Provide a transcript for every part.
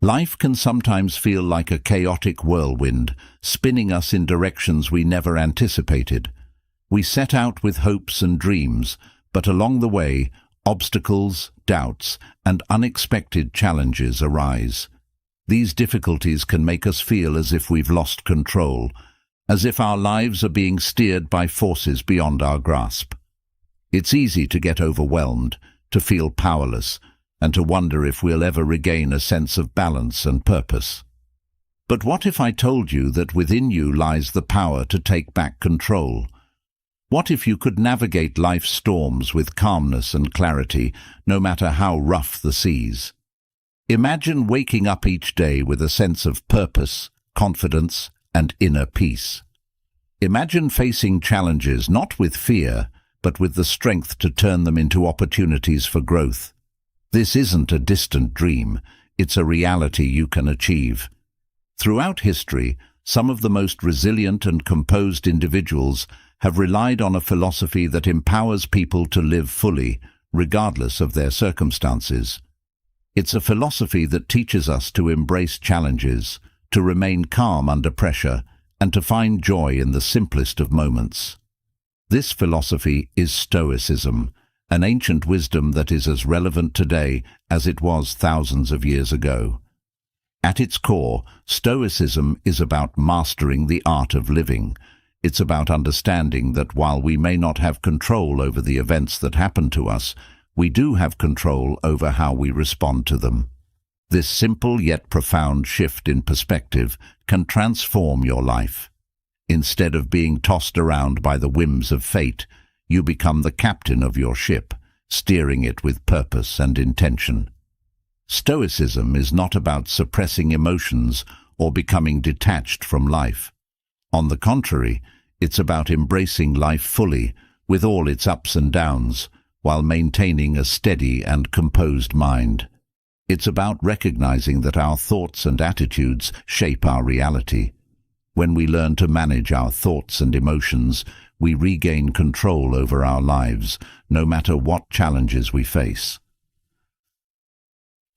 Life can sometimes feel like a chaotic whirlwind, spinning us in directions we never anticipated. We set out with hopes and dreams, but along the way, obstacles, doubts, and unexpected challenges arise. These difficulties can make us feel as if we've lost control, as if our lives are being steered by forces beyond our grasp. It's easy to get overwhelmed, to feel powerless, and to wonder if we'll ever regain a sense of balance and purpose. But what if I told you that within you lies the power to take back control? What if you could navigate life's storms with calmness and clarity, no matter how rough the seas? Imagine waking up each day with a sense of purpose, confidence, and inner peace. Imagine facing challenges not with fear, but with the strength to turn them into opportunities for growth. This isn't a distant dream, it's a reality you can achieve. Throughout history, some of the most resilient and composed individuals have relied on a philosophy that empowers people to live fully, regardless of their circumstances. It's a philosophy that teaches us to embrace challenges, to remain calm under pressure, and to find joy in the simplest of moments. This philosophy is Stoicism, an ancient wisdom that is as relevant today as it was thousands of years ago. At its core, Stoicism is about mastering the art of living. It's about understanding that while we may not have control over the events that happen to us, we do have control over how we respond to them. This simple yet profound shift in perspective can transform your life. Instead of being tossed around by the whims of fate, you become the captain of your ship, steering it with purpose and intention. Stoicism is not about suppressing emotions or becoming detached from life. On the contrary, it's about embracing life fully, with all its ups and downs, while maintaining a steady and composed mind. It's about recognizing that our thoughts and attitudes shape our reality. When we learn to manage our thoughts and emotions, we regain control over our lives, no matter what challenges we face.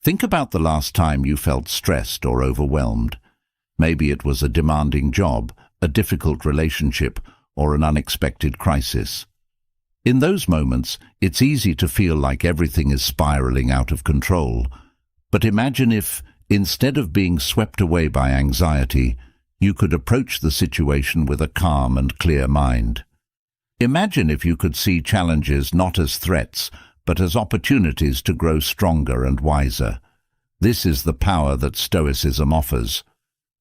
Think about the last time you felt stressed or overwhelmed. Maybe it was a demanding job, a difficult relationship, or an unexpected crisis. In those moments, it's easy to feel like everything is spiraling out of control. But imagine if, instead of being swept away by anxiety, you could approach the situation with a calm and clear mind. Imagine if you could see challenges not as threats, but as opportunities to grow stronger and wiser. This is the power that Stoicism offers.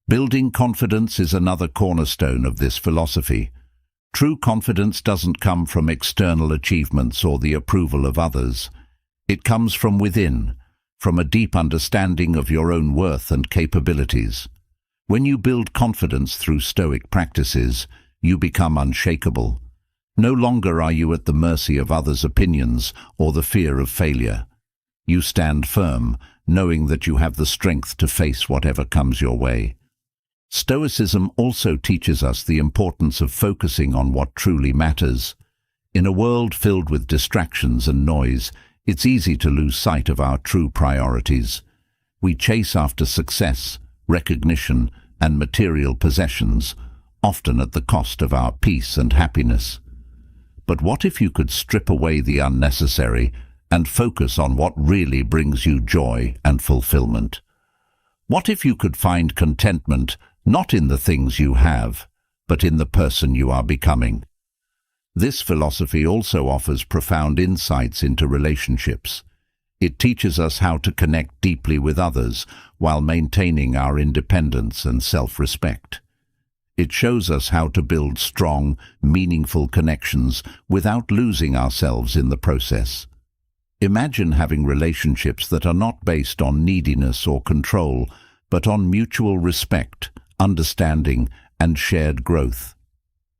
Building confidence is another cornerstone of this philosophy. True confidence doesn't come from external achievements or the approval of others. It comes from within, from a deep understanding of your own worth and capabilities. When you build confidence through Stoic practices, you become unshakable. No longer are you at the mercy of others' opinions or the fear of failure. You stand firm, knowing that you have the strength to face whatever comes your way. Stoicism also teaches us the importance of focusing on what truly matters. In a world filled with distractions and noise, it's easy to lose sight of our true priorities. We chase after success, recognition, and material possessions, often at the cost of our peace and happiness. But what if you could strip away the unnecessary and focus on what really brings you joy and fulfillment? What if you could find contentment not in the things you have, but in the person you are becoming? This philosophy also offers profound insights into relationships. It teaches us how to connect deeply with others while maintaining our independence and self-respect. It shows us how to build strong, meaningful connections without losing ourselves in the process. Imagine having relationships that are not based on neediness or control, but on mutual respect, understanding, and shared growth.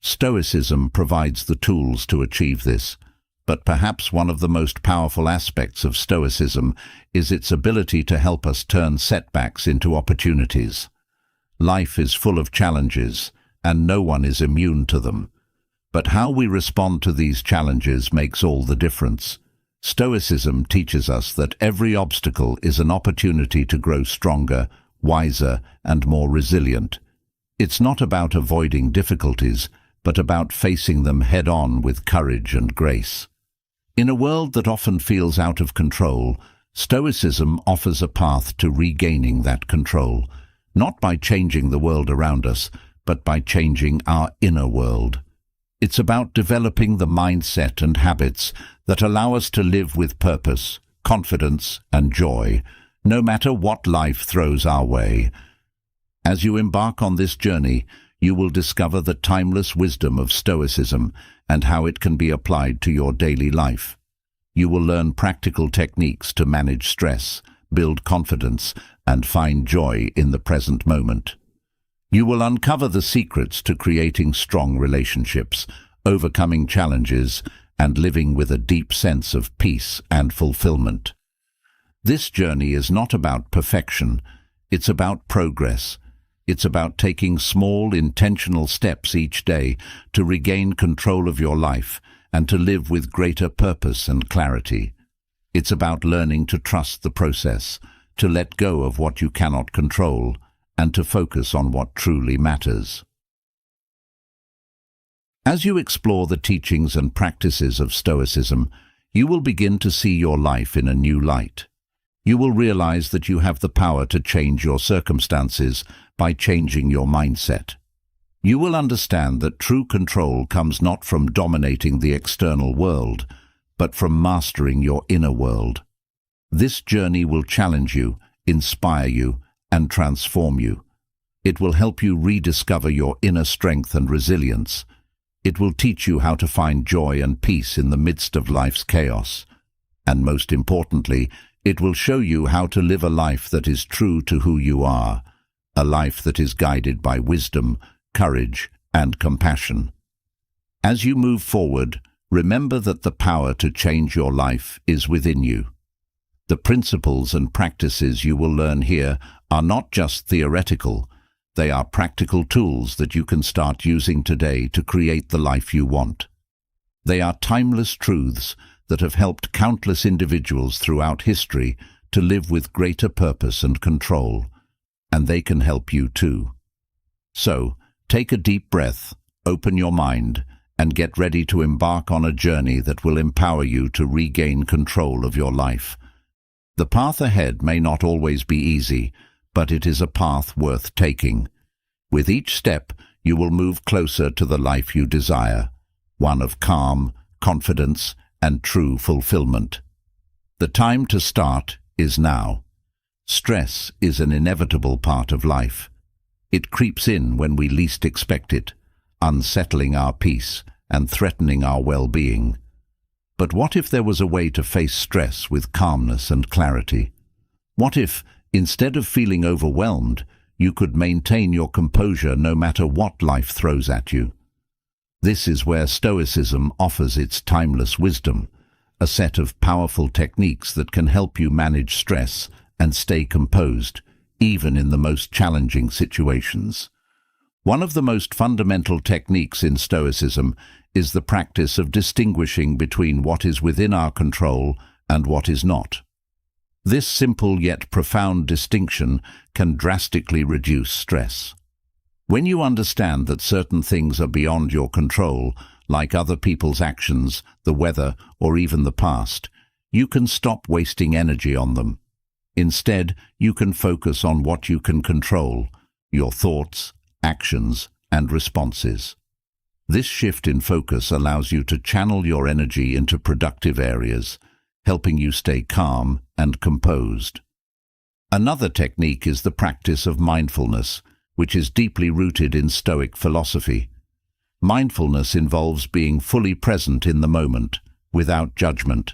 Stoicism provides the tools to achieve this, but perhaps one of the most powerful aspects of Stoicism is its ability to help us turn setbacks into opportunities. Life is full of challenges, and no one is immune to them. But how we respond to these challenges makes all the difference. Stoicism teaches us that every obstacle is an opportunity to grow stronger, wiser, and more resilient. It's not about avoiding difficulties, but about facing them head-on with courage and grace. In a world that often feels out of control, Stoicism offers a path to regaining that control, not by changing the world around us, but by changing our inner world. It's about developing the mindset and habits that allow us to live with purpose, confidence, and joy, no matter what life throws our way. As you embark on this journey, you will discover the timeless wisdom of Stoicism and how it can be applied to your daily life. You will learn practical techniques to manage stress, build confidence, and find joy in the present moment. You will uncover the secrets to creating strong relationships, overcoming challenges, and living with a deep sense of peace and fulfillment. This journey is not about perfection, it's about progress. It's about taking small, intentional steps each day to regain control of your life and to live with greater purpose and clarity. It's about learning to trust the process, to let go of what you cannot control, and to focus on what truly matters. As you explore the teachings and practices of Stoicism, you will begin to see your life in a new light. You will realize that you have the power to change your circumstances by changing your mindset. You will understand that true control comes not from dominating the external world, but from mastering your inner world. This journey will challenge you, inspire you, and transform you. It will help you rediscover your inner strength and resilience. It will teach you how to find joy and peace in the midst of life's chaos. And most importantly, it will show you how to live a life that is true to who you are, a life that is guided by wisdom, courage, and compassion. As you move forward, remember that the power to change your life is within you. The principles and practices you will learn here are not just theoretical, they are practical tools that you can start using today to create the life you want. They are timeless truths that have helped countless individuals throughout history to live with greater purpose and control, and they can help you too. So, take a deep breath, open your mind, and get ready to embark on a journey that will empower you to regain control of your life. The path ahead may not always be easy, but it is a path worth taking. With each step, you will move closer to the life you desire, one of calm, confidence, and true fulfillment. The time to start is now. Stress is an inevitable part of life. It creeps in when we least expect it, unsettling our peace and threatening our well-being. But what if there was a way to face stress with calmness and clarity? What if, instead of feeling overwhelmed, you could maintain your composure no matter what life throws at you? This is where Stoicism offers its timeless wisdom, a set of powerful techniques that can help you manage stress and stay composed, even in the most challenging situations. One of the most fundamental techniques in Stoicism is the practice of distinguishing between what is within our control and what is not. This simple yet profound distinction can drastically reduce stress. When you understand that certain things are beyond your control, like other people's actions, the weather, or even the past, you can stop wasting energy on them. Instead, you can focus on what you can control, your thoughts, actions, and responses. This shift in focus allows you to channel your energy into productive areas, helping you stay calm and composed. Another technique is the practice of mindfulness, which is deeply rooted in Stoic philosophy. Mindfulness involves being fully present in the moment, without judgment.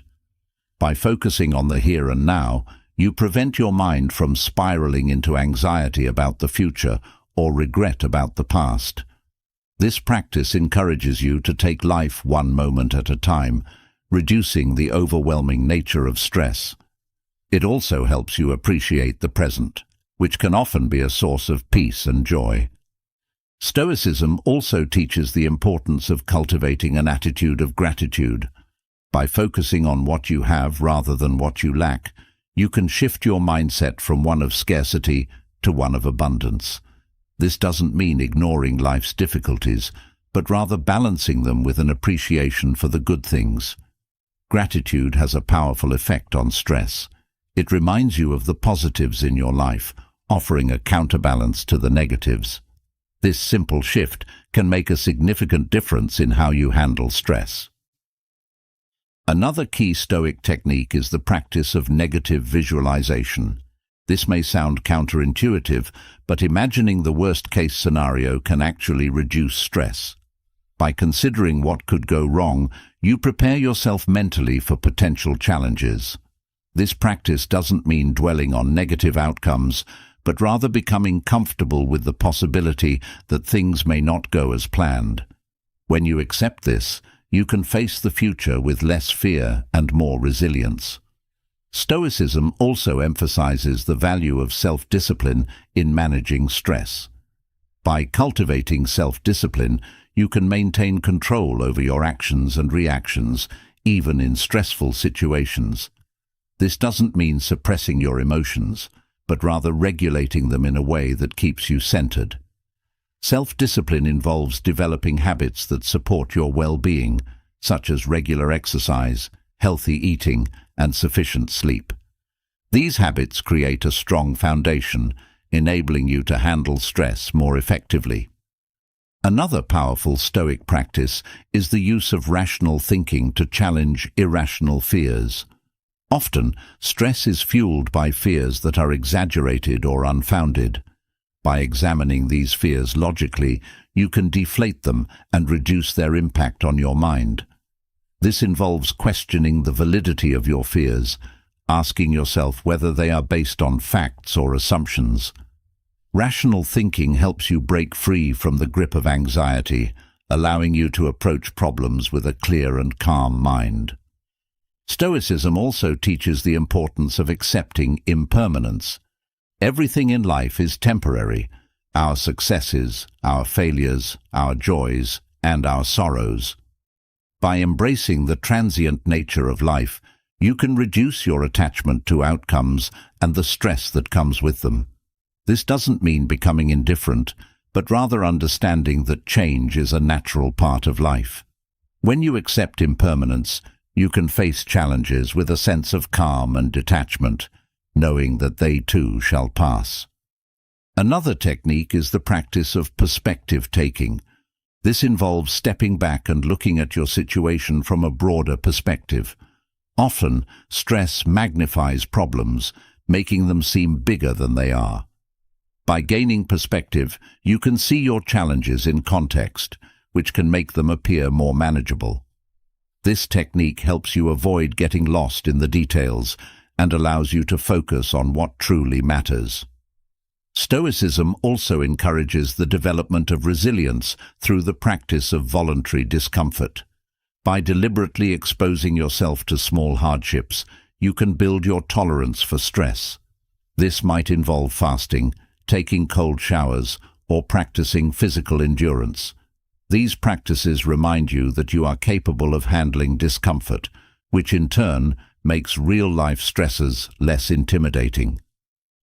By focusing on the here and now, you prevent your mind from spiraling into anxiety about the future or regret about the past. This practice encourages you to take life one moment at a time, reducing the overwhelming nature of stress. It also helps you appreciate the present, which can often be a source of peace and joy. Stoicism also teaches the importance of cultivating an attitude of gratitude. By focusing on what you have rather than what you lack, you can shift your mindset from one of scarcity to one of abundance. This doesn't mean ignoring life's difficulties, but rather balancing them with an appreciation for the good things. Gratitude has a powerful effect on stress. It reminds you of the positives in your life, offering a counterbalance to the negatives. This simple shift can make a significant difference in how you handle stress. Another key Stoic technique is the practice of negative visualization. This may sound counterintuitive, but imagining the worst-case scenario can actually reduce stress. By considering what could go wrong, you prepare yourself mentally for potential challenges. This practice doesn't mean dwelling on negative outcomes, but rather becoming comfortable with the possibility that things may not go as planned. When you accept this, you can face the future with less fear and more resilience. Stoicism also emphasizes the value of self-discipline in managing stress. By cultivating self-discipline, you can maintain control over your actions and reactions, even in stressful situations. This doesn't mean suppressing your emotions, but rather regulating them in a way that keeps you centered. Self-discipline involves developing habits that support your well-being, such as regular exercise, healthy eating, and sufficient sleep. These habits create a strong foundation, enabling you to handle stress more effectively. Another powerful Stoic practice is the use of rational thinking to challenge irrational fears. Often, stress is fueled by fears that are exaggerated or unfounded. By examining these fears logically, you can deflate them and reduce their impact on your mind. This involves questioning the validity of your fears, asking yourself whether they are based on facts or assumptions. Rational thinking helps you break free from the grip of anxiety, allowing you to approach problems with a clear and calm mind. Stoicism also teaches the importance of accepting impermanence. Everything in life is temporary: our successes, our failures, our joys, and our sorrows. By embracing the transient nature of life, you can reduce your attachment to outcomes and the stress that comes with them. This doesn't mean becoming indifferent, but rather understanding that change is a natural part of life. When you accept impermanence, you can face challenges with a sense of calm and detachment, knowing that they too shall pass. Another technique is the practice of perspective-taking. This involves stepping back and looking at your situation from a broader perspective. Often, stress magnifies problems, making them seem bigger than they are. By gaining perspective, you can see your challenges in context, which can make them appear more manageable. This technique helps you avoid getting lost in the details and allows you to focus on what truly matters. Stoicism also encourages the development of resilience through the practice of voluntary discomfort. By deliberately exposing yourself to small hardships, you can build your tolerance for stress. This might involve fasting, taking cold showers, or practicing physical endurance. These practices remind you that you are capable of handling discomfort, which in turn makes real-life stresses less intimidating.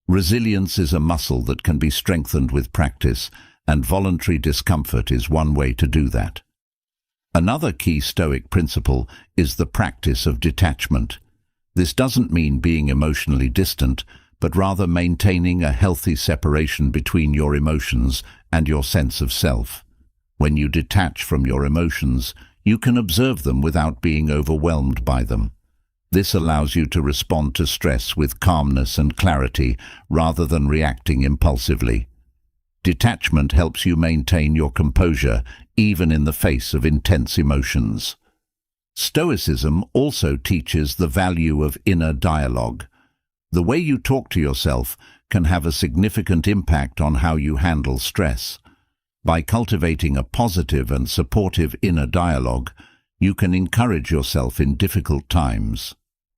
Resilience is a muscle that can be strengthened with practice, and voluntary discomfort is one way to do that. Another key Stoic principle is the practice of detachment. This doesn't mean being emotionally distant, but rather maintaining a healthy separation between your emotions and your sense of self. When you detach from your emotions, you can observe them without being overwhelmed by them. This allows you to respond to stress with calmness and clarity rather than reacting impulsively. Detachment helps you maintain your composure even in the face of intense emotions. Stoicism also teaches the value of inner dialogue. The way you talk to yourself can have a significant impact on how you handle stress. By cultivating a positive and supportive inner dialogue, you can encourage yourself in difficult times.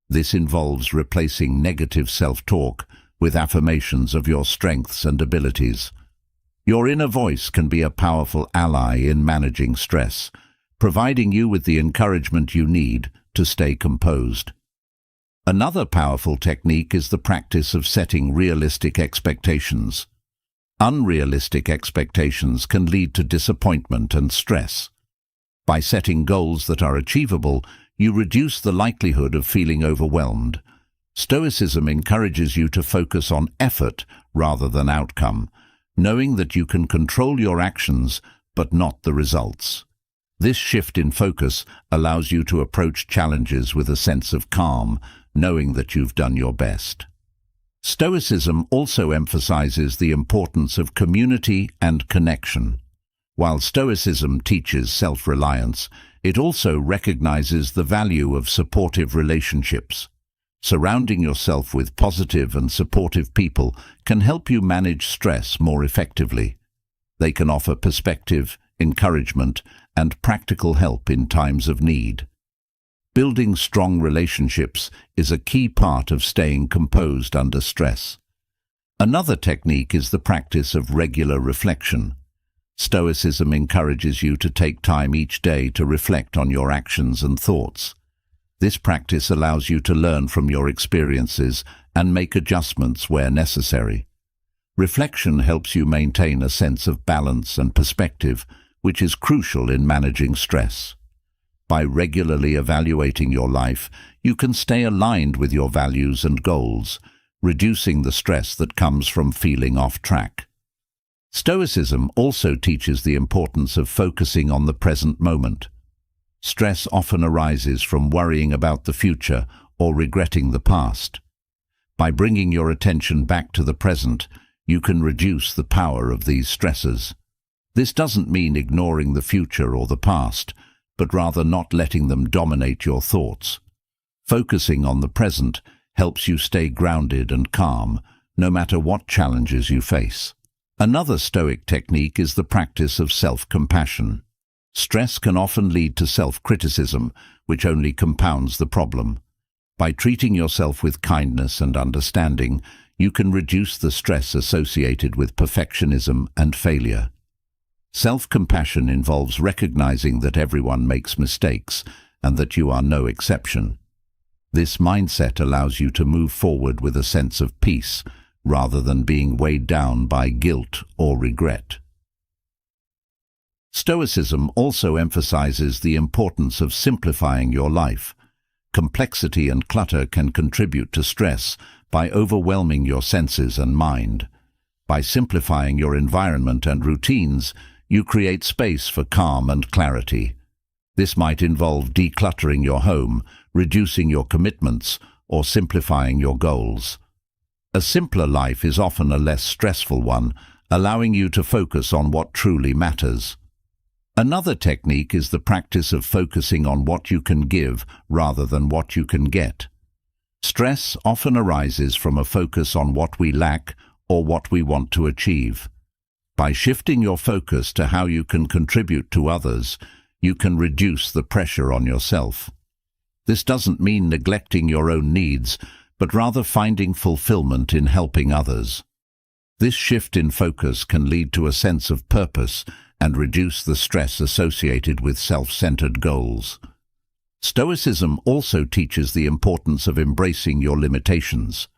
This involves replacing negative self-talk with affirmations of your strengths and abilities. Your inner voice can be a powerful ally in managing stress, providing you with the encouragement you need to stay composed. Another powerful technique is the practice of setting realistic expectations. Unrealistic expectations can lead to disappointment and stress. By setting goals that are achievable, you reduce the likelihood of feeling overwhelmed. Stoicism encourages you to focus on effort rather than outcome, knowing that you can control your actions but not the results. This shift in focus allows you to approach challenges with a sense of calm, knowing that you've done your best. Stoicism also emphasizes the importance of community and connection. While Stoicism teaches self-reliance, it also recognizes the value of supportive relationships. Surrounding yourself with positive and supportive people can help you manage stress more effectively. They can offer perspective, encouragement, and practical help in times of need. Building strong relationships is a key part of staying composed under stress. Another technique is the practice of regular reflection. Stoicism encourages you to take time each day to reflect on your actions and thoughts. This practice allows you to learn from your experiences and make adjustments where necessary. Reflection helps you maintain a sense of balance and perspective, which is crucial in managing stress. By regularly evaluating your life, you can stay aligned with your values and goals, reducing the stress that comes from feeling off track. Stoicism also teaches the importance of focusing on the present moment. Stress often arises from worrying about the future or regretting the past. By bringing your attention back to the present, you can reduce the power of these stresses. This doesn't mean ignoring the future or the past, but rather not letting them dominate your thoughts. Focusing on the present helps you stay grounded and calm, no matter what challenges you face. Another Stoic technique is the practice of self-compassion. Stress can often lead to self-criticism, which only compounds the problem. By treating yourself with kindness and understanding, you can reduce the stress associated with perfectionism and failure. Self-compassion involves recognizing that everyone makes mistakes and that you are no exception. This mindset allows you to move forward with a sense of peace, rather than being weighed down by guilt or regret. Stoicism also emphasizes the importance of simplifying your life. Complexity and clutter can contribute to stress by overwhelming your senses and mind. By simplifying your environment and routines, you create space for calm and clarity. This might involve decluttering your home, reducing your commitments, or simplifying your goals. A simpler life is often a less stressful one, allowing you to focus on what truly matters. Another technique is the practice of focusing on what you can give rather than what you can get. Stress often arises from a focus on what we lack or what we want to achieve. By shifting your focus to how you can contribute to others, you can reduce the pressure on yourself. This doesn't mean neglecting your own needs, but rather finding fulfillment in helping others. This shift in focus can lead to a sense of purpose and reduce the stress associated with self-centered goals. Stoicism also teaches the importance of embracing your limitations.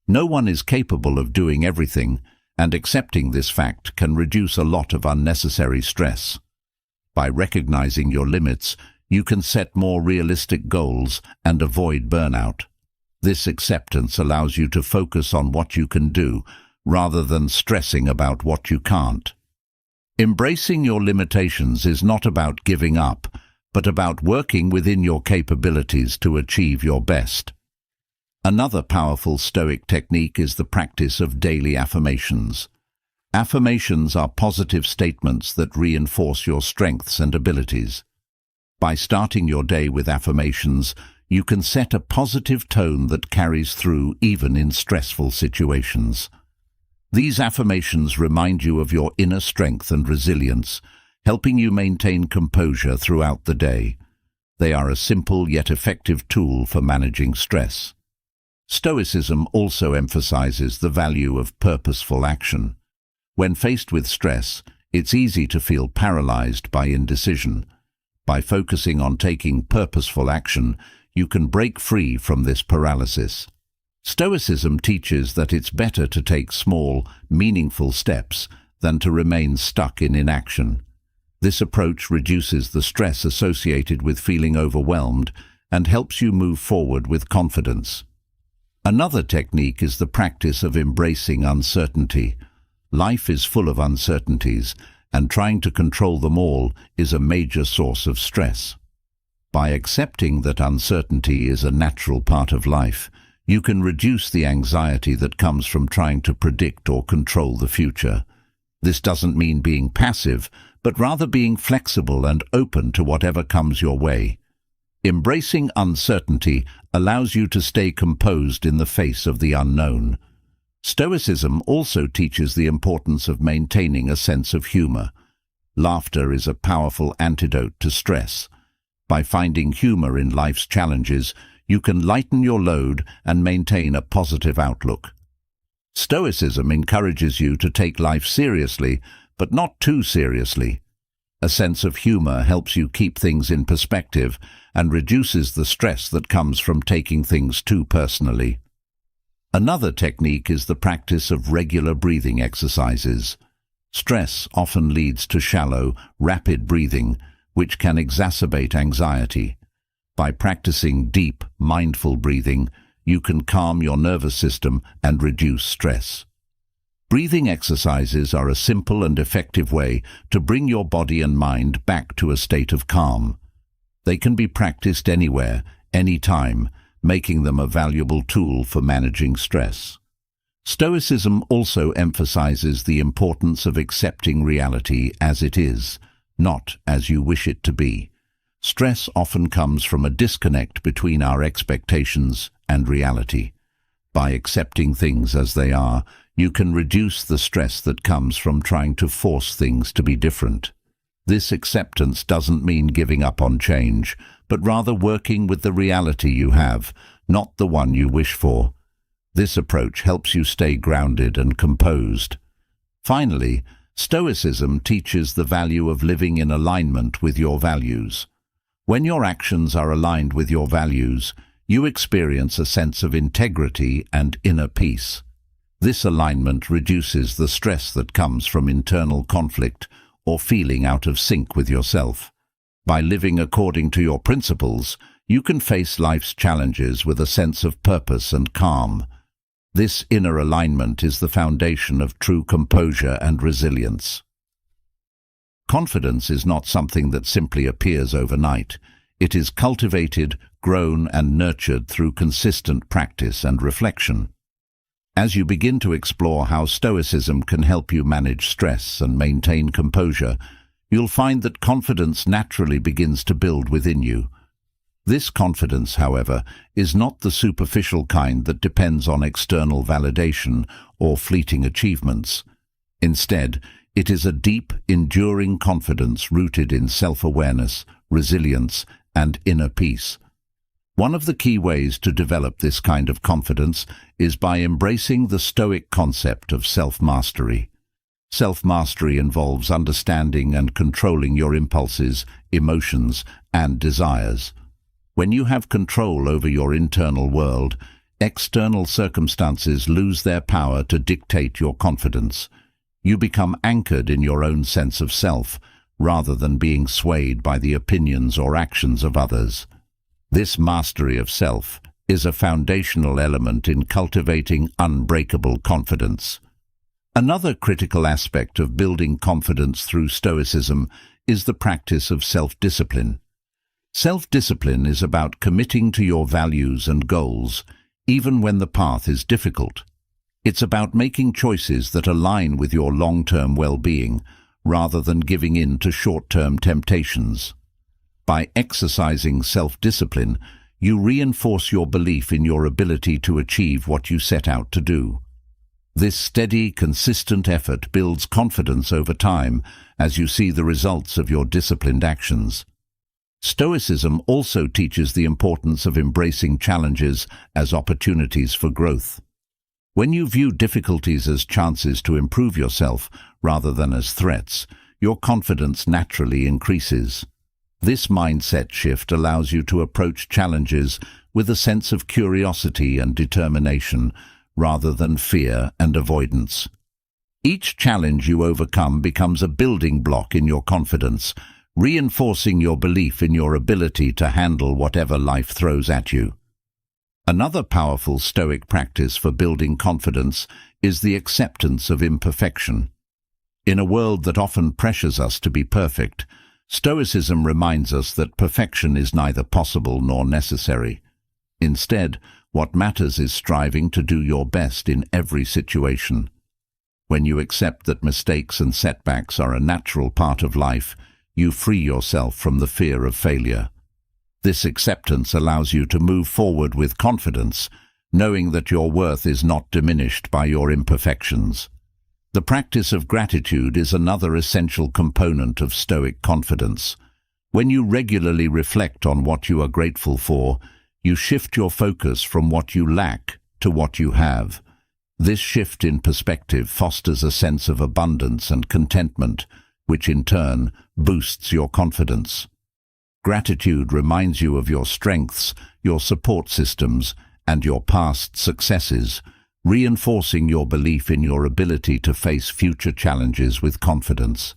No one is capable of doing everything, and accepting this fact can reduce a lot of unnecessary stress. By recognizing your limits, you can set more realistic goals and avoid burnout. This acceptance allows you to focus on what you can do, rather than stressing about what you can't. Embracing your limitations is not about giving up, but about working within your capabilities to achieve your best. Another powerful Stoic technique is the practice of daily affirmations. Affirmations are positive statements that reinforce your strengths and abilities. By starting your day with affirmations, you can set a positive tone that carries through even in stressful situations. These affirmations remind you of your inner strength and resilience, helping you maintain composure throughout the day. They are a simple yet effective tool for managing stress. Stoicism also emphasizes the value of purposeful action. When faced with stress, it's easy to feel paralyzed by indecision. By focusing on taking purposeful action, you can break free from this paralysis. Stoicism teaches that it's better to take small, meaningful steps than to remain stuck in inaction. This approach reduces the stress associated with feeling overwhelmed and helps you move forward with confidence. Another technique is the practice of embracing uncertainty. Life is full of uncertainties, and trying to control them all is a major source of stress. By accepting that uncertainty is a natural part of life, you can reduce the anxiety that comes from trying to predict or control the future. This doesn't mean being passive, but rather being flexible and open to whatever comes your way. Embracing uncertainty allows you to stay composed in the face of the unknown. Stoicism also teaches the importance of maintaining a sense of humor. Laughter is a powerful antidote to stress. By finding humor in life's challenges, you can lighten your load and maintain a positive outlook. Stoicism encourages you to take life seriously, but not too seriously. A sense of humor helps you keep things in perspective and reduces the stress that comes from taking things too personally. Another technique is the practice of regular breathing exercises. Stress often leads to shallow, rapid breathing, which can exacerbate anxiety. By practicing deep, mindful breathing, you can calm your nervous system and reduce stress. Breathing exercises are a simple and effective way to bring your body and mind back to a state of calm. They can be practiced anywhere, anytime, making them a valuable tool for managing stress. Stoicism also emphasizes the importance of accepting reality as it is, not as you wish it to be. Stress often comes from a disconnect between our expectations and reality. By accepting things as they are, you can reduce the stress that comes from trying to force things to be different. This acceptance doesn't mean giving up on change, but rather working with the reality you have, not the one you wish for. This approach helps you stay grounded and composed. Finally, Stoicism teaches the value of living in alignment with your values. When your actions are aligned with your values, you experience a sense of integrity and inner peace. This alignment reduces the stress that comes from internal conflict or feeling out of sync with yourself. By living according to your principles, you can face life's challenges with a sense of purpose and calm. This inner alignment is the foundation of true composure and resilience. Confidence is not something that simply appears overnight. It is cultivated, grown, and nurtured through consistent practice and reflection. As you begin to explore how Stoicism can help you manage stress and maintain composure, you'll find that confidence naturally begins to build within you. This confidence, however, is not the superficial kind that depends on external validation or fleeting achievements. Instead, it is a deep, enduring confidence rooted in self-awareness, resilience, and inner peace. One of the key ways to develop this kind of confidence is by embracing the Stoic concept of self-mastery. Self-mastery involves understanding and controlling your impulses, emotions, and desires. When you have control over your internal world, external circumstances lose their power to dictate your confidence. You become anchored in your own sense of self, rather than being swayed by the opinions or actions of others. This mastery of self is a foundational element in cultivating unbreakable confidence. Another critical aspect of building confidence through Stoicism is the practice of self-discipline. Self-discipline is about committing to your values and goals, even when the path is difficult. It's about making choices that align with your long-term well-being, rather than giving in to short-term temptations. By exercising self-discipline, you reinforce your belief in your ability to achieve what you set out to do. This steady, consistent effort builds confidence over time as you see the results of your disciplined actions. Stoicism also teaches the importance of embracing challenges as opportunities for growth. When you view difficulties as chances to improve yourself rather than as threats, your confidence naturally increases. This mindset shift allows you to approach challenges with a sense of curiosity and determination, rather than fear and avoidance. Each challenge you overcome becomes a building block in your confidence, reinforcing your belief in your ability to handle whatever life throws at you. Another powerful Stoic practice for building confidence is the acceptance of imperfection. In a world that often pressures us to be perfect, Stoicism reminds us that perfection is neither possible nor necessary. Instead, what matters is striving to do your best in every situation. When you accept that mistakes and setbacks are a natural part of life, you free yourself from the fear of failure. This acceptance allows you to move forward with confidence, knowing that your worth is not diminished by your imperfections. The practice of gratitude is another essential component of Stoic confidence. When you regularly reflect on what you are grateful for, you shift your focus from what you lack to what you have. This shift in perspective fosters a sense of abundance and contentment, which in turn boosts your confidence. Gratitude reminds you of your strengths, your support systems, and your past successes, reinforcing your belief in your ability to face future challenges with confidence.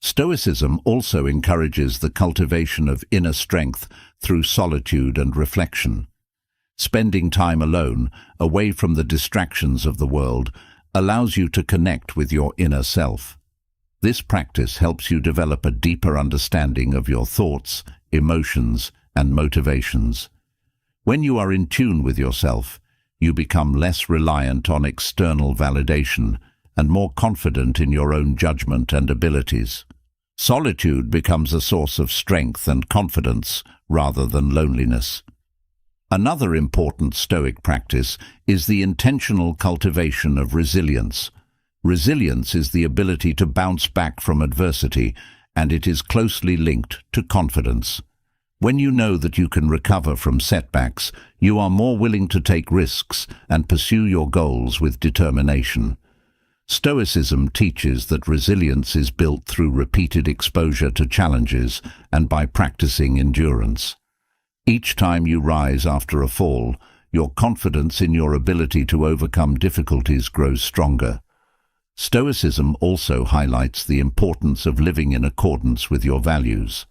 Stoicism also encourages the cultivation of inner strength through solitude and reflection. Spending time alone, away from the distractions of the world, allows you to connect with your inner self. This practice helps you develop a deeper understanding of your thoughts, emotions, and motivations. When you are in tune with yourself, you become less reliant on external validation and more confident in your own judgment and abilities. Solitude becomes a source of strength and confidence rather than loneliness. Another important Stoic practice is the intentional cultivation of resilience. Resilience is the ability to bounce back from adversity, and it is closely linked to confidence. When you know that you can recover from setbacks, you are more willing to take risks and pursue your goals with determination. Stoicism teaches that resilience is built through repeated exposure to challenges and by practicing endurance. Each time you rise after a fall, your confidence in your ability to overcome difficulties grows stronger. Stoicism also highlights the importance of living in accordance with your values.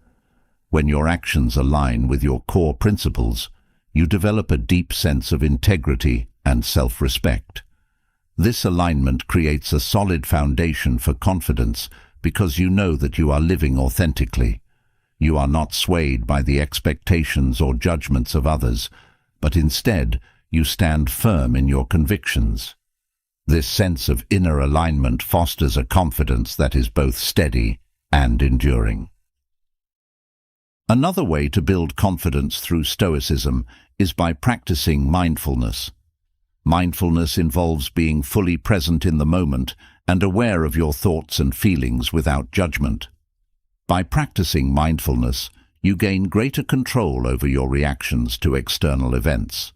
When your actions align with your core principles, you develop a deep sense of integrity and self-respect. This alignment creates a solid foundation for confidence because you know that you are living authentically. You are not swayed by the expectations or judgments of others, but instead you stand firm in your convictions. This sense of inner alignment fosters a confidence that is both steady and enduring. Another way to build confidence through Stoicism is by practicing mindfulness. Mindfulness involves being fully present in the moment and aware of your thoughts and feelings without judgment. By practicing mindfulness, you gain greater control over your reactions to external events.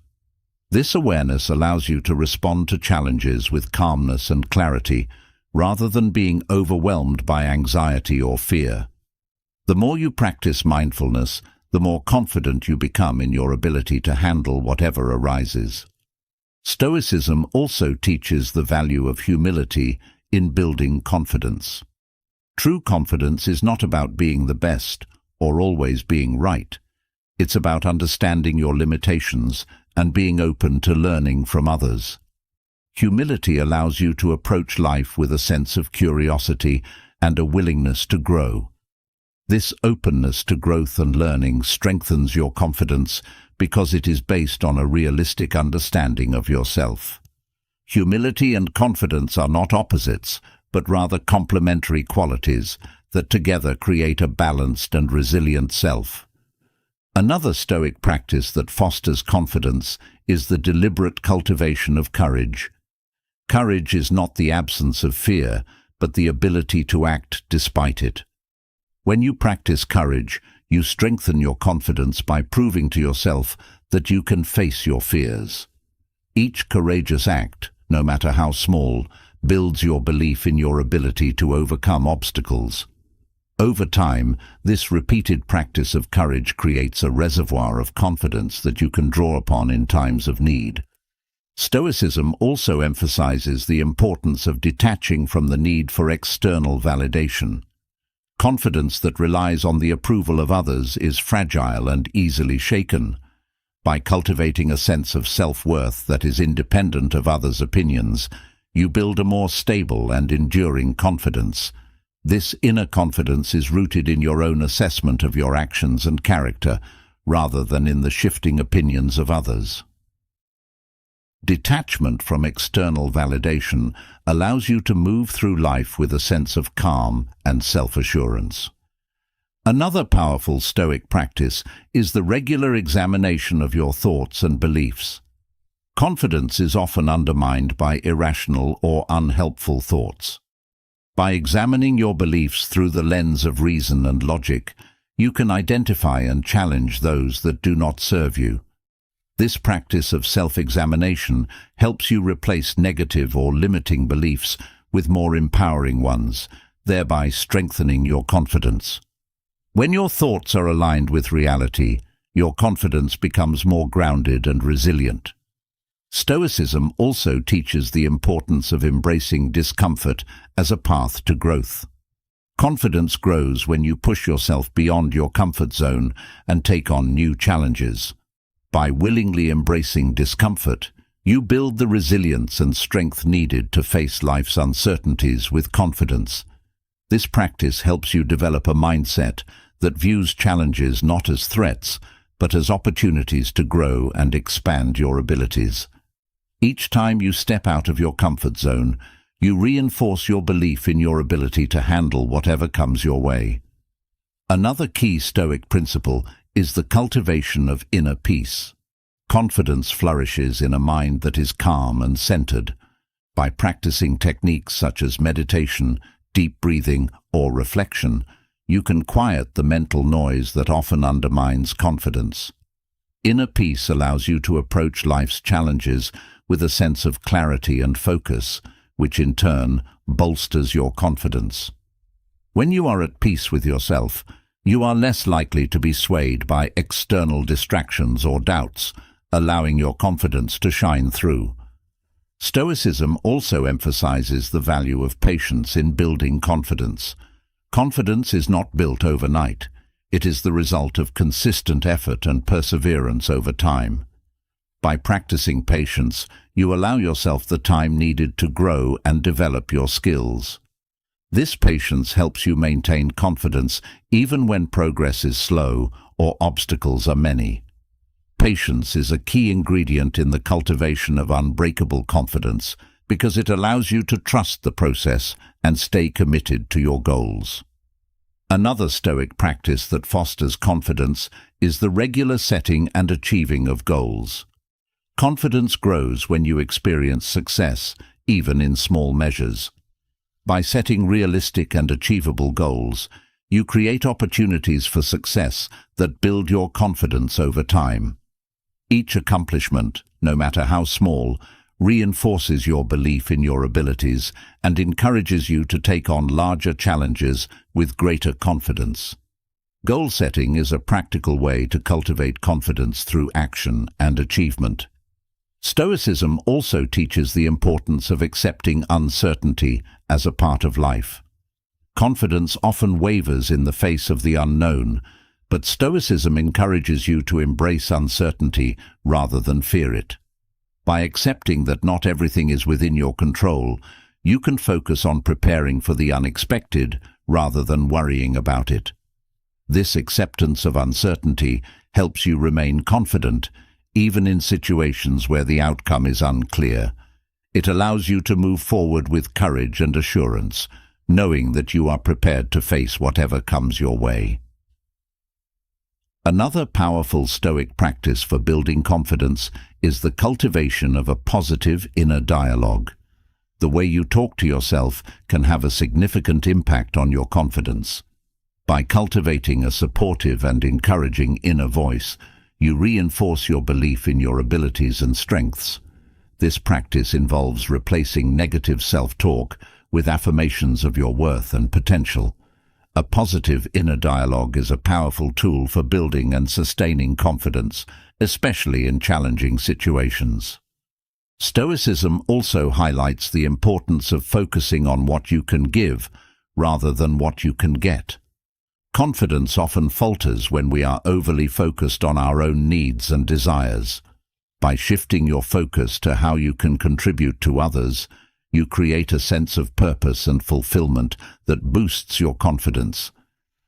This awareness allows you to respond to challenges with calmness and clarity, rather than being overwhelmed by anxiety or fear. The more you practice mindfulness, the more confident you become in your ability to handle whatever arises. Stoicism also teaches the value of humility in building confidence. True confidence is not about being the best or always being right. It's about understanding your limitations and being open to learning from others. Humility allows you to approach life with a sense of curiosity and a willingness to grow. This openness to growth and learning strengthens your confidence because it is based on a realistic understanding of yourself. Humility and confidence are not opposites, but rather complementary qualities that together create a balanced and resilient self. Another Stoic practice that fosters confidence is the deliberate cultivation of courage. Courage is not the absence of fear, but the ability to act despite it. When you practice courage, you strengthen your confidence by proving to yourself that you can face your fears. Each courageous act, no matter how small, builds your belief in your ability to overcome obstacles. Over time, this repeated practice of courage creates a reservoir of confidence that you can draw upon in times of need. Stoicism also emphasizes the importance of detaching from the need for external validation. Confidence that relies on the approval of others is fragile and easily shaken. By cultivating a sense of self-worth that is independent of others' opinions, you build a more stable and enduring confidence. This inner confidence is rooted in your own assessment of your actions and character, rather than in the shifting opinions of others. Detachment from external validation allows you to move through life with a sense of calm and self-assurance. Another powerful Stoic practice is the regular examination of your thoughts and beliefs. Confidence is often undermined by irrational or unhelpful thoughts. By examining your beliefs through the lens of reason and logic, you can identify and challenge those that do not serve you. This practice of self-examination helps you replace negative or limiting beliefs with more empowering ones, thereby strengthening your confidence. When your thoughts are aligned with reality, your confidence becomes more grounded and resilient. Stoicism also teaches the importance of embracing discomfort as a path to growth. Confidence grows when you push yourself beyond your comfort zone and take on new challenges. By willingly embracing discomfort, you build the resilience and strength needed to face life's uncertainties with confidence. This practice helps you develop a mindset that views challenges not as threats, but as opportunities to grow and expand your abilities. Each time you step out of your comfort zone, you reinforce your belief in your ability to handle whatever comes your way. Another key Stoic principle is the cultivation of inner peace. Confidence flourishes in a mind that is calm and centered. By practicing techniques such as meditation, deep breathing, or reflection, you can quiet the mental noise that often undermines confidence. Inner peace allows you to approach life's challenges with a sense of clarity and focus, which in turn bolsters your confidence. When you are at peace with yourself, you are less likely to be swayed by external distractions or doubts, allowing your confidence to shine through. Stoicism also emphasizes the value of patience in building confidence. Confidence is not built overnight. It is the result of consistent effort and perseverance over time. By practicing patience, you allow yourself the time needed to grow and develop your skills. This patience helps you maintain confidence even when progress is slow or obstacles are many. Patience is a key ingredient in the cultivation of unbreakable confidence because it allows you to trust the process and stay committed to your goals. Another Stoic practice that fosters confidence is the regular setting and achieving of goals. Confidence grows when you experience success, even in small measures. By setting realistic and achievable goals, you create opportunities for success that build your confidence over time. Each accomplishment, no matter how small, reinforces your belief in your abilities and encourages you to take on larger challenges with greater confidence. Goal setting is a practical way to cultivate confidence through action and achievement. Stoicism also teaches the importance of accepting uncertainty as a part of life. Confidence often wavers in the face of the unknown, but Stoicism encourages you to embrace uncertainty rather than fear it. By accepting that not everything is within your control, you can focus on preparing for the unexpected rather than worrying about it. This acceptance of uncertainty helps you remain confident, even in situations where the outcome is unclear. It allows you to move forward with courage and assurance, knowing that you are prepared to face whatever comes your way. Another powerful Stoic practice for building confidence is the cultivation of a positive inner dialogue. The way you talk to yourself can have a significant impact on your confidence. By cultivating a supportive and encouraging inner voice, you reinforce your belief in your abilities and strengths. This practice involves replacing negative self-talk with affirmations of your worth and potential. A positive inner dialogue is a powerful tool for building and sustaining confidence, especially in challenging situations. Stoicism also highlights the importance of focusing on what you can give rather than what you can get. Confidence often falters when we are overly focused on our own needs and desires. By shifting your focus to how you can contribute to others, you create a sense of purpose and fulfillment that boosts your confidence.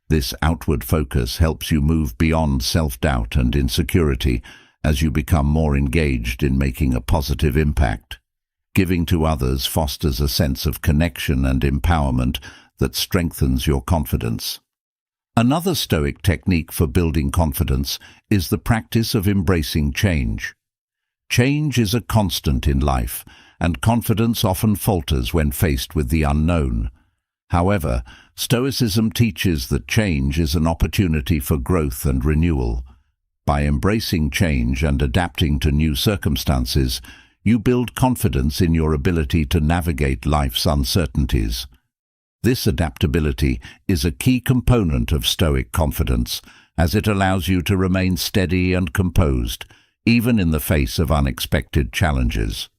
This outward focus helps you move beyond self-doubt and insecurity as you become more engaged in making a positive impact. Giving to others fosters a sense of connection and empowerment that strengthens your confidence. Another Stoic technique for building confidence is the practice of embracing change. Change is a constant in life, and confidence often falters when faced with the unknown. However, Stoicism teaches that change is an opportunity for growth and renewal. By embracing change and adapting to new circumstances, you build confidence in your ability to navigate life's uncertainties. This adaptability is a key component of Stoic confidence, as it allows you to remain steady and composed, even in the face of unexpected challenges.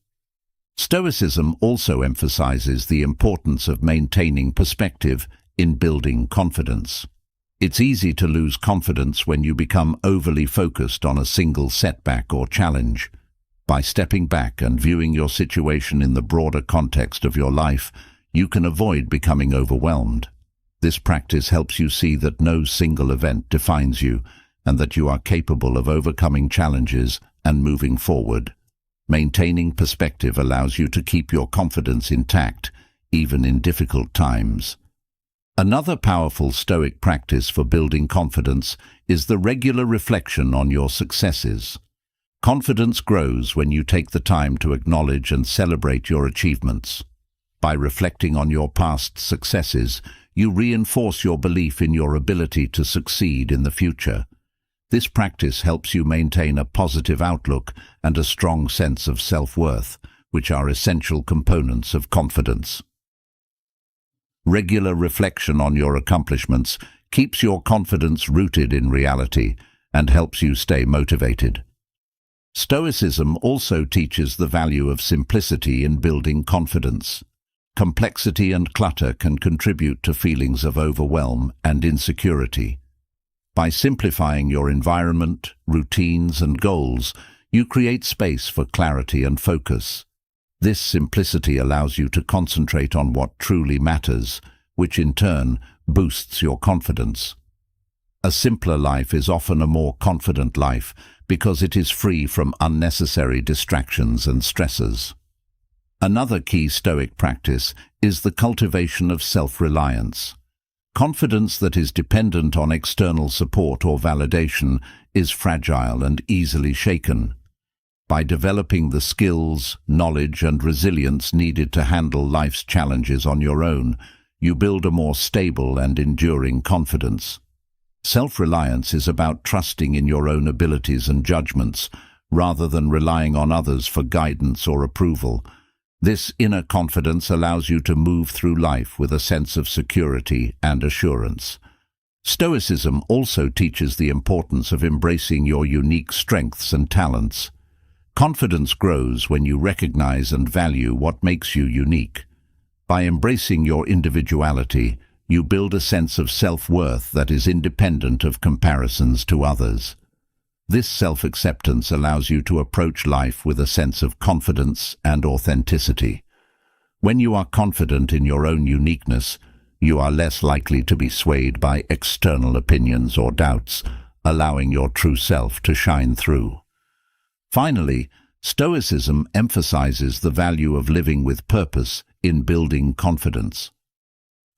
Stoicism also emphasizes the importance of maintaining perspective in building confidence. It's easy to lose confidence when you become overly focused on a single setback or challenge. By stepping back and viewing your situation in the broader context of your life, you can avoid becoming overwhelmed. This practice helps you see that no single event defines you and that you are capable of overcoming challenges and moving forward. Maintaining perspective allows you to keep your confidence intact, even in difficult times. Another powerful Stoic practice for building confidence is the regular reflection on your successes. Confidence grows when you take the time to acknowledge and celebrate your achievements. By reflecting on your past successes, you reinforce your belief in your ability to succeed in the future. This practice helps you maintain a positive outlook and a strong sense of self-worth, which are essential components of confidence. Regular reflection on your accomplishments keeps your confidence rooted in reality and helps you stay motivated. Stoicism also teaches the value of simplicity in building confidence. Complexity and clutter can contribute to feelings of overwhelm and insecurity. By simplifying your environment, routines, and goals, you create space for clarity and focus. This simplicity allows you to concentrate on what truly matters, which in turn boosts your confidence. A simpler life is often a more confident life because it is free from unnecessary distractions and stresses. Another key Stoic practice is the cultivation of self-reliance. Confidence that is dependent on external support or validation is fragile and easily shaken. By developing the skills, knowledge, and resilience needed to handle life's challenges on your own, you build a more stable and enduring confidence. Self-reliance is about trusting in your own abilities and judgments, rather than relying on others for guidance or approval. This inner confidence allows you to move through life with a sense of security and assurance. Stoicism also teaches the importance of embracing your unique strengths and talents. Confidence grows when you recognize and value what makes you unique. By embracing your individuality, you build a sense of self-worth that is independent of comparisons to others. This self-acceptance allows you to approach life with a sense of confidence and authenticity. When you are confident in your own uniqueness, you are less likely to be swayed by external opinions or doubts, allowing your true self to shine through. Finally, Stoicism emphasizes the value of living with purpose in building confidence.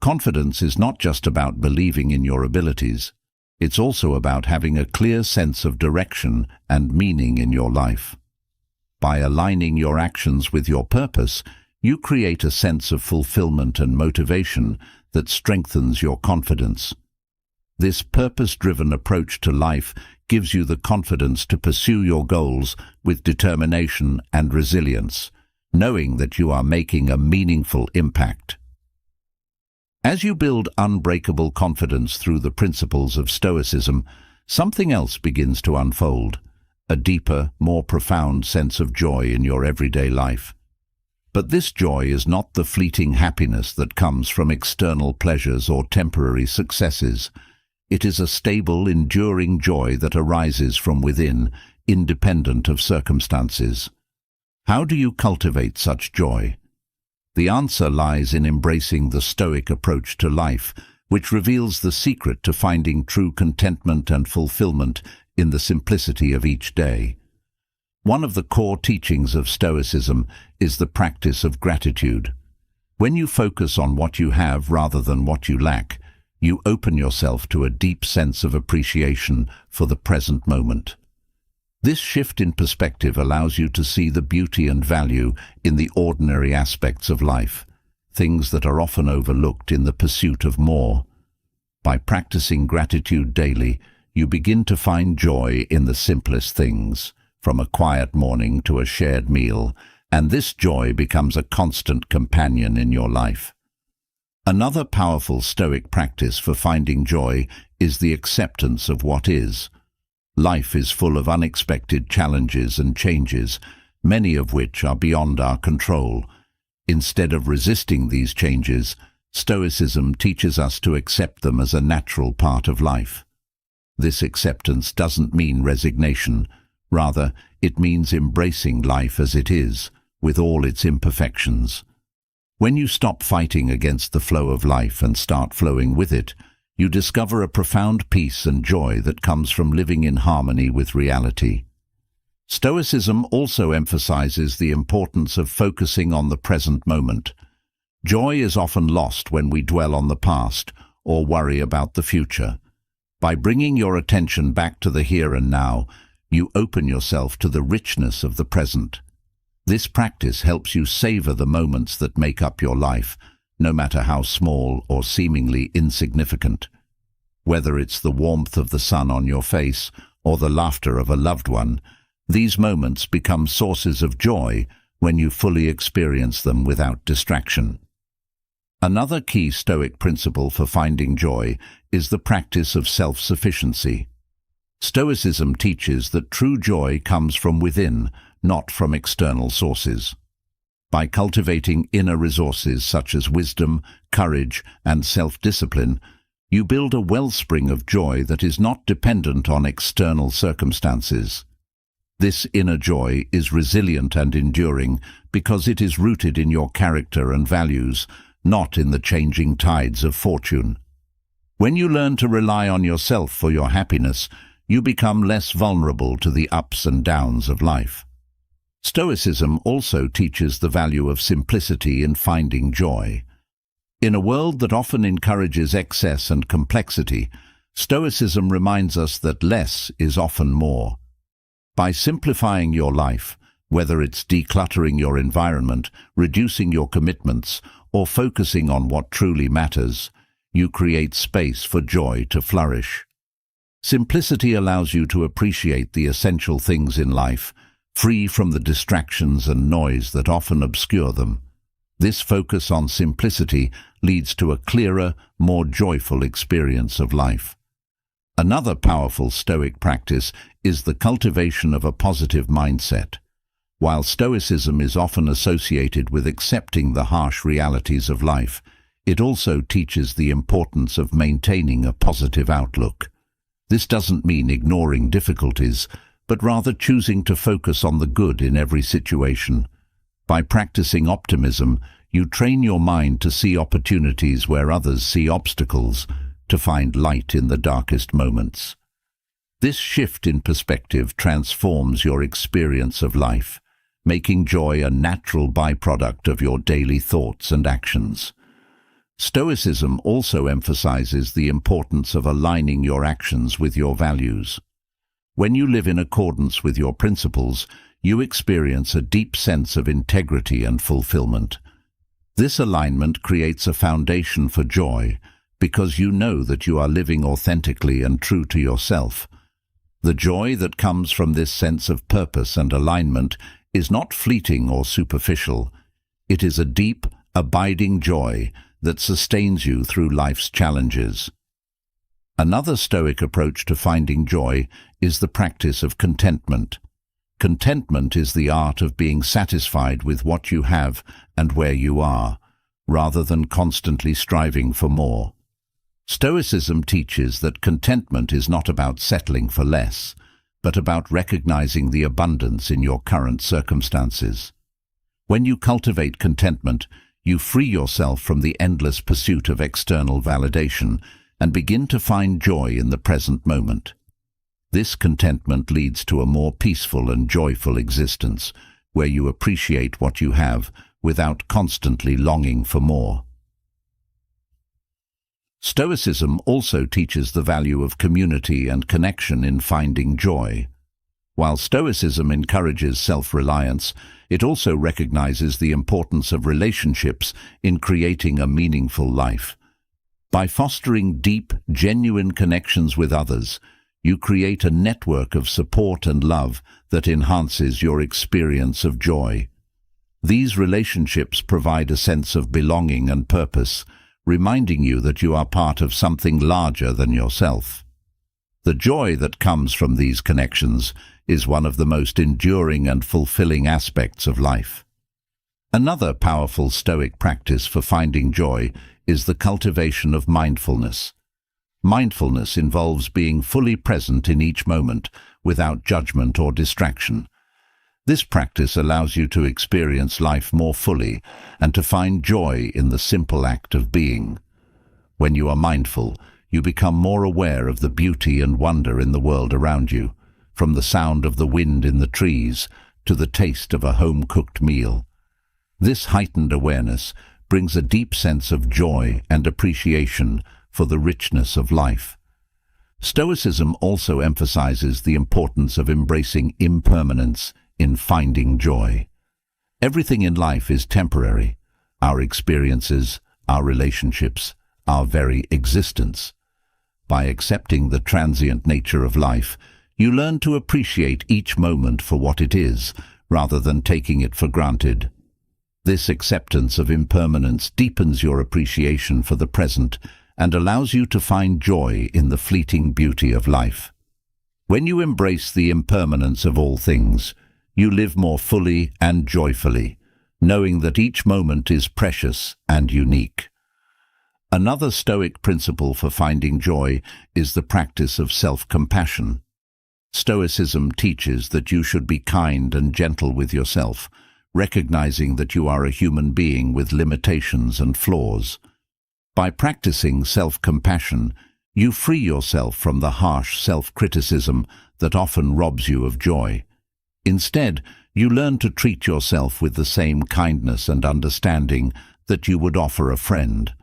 Confidence is not just about believing in your abilities. It's also about having a clear sense of direction and meaning in your life. By aligning your actions with your purpose, you create a sense of fulfillment and motivation that strengthens your confidence. This purpose-driven approach to life gives you the confidence to pursue your goals with determination and resilience, knowing that you are making a meaningful impact. As you build unbreakable confidence through the principles of Stoicism, something else begins to unfold, a deeper, more profound sense of joy in your everyday life. But this joy is not the fleeting happiness that comes from external pleasures or temporary successes. It is a stable, enduring joy that arises from within, independent of circumstances. How do you cultivate such joy? The answer lies in embracing the Stoic approach to life, which reveals the secret to finding true contentment and fulfillment in the simplicity of each day. One of the core teachings of Stoicism is the practice of gratitude. When you focus on what you have rather than what you lack, you open yourself to a deep sense of appreciation for the present moment. This shift in perspective allows you to see the beauty and value in the ordinary aspects of life, things that are often overlooked in the pursuit of more. By practicing gratitude daily, you begin to find joy in the simplest things, from a quiet morning to a shared meal, and this joy becomes a constant companion in your life. Another powerful Stoic practice for finding joy is the acceptance of what is. Life is full of unexpected challenges and changes, many of which are beyond our control. Instead of resisting these changes, Stoicism teaches us to accept them as a natural part of life. This acceptance doesn't mean resignation. Rather, it means embracing life as it is, with all its imperfections. When you stop fighting against the flow of life and start flowing with it, you discover a profound peace and joy that comes from living in harmony with reality. Stoicism also emphasizes the importance of focusing on the present moment. Joy is often lost when we dwell on the past or worry about the future. By bringing your attention back to the here and now, you open yourself to the richness of the present. This practice helps you savor the moments that make up your life, no matter how small or seemingly insignificant. Whether it's the warmth of the sun on your face or the laughter of a loved one, these moments become sources of joy when you fully experience them without distraction. Another key Stoic principle for finding joy is the practice of self-sufficiency. Stoicism teaches that true joy comes from within, not from external sources. By cultivating inner resources such as wisdom, courage, and self-discipline, you build a wellspring of joy that is not dependent on external circumstances. This inner joy is resilient and enduring because it is rooted in your character and values, not in the changing tides of fortune. When you learn to rely on yourself for your happiness, you become less vulnerable to the ups and downs of life. Stoicism also teaches the value of simplicity in finding joy. In a world that often encourages excess and complexity, Stoicism reminds us that less is often more. By simplifying your life, whether it's decluttering your environment, reducing your commitments, or focusing on what truly matters, you create space for joy to flourish. Simplicity allows you to appreciate the essential things in life, free from the distractions and noise that often obscure them. This focus on simplicity leads to a clearer, more joyful experience of life. Another powerful Stoic practice is the cultivation of a positive mindset. While Stoicism is often associated with accepting the harsh realities of life, it also teaches the importance of maintaining a positive outlook. This doesn't mean ignoring difficulties, but rather choosing to focus on the good in every situation. By practicing optimism, you train your mind to see opportunities where others see obstacles, to find light in the darkest moments. This shift in perspective transforms your experience of life, making joy a natural byproduct of your daily thoughts and actions. Stoicism also emphasizes the importance of aligning your actions with your values. When you live in accordance with your principles, you experience a deep sense of integrity and fulfillment. This alignment creates a foundation for joy because you know that you are living authentically and true to yourself. The joy that comes from this sense of purpose and alignment is not fleeting or superficial. It is a deep, abiding joy that sustains you through life's challenges. Another Stoic approach to finding joy is the practice of contentment. Contentment is the art of being satisfied with what you have and where you are, rather than constantly striving for more. Stoicism teaches that contentment is not about settling for less, but about recognizing the abundance in your current circumstances. When you cultivate contentment, you free yourself from the endless pursuit of external validation and begin to find joy in the present moment. This contentment leads to a more peaceful and joyful existence, where you appreciate what you have without constantly longing for more. Stoicism also teaches the value of community and connection in finding joy. While Stoicism encourages self-reliance, it also recognizes the importance of relationships in creating a meaningful life. By fostering deep, genuine connections with others, you create a network of support and love that enhances your experience of joy. These relationships provide a sense of belonging and purpose, reminding you that you are part of something larger than yourself. The joy that comes from these connections is one of the most enduring and fulfilling aspects of life. Another powerful Stoic practice for finding joy is the cultivation of mindfulness. Mindfulness involves being fully present in each moment, without judgment or distraction. This practice allows you to experience life more fully and to find joy in the simple act of being. When you are mindful, you become more aware of the beauty and wonder in the world around you, from the sound of the wind in the trees to the taste of a home-cooked meal. This heightened awareness brings a deep sense of joy and appreciation for the richness of life. Stoicism also emphasizes the importance of embracing impermanence in finding joy. Everything in life is temporary: our experiences, our relationships, our very existence. By accepting the transient nature of life, you learn to appreciate each moment for what it is, rather than taking it for granted. This acceptance of impermanence deepens your appreciation for the present and allows you to find joy in the fleeting beauty of life. When you embrace the impermanence of all things, you live more fully and joyfully, knowing that each moment is precious and unique. Another Stoic principle for finding joy is the practice of self-compassion. Stoicism teaches that you should be kind and gentle with yourself, recognizing that you are a human being with limitations and flaws. By practicing self-compassion, you free yourself from the harsh self-criticism that often robs you of joy. Instead, you learn to treat yourself with the same kindness and understanding that you would offer a friend.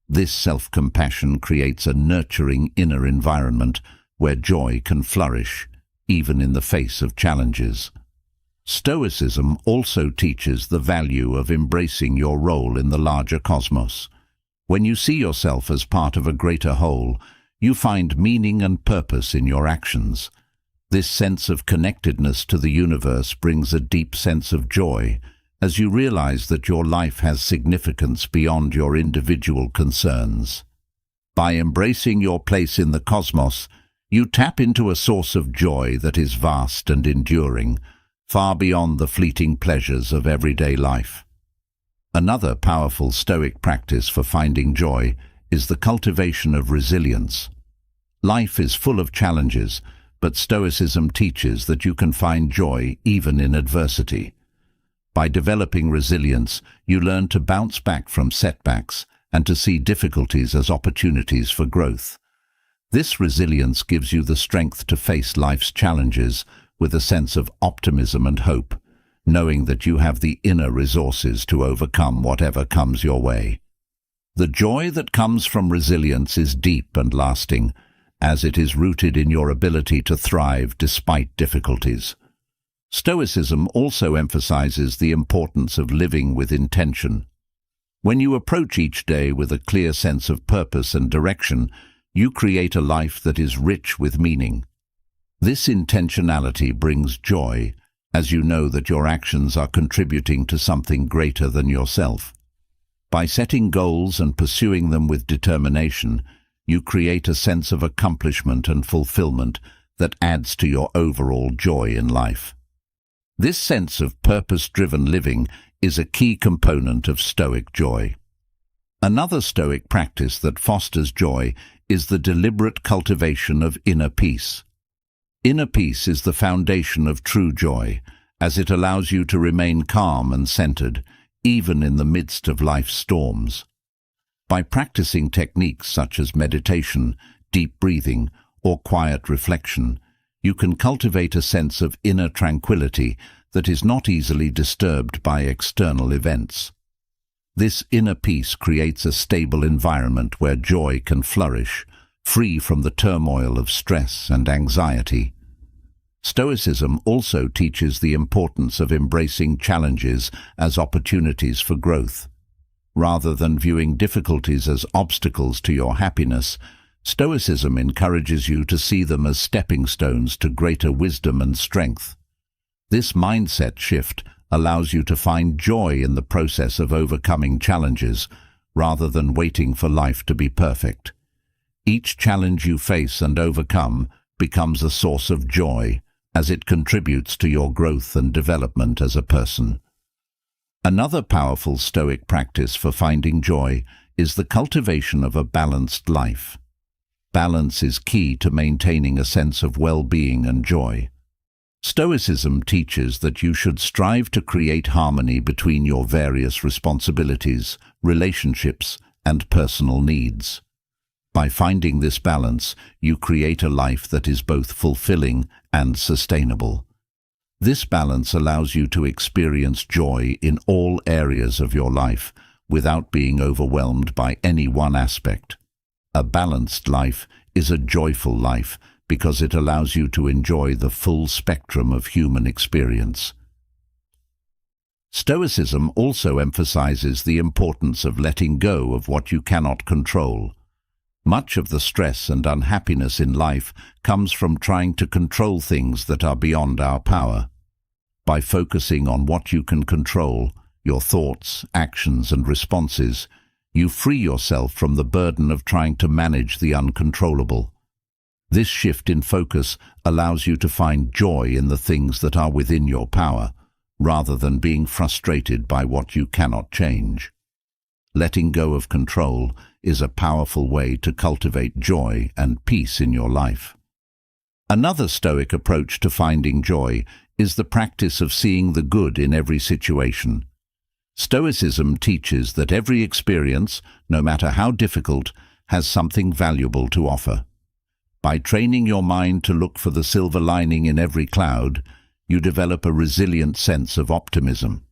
This self-compassion creates a nurturing inner environment where joy can flourish, even in the face of challenges. Stoicism also teaches the value of embracing your role in the larger cosmos. When you see yourself as part of a greater whole, you find meaning and purpose in your actions. This sense of connectedness to the universe brings a deep sense of joy, as you realize that your life has significance beyond your individual concerns. By embracing your place in the cosmos, you tap into a source of joy that is vast and enduring, far beyond the fleeting pleasures of everyday life. Another powerful Stoic practice for finding joy is the cultivation of resilience. Life is full of challenges, but Stoicism teaches that you can find joy even in adversity. By developing resilience, you learn to bounce back from setbacks and to see difficulties as opportunities for growth. This resilience gives you the strength to face life's challenges with a sense of optimism and hope, knowing that you have the inner resources to overcome whatever comes your way. The joy that comes from resilience is deep and lasting, as it is rooted in your ability to thrive despite difficulties. Stoicism also emphasizes the importance of living with intention. When you approach each day with a clear sense of purpose and direction, you create a life that is rich with meaning. This intentionality brings joy, as you know that your actions are contributing to something greater than yourself. By setting goals and pursuing them with determination, you create a sense of accomplishment and fulfillment that adds to your overall joy in life. This sense of purpose-driven living is a key component of Stoic joy. Another Stoic practice that fosters joy is the deliberate cultivation of inner peace. Inner peace is the foundation of true joy, as it allows you to remain calm and centered, even in the midst of life's storms. By practicing techniques such as meditation, deep breathing, or quiet reflection, you can cultivate a sense of inner tranquility that is not easily disturbed by external events. This inner peace creates a stable environment where joy can flourish, free from the turmoil of stress and anxiety. Stoicism also teaches the importance of embracing challenges as opportunities for growth. Rather than viewing difficulties as obstacles to your happiness, Stoicism encourages you to see them as stepping stones to greater wisdom and strength. This mindset shift allows you to find joy in the process of overcoming challenges, rather than waiting for life to be perfect. Each challenge you face and overcome becomes a source of joy, as it contributes to your growth and development as a person. Another powerful Stoic practice for finding joy is the cultivation of a balanced life. Balance is key to maintaining a sense of well-being and joy. Stoicism teaches that you should strive to create harmony between your various responsibilities, relationships, and personal needs. By finding this balance, you create a life that is both fulfilling and sustainable. This balance allows you to experience joy in all areas of your life without being overwhelmed by any one aspect. A balanced life is a joyful life because it allows you to enjoy the full spectrum of human experience. Stoicism also emphasizes the importance of letting go of what you cannot control. Much of the stress and unhappiness in life comes from trying to control things that are beyond our power. By focusing on what you can control, your thoughts, actions, and responses, you free yourself from the burden of trying to manage the uncontrollable. This shift in focus allows you to find joy in the things that are within your power, rather than being frustrated by what you cannot change. Letting go of control is a powerful way to cultivate joy and peace in your life. Another Stoic approach to finding joy is the practice of seeing the good in every situation. Stoicism teaches that every experience, no matter how difficult, has something valuable to offer. By training your mind to look for the silver lining in every cloud, you develop a resilient sense of optimism.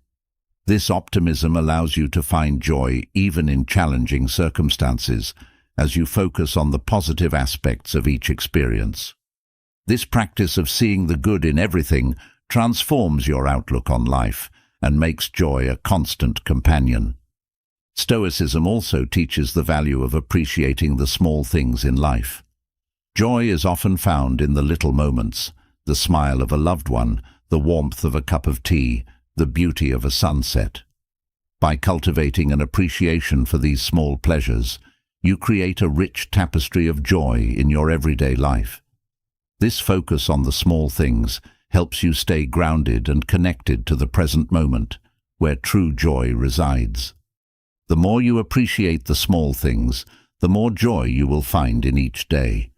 This optimism allows you to find joy even in challenging circumstances, as you focus on the positive aspects of each experience. This practice of seeing the good in everything transforms your outlook on life and makes joy a constant companion. Stoicism also teaches the value of appreciating the small things in life. Joy is often found in the little moments: the smile of a loved one, the warmth of a cup of tea, the beauty of a sunset. By cultivating an appreciation for these small pleasures, you create a rich tapestry of joy in your everyday life. This focus on the small things helps you stay grounded and connected to the present moment, where true joy resides. The more you appreciate the small things, the more joy you will find in each day.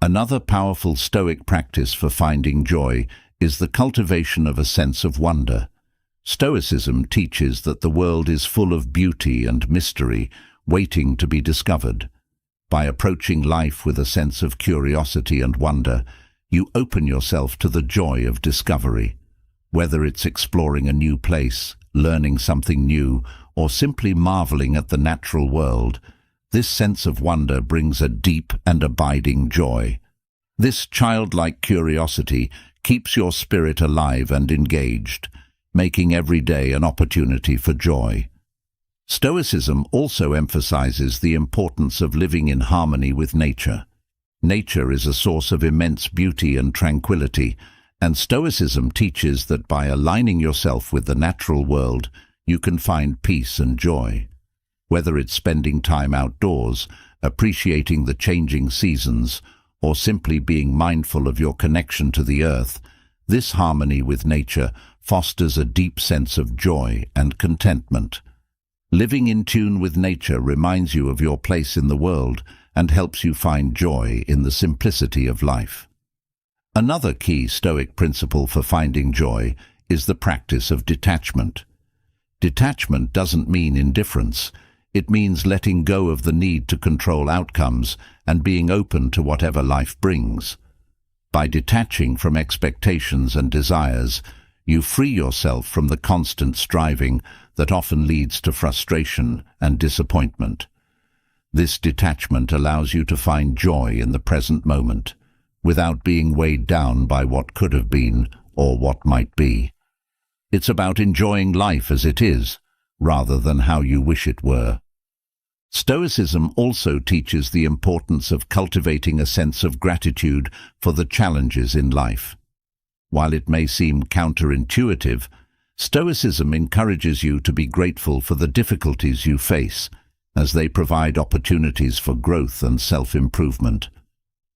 Another powerful Stoic practice for finding joy is the cultivation of a sense of wonder. Stoicism teaches that the world is full of beauty and mystery, waiting to be discovered. By approaching life with a sense of curiosity and wonder, you open yourself to the joy of discovery. Whether it's exploring a new place, learning something new, or simply marveling at the natural world, this sense of wonder brings a deep and abiding joy. This childlike curiosity keeps your spirit alive and engaged, making every day an opportunity for joy. Stoicism also emphasizes the importance of living in harmony with nature. Nature is a source of immense beauty and tranquility, and Stoicism teaches that by aligning yourself with the natural world, you can find peace and joy. Whether it's spending time outdoors, appreciating the changing seasons, or simply being mindful of your connection to the earth, this harmony with nature fosters a deep sense of joy and contentment. Living in tune with nature reminds you of your place in the world and helps you find joy in the simplicity of life. Another key Stoic principle for finding joy is the practice of detachment. Detachment doesn't mean indifference. It means letting go of the need to control outcomes and being open to whatever life brings. By detaching from expectations and desires, you free yourself from the constant striving that often leads to frustration and disappointment. This detachment allows you to find joy in the present moment, without being weighed down by what could have been or what might be. It's about enjoying life as it is, rather than how you wish it were. Stoicism also teaches the importance of cultivating a sense of gratitude for the challenges in life. While it may seem counterintuitive, Stoicism encourages you to be grateful for the difficulties you face, as they provide opportunities for growth and self-improvement.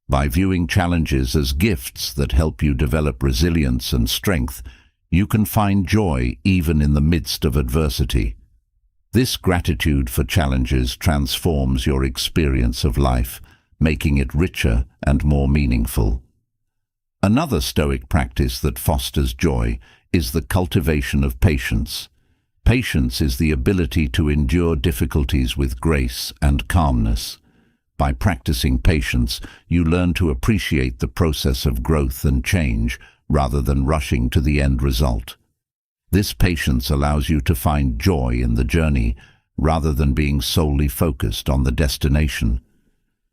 By viewing challenges as gifts that help you develop resilience and strength, you can find joy even in the midst of adversity. This gratitude for challenges transforms your experience of life, making it richer and more meaningful. Another Stoic practice that fosters joy is the cultivation of patience. Patience is the ability to endure difficulties with grace and calmness. By practicing patience, you learn to appreciate the process of growth and change rather than rushing to the end result. This patience allows you to find joy in the journey rather than being solely focused on the destination.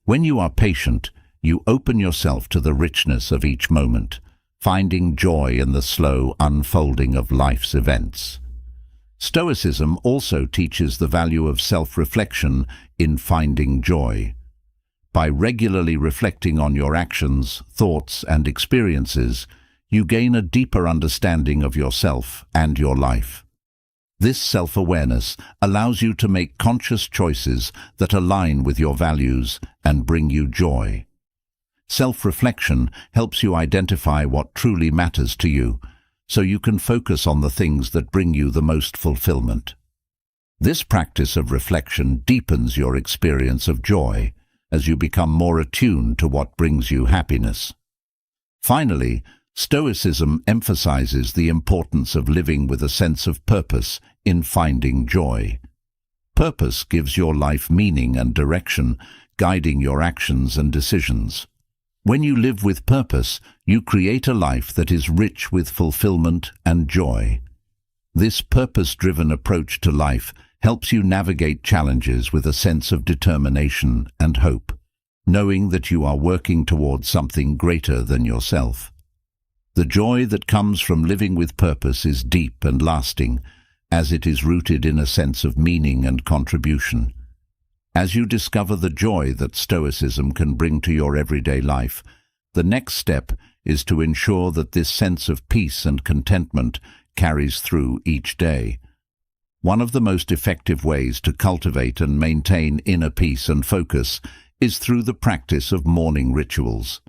When you are patient, you open yourself to the richness of each moment, finding joy in the slow unfolding of life's events. Stoicism also teaches the value of self-reflection in finding joy. By regularly reflecting on your actions, thoughts, and experiences, you gain a deeper understanding of yourself and your life. This self-awareness allows you to make conscious choices that align with your values and bring you joy. Self-reflection helps you identify what truly matters to you, so you can focus on the things that bring you the most fulfillment. This practice of reflection deepens your experience of joy as you become more attuned to what brings you happiness. Finally, Stoicism emphasizes the importance of living with a sense of purpose in finding joy. Purpose gives your life meaning and direction, guiding your actions and decisions. When you live with purpose, you create a life that is rich with fulfillment and joy. This purpose-driven approach to life helps you navigate challenges with a sense of determination and hope, knowing that you are working towards something greater than yourself. The joy that comes from living with purpose is deep and lasting, as it is rooted in a sense of meaning and contribution. As you discover the joy that Stoicism can bring to your everyday life, the next step is to ensure that this sense of peace and contentment carries through each day. One of the most effective ways to cultivate and maintain inner peace and focus is through the practice of morning rituals.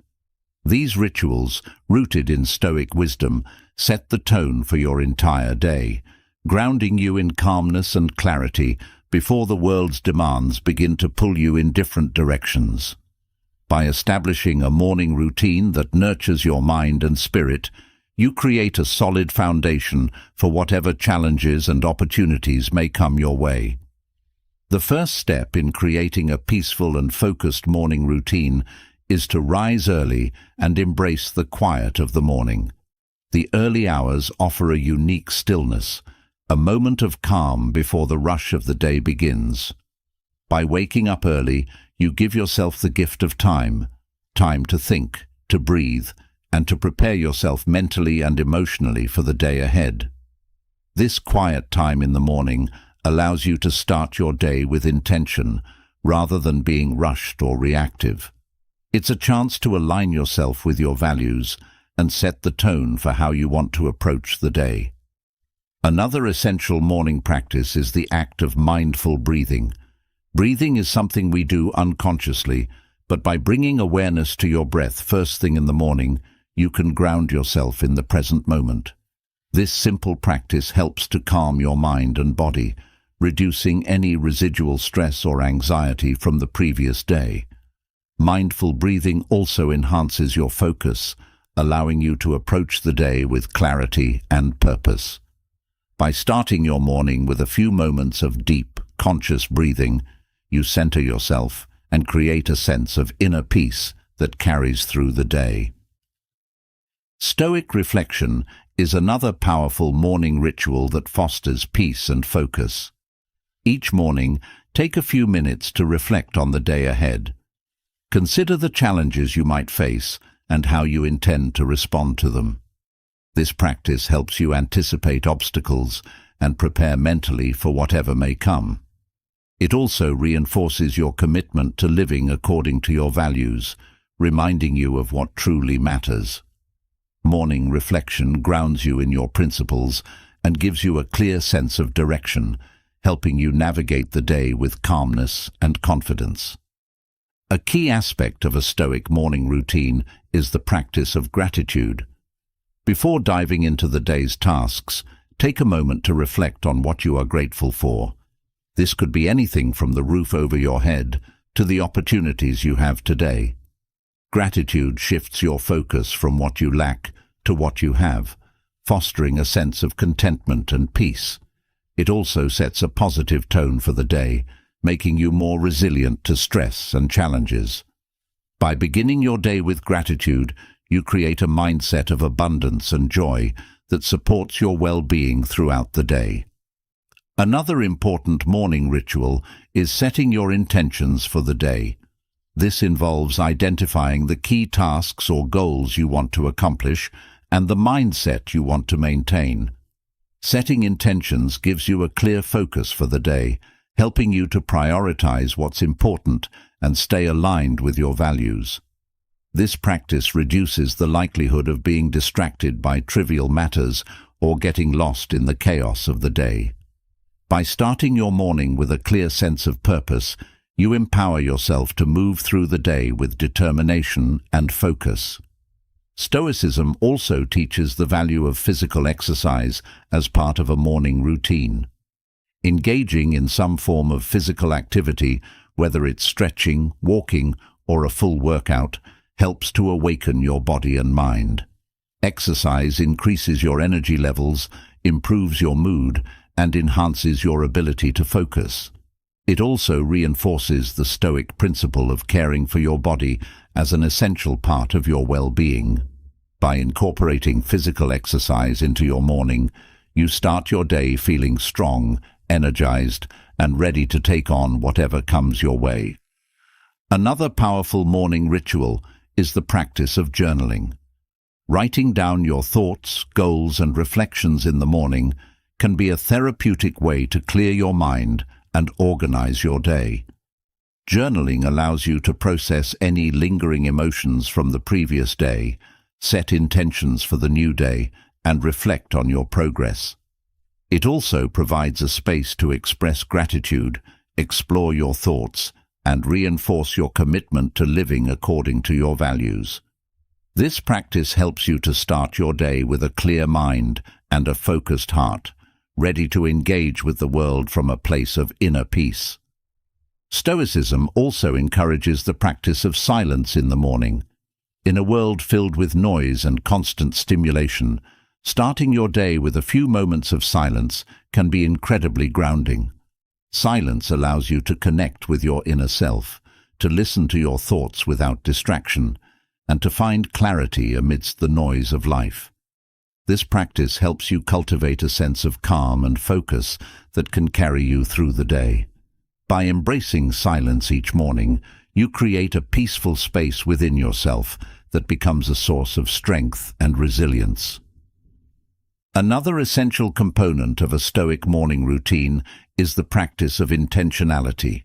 These rituals, rooted in Stoic wisdom, set the tone for your entire day, grounding you in calmness and clarity before the world's demands begin to pull you in different directions. By establishing a morning routine that nurtures your mind and spirit, you create a solid foundation for whatever challenges and opportunities may come your way. The first step in creating a peaceful and focused morning routine is to rise early and embrace the quiet of the morning. The early hours offer a unique stillness, a moment of calm before the rush of the day begins. By waking up early, you give yourself the gift of time to think, to breathe, and to prepare yourself mentally and emotionally for the day ahead. This quiet time in the morning allows you to start your day with intention, rather than being rushed or reactive. It's a chance to align yourself with your values and set the tone for how you want to approach the day. Another essential morning practice is the act of mindful breathing. Breathing is something we do unconsciously, but by bringing awareness to your breath first thing in the morning, you can ground yourself in the present moment. This simple practice helps to calm your mind and body, reducing any residual stress or anxiety from the previous day. Mindful breathing also enhances your focus, allowing you to approach the day with clarity and purpose. By starting your morning with a few moments of deep, conscious breathing, you center yourself and create a sense of inner peace that carries through the day. Stoic reflection is another powerful morning ritual that fosters peace and focus. Each morning, take a few minutes to reflect on the day ahead. Consider the challenges you might face and how you intend to respond to them. This practice helps you anticipate obstacles and prepare mentally for whatever may come. It also reinforces your commitment to living according to your values, reminding you of what truly matters. Morning reflection grounds you in your principles and gives you a clear sense of direction, helping you navigate the day with calmness and confidence. A key aspect of a Stoic morning routine is the practice of gratitude. Before diving into the day's tasks, take a moment to reflect on what you are grateful for. This could be anything from the roof over your head to the opportunities you have today. Gratitude shifts your focus from what you lack to what you have, fostering a sense of contentment and peace. It also sets a positive tone for the day, making you more resilient to stress and challenges. By beginning your day with gratitude, you create a mindset of abundance and joy that supports your well-being throughout the day. Another important morning ritual is setting your intentions for the day. This involves identifying the key tasks or goals you want to accomplish and the mindset you want to maintain. Setting intentions gives you a clear focus for the day, helping you to prioritize what's important and stay aligned with your values. This practice reduces the likelihood of being distracted by trivial matters or getting lost in the chaos of the day. By starting your morning with a clear sense of purpose, you empower yourself to move through the day with determination and focus. Stoicism also teaches the value of physical exercise as part of a morning routine. Engaging in some form of physical activity, whether it's stretching, walking, or a full workout, helps to awaken your body and mind. Exercise increases your energy levels, improves your mood, and enhances your ability to focus. It also reinforces the Stoic principle of caring for your body as an essential part of your well-being. By incorporating physical exercise into your morning, you start your day feeling strong, energized, and ready to take on whatever comes your way. Another powerful morning ritual is the practice of journaling. Writing down your thoughts, goals, and reflections in the morning can be a therapeutic way to clear your mind and organize your day. Journaling allows you to process any lingering emotions from the previous day, set intentions for the new day, and reflect on your progress. It also provides a space to express gratitude, explore your thoughts, and reinforce your commitment to living according to your values. This practice helps you to start your day with a clear mind and a focused heart, ready to engage with the world from a place of inner peace. Stoicism also encourages the practice of silence in the morning. In a world filled with noise and constant stimulation, starting your day with a few moments of silence can be incredibly grounding. Silence allows you to connect with your inner self, to listen to your thoughts without distraction, and to find clarity amidst the noise of life. This practice helps you cultivate a sense of calm and focus that can carry you through the day. By embracing silence each morning, you create a peaceful space within yourself that becomes a source of strength and resilience. Another essential component of a Stoic morning routine is the practice of intentionality.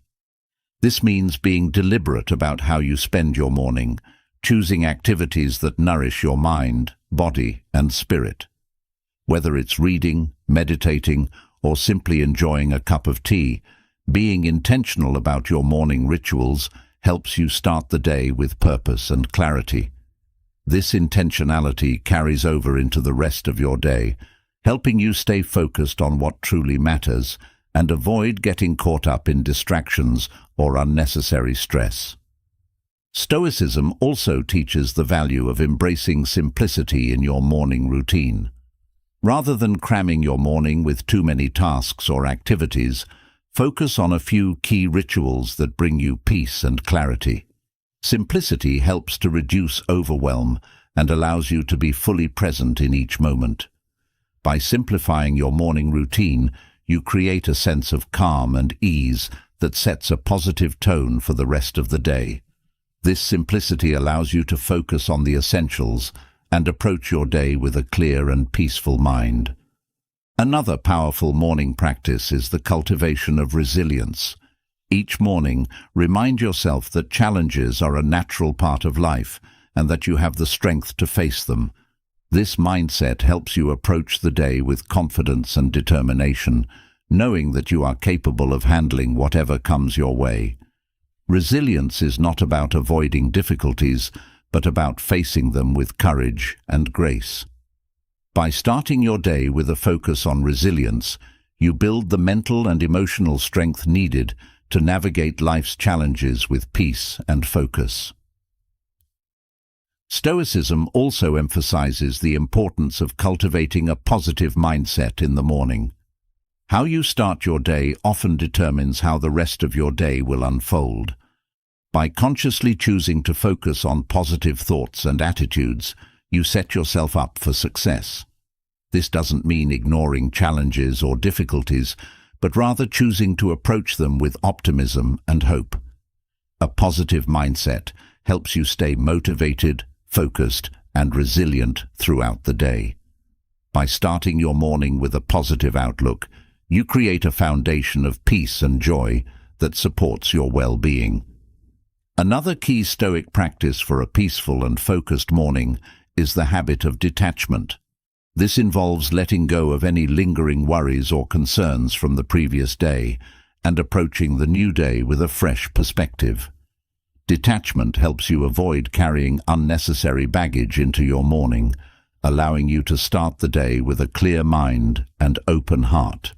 This means being deliberate about how you spend your morning, choosing activities that nourish your mind, body, and spirit. Whether it's reading, meditating, or simply enjoying a cup of tea, being intentional about your morning rituals helps you start the day with purpose and clarity. This intentionality carries over into the rest of your day, helping you stay focused on what truly matters and avoid getting caught up in distractions or unnecessary stress. Stoicism also teaches the value of embracing simplicity in your morning routine. Rather than cramming your morning with too many tasks or activities, focus on a few key rituals that bring you peace and clarity. Simplicity helps to reduce overwhelm and allows you to be fully present in each moment. By simplifying your morning routine, you create a sense of calm and ease that sets a positive tone for the rest of the day. This simplicity allows you to focus on the essentials and approach your day with a clear and peaceful mind. Another powerful morning practice is the cultivation of resilience. Each morning, remind yourself that challenges are a natural part of life and that you have the strength to face them. This mindset helps you approach the day with confidence and determination, knowing that you are capable of handling whatever comes your way. Resilience is not about avoiding difficulties, but about facing them with courage and grace. By starting your day with a focus on resilience, you build the mental and emotional strength needed to navigate life's challenges with peace and focus. Stoicism also emphasizes the importance of cultivating a positive mindset in the morning. How you start your day often determines how the rest of your day will unfold. By consciously choosing to focus on positive thoughts and attitudes, you set yourself up for success. This doesn't mean ignoring challenges or difficulties, but rather choosing to approach them with optimism and hope. A positive mindset helps you stay motivated, focused, and resilient throughout the day. By starting your morning with a positive outlook, you create a foundation of peace and joy that supports your well-being. Another key Stoic practice for a peaceful and focused morning is the habit of detachment. This involves letting go of any lingering worries or concerns from the previous day and approaching the new day with a fresh perspective. Detachment helps you avoid carrying unnecessary baggage into your morning, allowing you to start the day with a clear mind and open heart.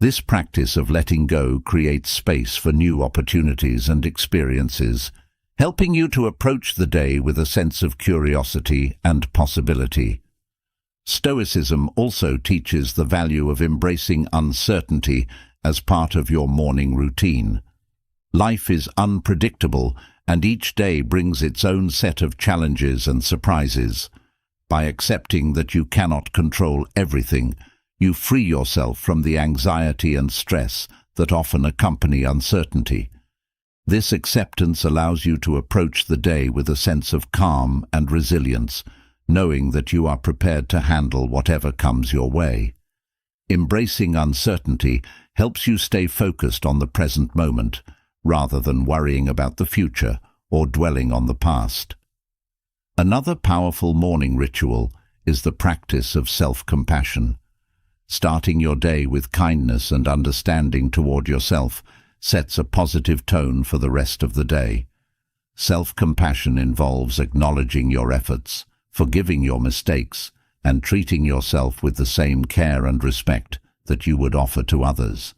This practice of letting go creates space for new opportunities and experiences, helping you to approach the day with a sense of curiosity and possibility. Stoicism also teaches the value of embracing uncertainty as part of your morning routine. Life is unpredictable, and each day brings its own set of challenges and surprises. By accepting that you cannot control everything, you free yourself from the anxiety and stress that often accompany uncertainty. This acceptance allows you to approach the day with a sense of calm and resilience, knowing that you are prepared to handle whatever comes your way. Embracing uncertainty helps you stay focused on the present moment, rather than worrying about the future or dwelling on the past. Another powerful morning ritual is the practice of self-compassion. Starting your day with kindness and understanding toward yourself sets a positive tone for the rest of the day. Self-compassion involves acknowledging your efforts, forgiving your mistakes, and treating yourself with the same care and respect that you would offer to others.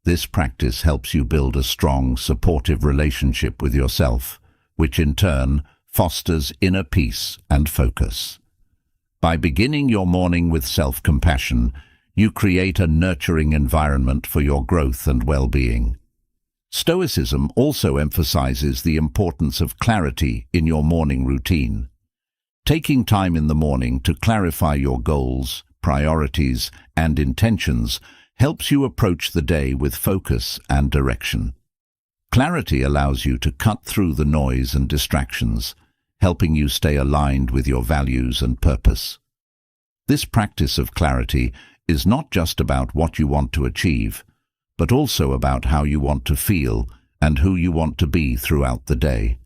This practice helps you build a strong, supportive relationship with yourself, which in turn fosters inner peace and focus. By beginning your morning with self-compassion, you create a nurturing environment for your growth and well-being. Stoicism also emphasizes the importance of clarity in your morning routine. Taking time in the morning to clarify your goals, priorities, and intentions helps you approach the day with focus and direction. Clarity allows you to cut through the noise and distractions, helping you stay aligned with your values and purpose. This practice of clarity is not just about what you want to achieve, but also about how you want to feel and who you want to be throughout the day.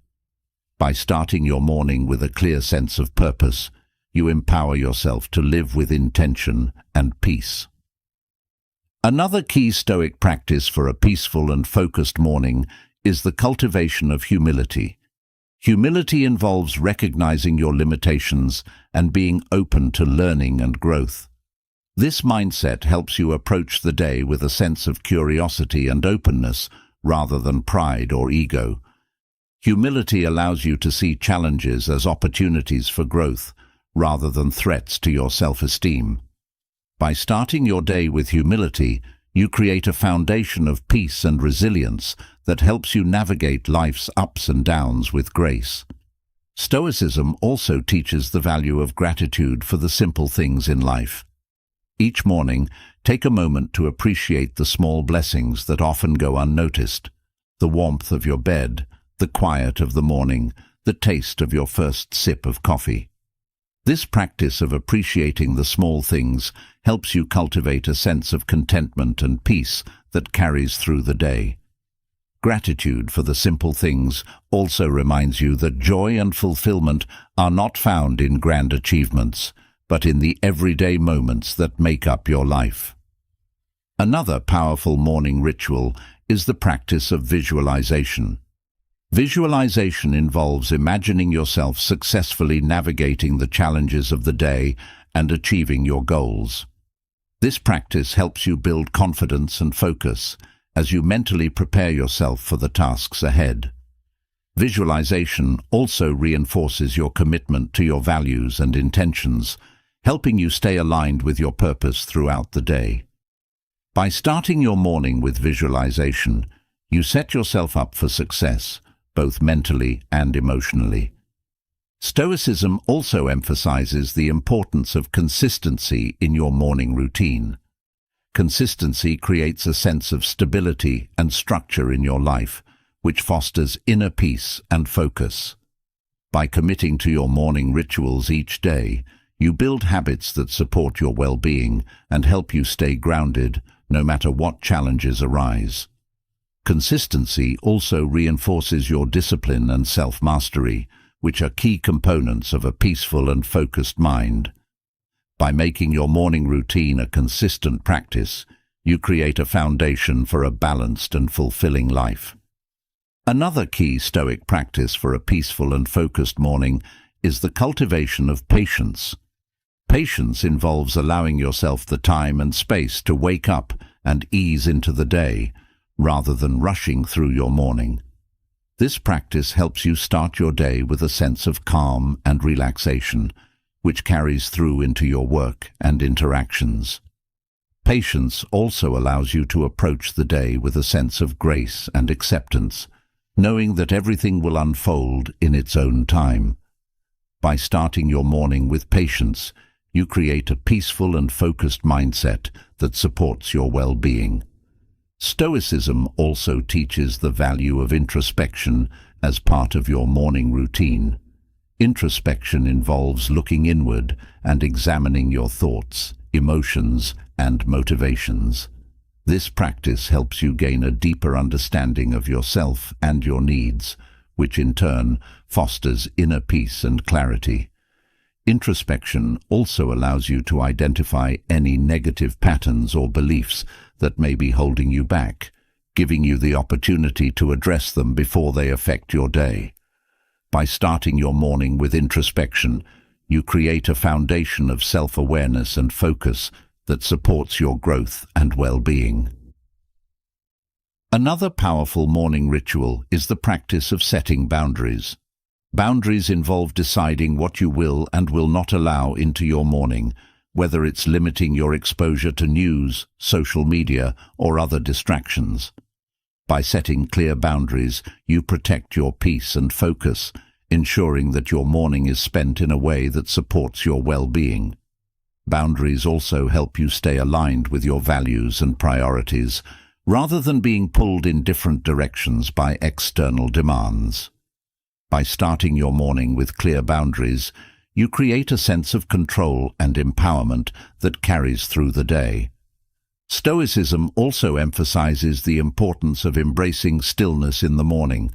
By starting your morning with a clear sense of purpose, you empower yourself to live with intention and peace. Another key Stoic practice for a peaceful and focused morning is the cultivation of humility. Humility involves recognizing your limitations and being open to learning and growth. This mindset helps you approach the day with a sense of curiosity and openness rather than pride or ego. Humility allows you to see challenges as opportunities for growth rather than threats to your self-esteem. By starting your day with humility, you create a foundation of peace and resilience that helps you navigate life's ups and downs with grace. Stoicism also teaches the value of gratitude for the simple things in life. Each morning, take a moment to appreciate the small blessings that often go unnoticed: the warmth of your bed, the quiet of the morning, the taste of your first sip of coffee. This practice of appreciating the small things helps you cultivate a sense of contentment and peace that carries through the day. Gratitude for the simple things also reminds you that joy and fulfillment are not found in grand achievements, but in the everyday moments that make up your life. Another powerful morning ritual is the practice of visualization. Visualization involves imagining yourself successfully navigating the challenges of the day and achieving your goals. This practice helps you build confidence and focus as you mentally prepare yourself for the tasks ahead. Visualization also reinforces your commitment to your values and intentions, helping you stay aligned with your purpose throughout the day. By starting your morning with visualization, you set yourself up for success, both mentally and emotionally. Stoicism also emphasizes the importance of consistency in your morning routine. Consistency creates a sense of stability and structure in your life, which fosters inner peace and focus. By committing to your morning rituals each day, you build habits that support your well-being and help you stay grounded no matter what challenges arise. Consistency also reinforces your discipline and self-mastery, which are key components of a peaceful and focused mind. By making your morning routine a consistent practice, you create a foundation for a balanced and fulfilling life. Another key Stoic practice for a peaceful and focused morning is the cultivation of patience. Patience involves allowing yourself the time and space to wake up and ease into the day, rather than rushing through your morning. This practice helps you start your day with a sense of calm and relaxation, which carries through into your work and interactions. Patience also allows you to approach the day with a sense of grace and acceptance, knowing that everything will unfold in its own time. By starting your morning with patience, you create a peaceful and focused mindset that supports your well-being. Stoicism also teaches the value of introspection as part of your morning routine. Introspection involves looking inward and examining your thoughts, emotions, and motivations. This practice helps you gain a deeper understanding of yourself and your needs, which in turn fosters inner peace and clarity. Introspection also allows you to identify any negative patterns or beliefs that may be holding you back, giving you the opportunity to address them before they affect your day. By starting your morning with introspection, you create a foundation of self-awareness and focus that supports your growth and well-being. Another powerful morning ritual is the practice of setting boundaries. Boundaries involve deciding what you will and will not allow into your morning, whether it's limiting your exposure to news, social media, or other distractions. By setting clear boundaries, you protect your peace and focus, ensuring that your morning is spent in a way that supports your well-being. Boundaries also help you stay aligned with your values and priorities, rather than being pulled in different directions by external demands. By starting your morning with clear boundaries, you create a sense of control and empowerment that carries through the day. Stoicism also emphasizes the importance of embracing stillness in the morning.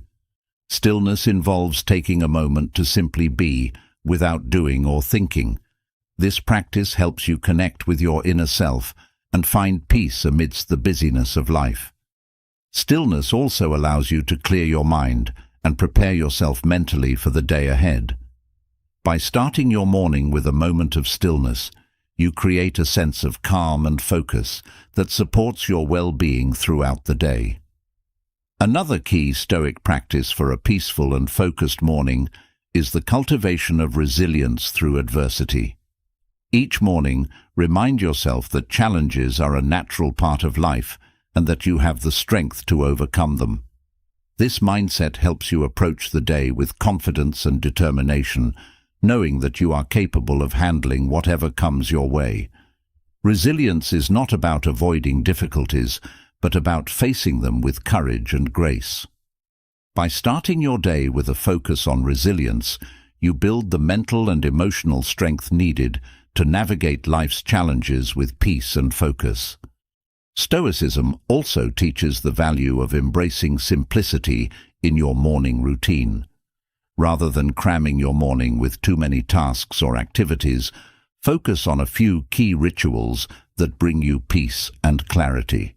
Stillness involves taking a moment to simply be, without doing or thinking, This practice helps you connect with your inner self and find peace amidst the busyness of life. Stillness also allows you to clear your mind and prepare yourself mentally for the day ahead. By starting your morning with a moment of stillness, you create a sense of calm and focus that supports your well-being throughout the day. Another key Stoic practice for a peaceful and focused morning is the cultivation of resilience through adversity. Each morning, remind yourself that challenges are a natural part of life and that you have the strength to overcome them. This mindset helps you approach the day with confidence and determination, knowing that you are capable of handling whatever comes your way. Resilience is not about avoiding difficulties, but about facing them with courage and grace. By starting your day with a focus on resilience, you build the mental and emotional strength needed to navigate life's challenges with peace and focus. Stoicism also teaches the value of embracing simplicity in your morning routine. Rather than cramming your morning with too many tasks or activities, focus on a few key rituals that bring you peace and clarity.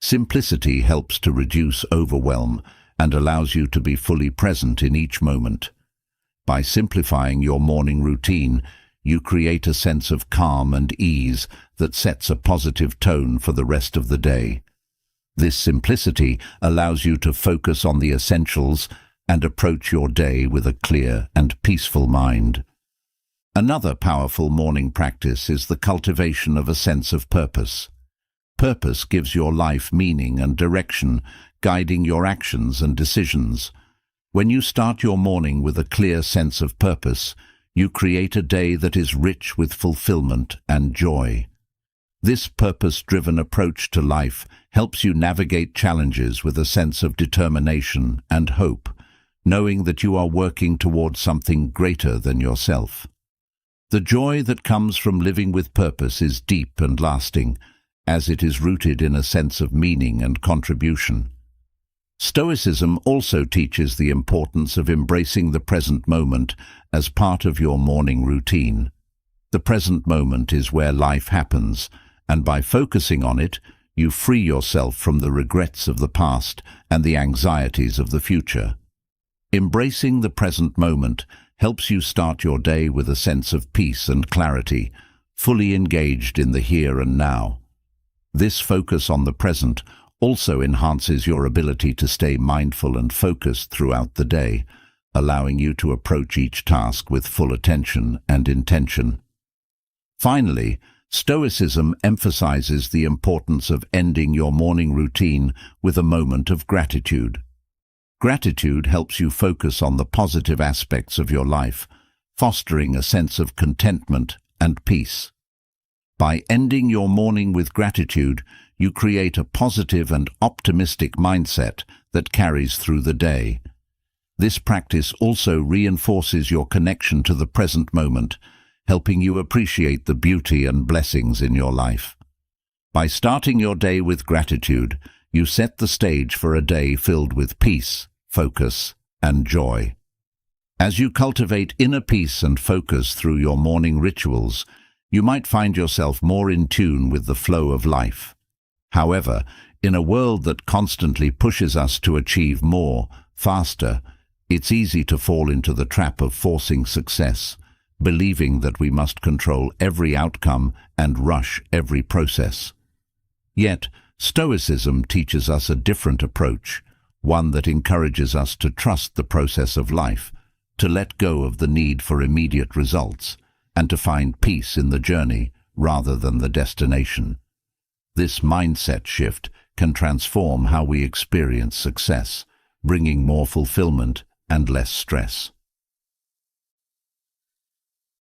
Simplicity helps to reduce overwhelm and allows you to be fully present in each moment. By simplifying your morning routine, you create a sense of calm and ease that sets a positive tone for the rest of the day. This simplicity allows you to focus on the essentials and approach your day with a clear and peaceful mind. Another powerful morning practice is the cultivation of a sense of purpose. Purpose gives your life meaning and direction, guiding your actions and decisions. When you start your morning with a clear sense of purpose, you create a day that is rich with fulfillment and joy. This purpose-driven approach to life helps you navigate challenges with a sense of determination and hope, knowing that you are working towards something greater than yourself. The joy that comes from living with purpose is deep and lasting, as it is rooted in a sense of meaning and contribution. Stoicism also teaches the importance of embracing the present moment as part of your morning routine. The present moment is where life happens, and by focusing on it, you free yourself from the regrets of the past and the anxieties of the future. Embracing the present moment helps you start your day with a sense of peace and clarity, fully engaged in the here and now. This focus on the present also enhances your ability to stay mindful and focused throughout the day, allowing you to approach each task with full attention and intention. Finally, Stoicism emphasizes the importance of ending your morning routine with a moment of gratitude. Gratitude helps you focus on the positive aspects of your life, fostering a sense of contentment and peace. By ending your morning with gratitude, you create a positive and optimistic mindset that carries through the day. This practice also reinforces your connection to the present moment, helping you appreciate the beauty and blessings in your life. By starting your day with gratitude, you set the stage for a day filled with peace, focus, and joy. As you cultivate inner peace and focus through your morning rituals, you might find yourself more in tune with the flow of life. However, in a world that constantly pushes us to achieve more, faster, it's easy to fall into the trap of forcing success, believing that we must control every outcome and rush every process. Yet, Stoicism teaches us a different approach, one that encourages us to trust the process of life, to let go of the need for immediate results, and to find peace in the journey rather than the destination. This mindset shift can transform how we experience success, bringing more fulfillment and less stress.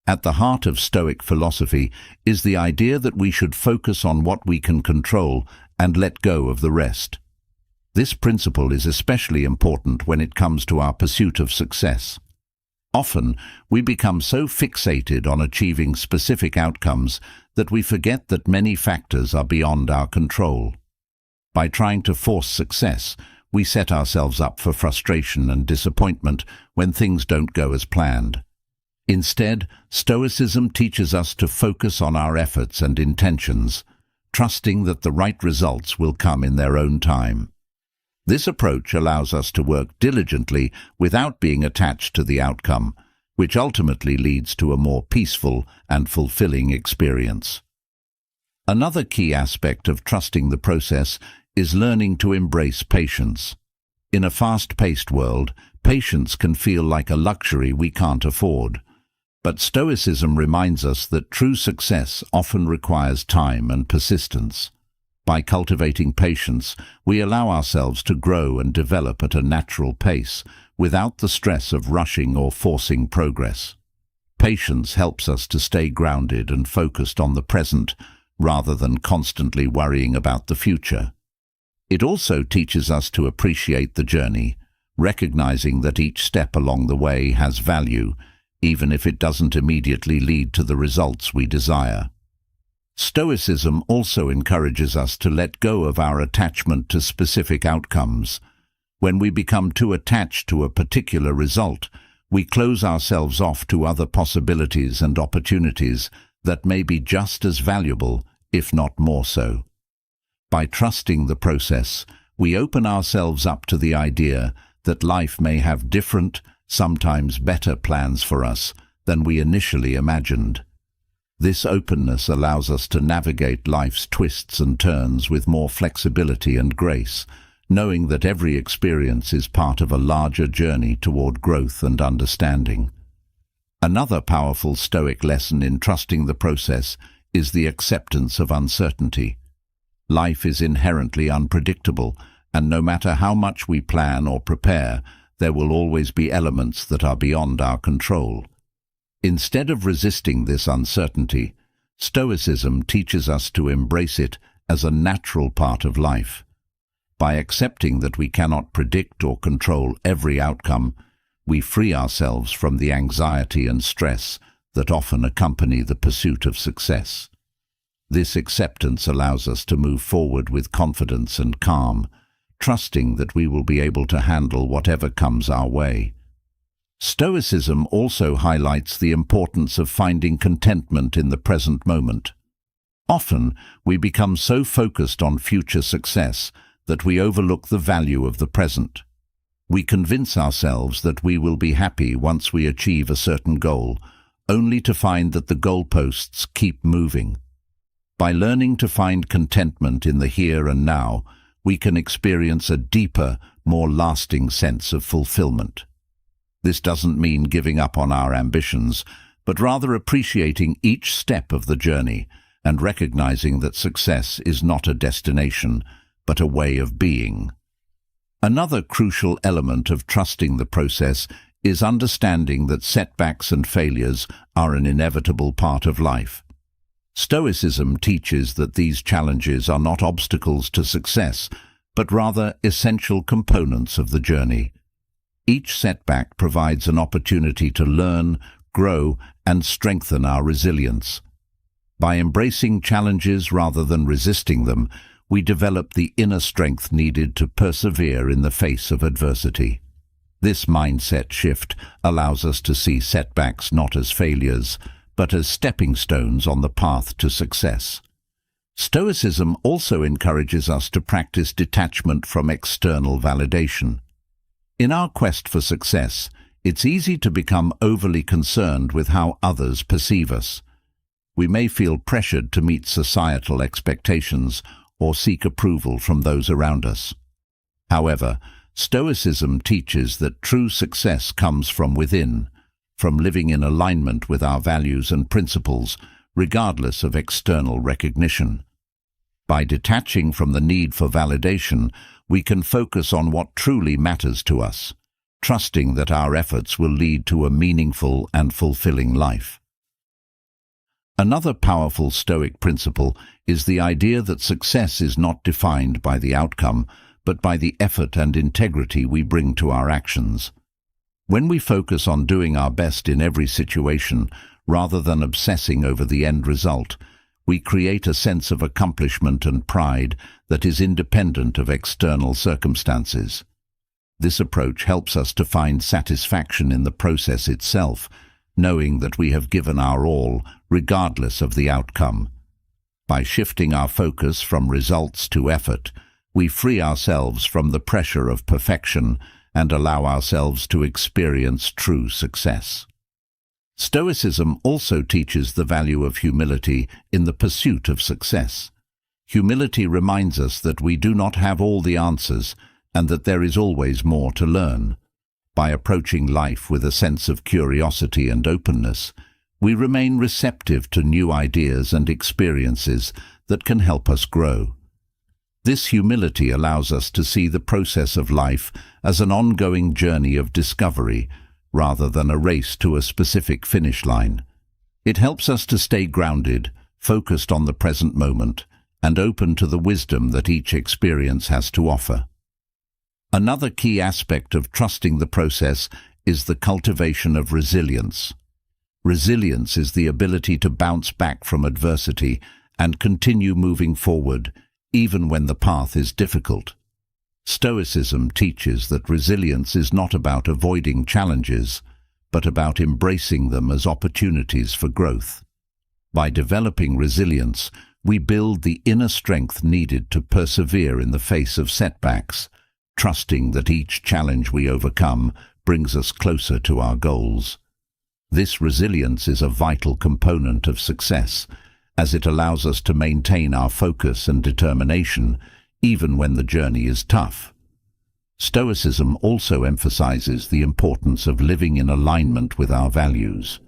At the heart of Stoic philosophy is the idea that we should focus on what we can control and let go of the rest. This principle is especially important when it comes to our pursuit of success. Often, we become so fixated on achieving specific outcomes that we forget that many factors are beyond our control. By trying to force success, we set ourselves up for frustration and disappointment when things don't go as planned. Instead, Stoicism teaches us to focus on our efforts and intentions, trusting that the right results will come in their own time. This approach allows us to work diligently without being attached to the outcome, which ultimately leads to a more peaceful and fulfilling experience. Another key aspect of trusting the process is learning to embrace patience. In a fast-paced world, patience can feel like a luxury we can't afford. But Stoicism reminds us that true success often requires time and persistence. By cultivating patience, we allow ourselves to grow and develop at a natural pace, without the stress of rushing or forcing progress. Patience helps us to stay grounded and focused on the present, rather than constantly worrying about the future. It also teaches us to appreciate the journey, recognizing that each step along the way has value, even if it doesn't immediately lead to the results we desire. Stoicism also encourages us to let go of our attachment to specific outcomes. When we become too attached to a particular result, we close ourselves off to other possibilities and opportunities that may be just as valuable, if not more so. By trusting the process, we open ourselves up to the idea that life may have different, sometimes better plans for us than we initially imagined. This openness allows us to navigate life's twists and turns with more flexibility and grace, knowing that every experience is part of a larger journey toward growth and understanding. Another powerful Stoic lesson in trusting the process is the acceptance of uncertainty. Life is inherently unpredictable, and no matter how much we plan or prepare, there will always be elements that are beyond our control. Instead of resisting this uncertainty, Stoicism teaches us to embrace it as a natural part of life. By accepting that we cannot predict or control every outcome, we free ourselves from the anxiety and stress that often accompany the pursuit of success. This acceptance allows us to move forward with confidence and calm, trusting that we will be able to handle whatever comes our way. Stoicism also highlights the importance of finding contentment in the present moment. Often, we become so focused on future success that we overlook the value of the present. We convince ourselves that we will be happy once we achieve a certain goal, only to find that the goalposts keep moving. By learning to find contentment in the here and now, we can experience a deeper, more lasting sense of fulfillment. This doesn't mean giving up on our ambitions, but rather appreciating each step of the journey and recognizing that success is not a destination, but a way of being. Another crucial element of trusting the process is understanding that setbacks and failures are an inevitable part of life. Stoicism teaches that these challenges are not obstacles to success, but rather essential components of the journey. Each setback provides an opportunity to learn, grow, and strengthen our resilience. By embracing challenges rather than resisting them, we develop the inner strength needed to persevere in the face of adversity. This mindset shift allows us to see setbacks not as failures, but as stepping stones on the path to success. Stoicism also encourages us to practice detachment from external validation. In our quest for success, it's easy to become overly concerned with how others perceive us. We may feel pressured to meet societal expectations or seek approval from those around us. However, Stoicism teaches that true success comes from within, from living in alignment with our values and principles, regardless of external recognition. By detaching from the need for validation, we can focus on what truly matters to us, trusting that our efforts will lead to a meaningful and fulfilling life. Another powerful Stoic principle is the idea that success is not defined by the outcome, but by the effort and integrity we bring to our actions. When we focus on doing our best in every situation, rather than obsessing over the end result, we create a sense of accomplishment and pride that is independent of external circumstances. This approach helps us to find satisfaction in the process itself, knowing that we have given our all, regardless of the outcome. By shifting our focus from results to effort, we free ourselves from the pressure of perfection and allow ourselves to experience true success. Stoicism also teaches the value of humility in the pursuit of success. Humility reminds us that we do not have all the answers and that there is always more to learn. By approaching life with a sense of curiosity and openness, we remain receptive to new ideas and experiences that can help us grow. This humility allows us to see the process of life as an ongoing journey of discovery, rather than a race to a specific finish line. It helps us to stay grounded, focused on the present moment, and open to the wisdom that each experience has to offer. Another key aspect of trusting the process is the cultivation of resilience. Resilience is the ability to bounce back from adversity and continue moving forward, even when the path is difficult. Stoicism teaches that resilience is not about avoiding challenges, but about embracing them as opportunities for growth. By developing resilience, we build the inner strength needed to persevere in the face of setbacks, trusting that each challenge we overcome brings us closer to our goals. This resilience is a vital component of success, as it allows us to maintain our focus and determination even when the journey is tough. Stoicism also emphasizes the importance of living in alignment with our values.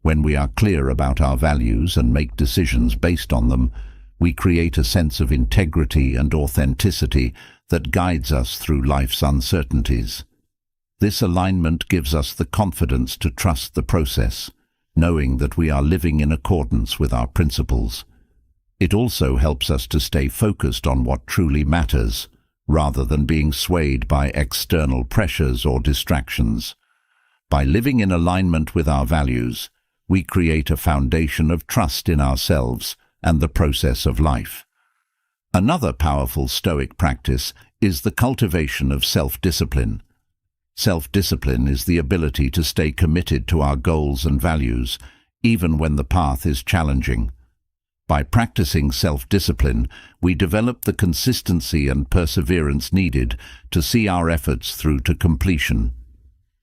When we are clear about our values and make decisions based on them, we create a sense of integrity and authenticity that guides us through life's uncertainties. This alignment gives us the confidence to trust the process, knowing that we are living in accordance with our principles. It also helps us to stay focused on what truly matters, rather than being swayed by external pressures or distractions. By living in alignment with our values, we create a foundation of trust in ourselves and the process of life. Another powerful Stoic practice is the cultivation of self-discipline. Self-discipline is the ability to stay committed to our goals and values, even when the path is challenging. By practicing self-discipline, we develop the consistency and perseverance needed to see our efforts through to completion.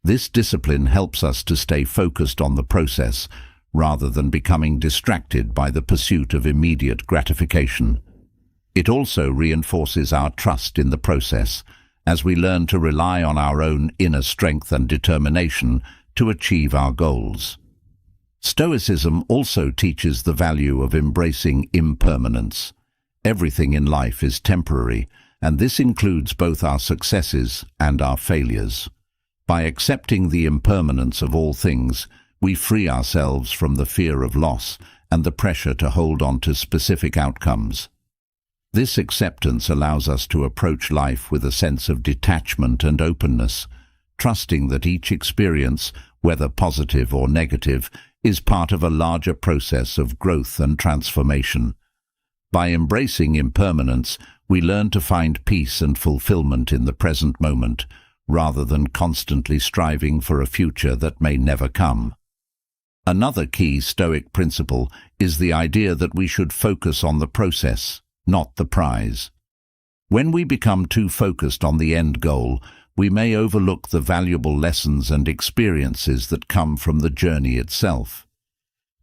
This discipline helps us to stay focused on the process, rather than becoming distracted by the pursuit of immediate gratification. It also reinforces our trust in the process, as we learn to rely on our own inner strength and determination to achieve our goals. Stoicism also teaches the value of embracing impermanence. Everything in life is temporary, and this includes both our successes and our failures. By accepting the impermanence of all things, we free ourselves from the fear of loss and the pressure to hold on to specific outcomes. This acceptance allows us to approach life with a sense of detachment and openness, trusting that each experience, whether positive or negative, is part of a larger process of growth and transformation. By embracing impermanence, we learn to find peace and fulfillment in the present moment, rather than constantly striving for a future that may never come. Another key Stoic principle is the idea that we should focus on the process, not the prize. When we become too focused on the end goal, we may overlook the valuable lessons and experiences that come from the journey itself.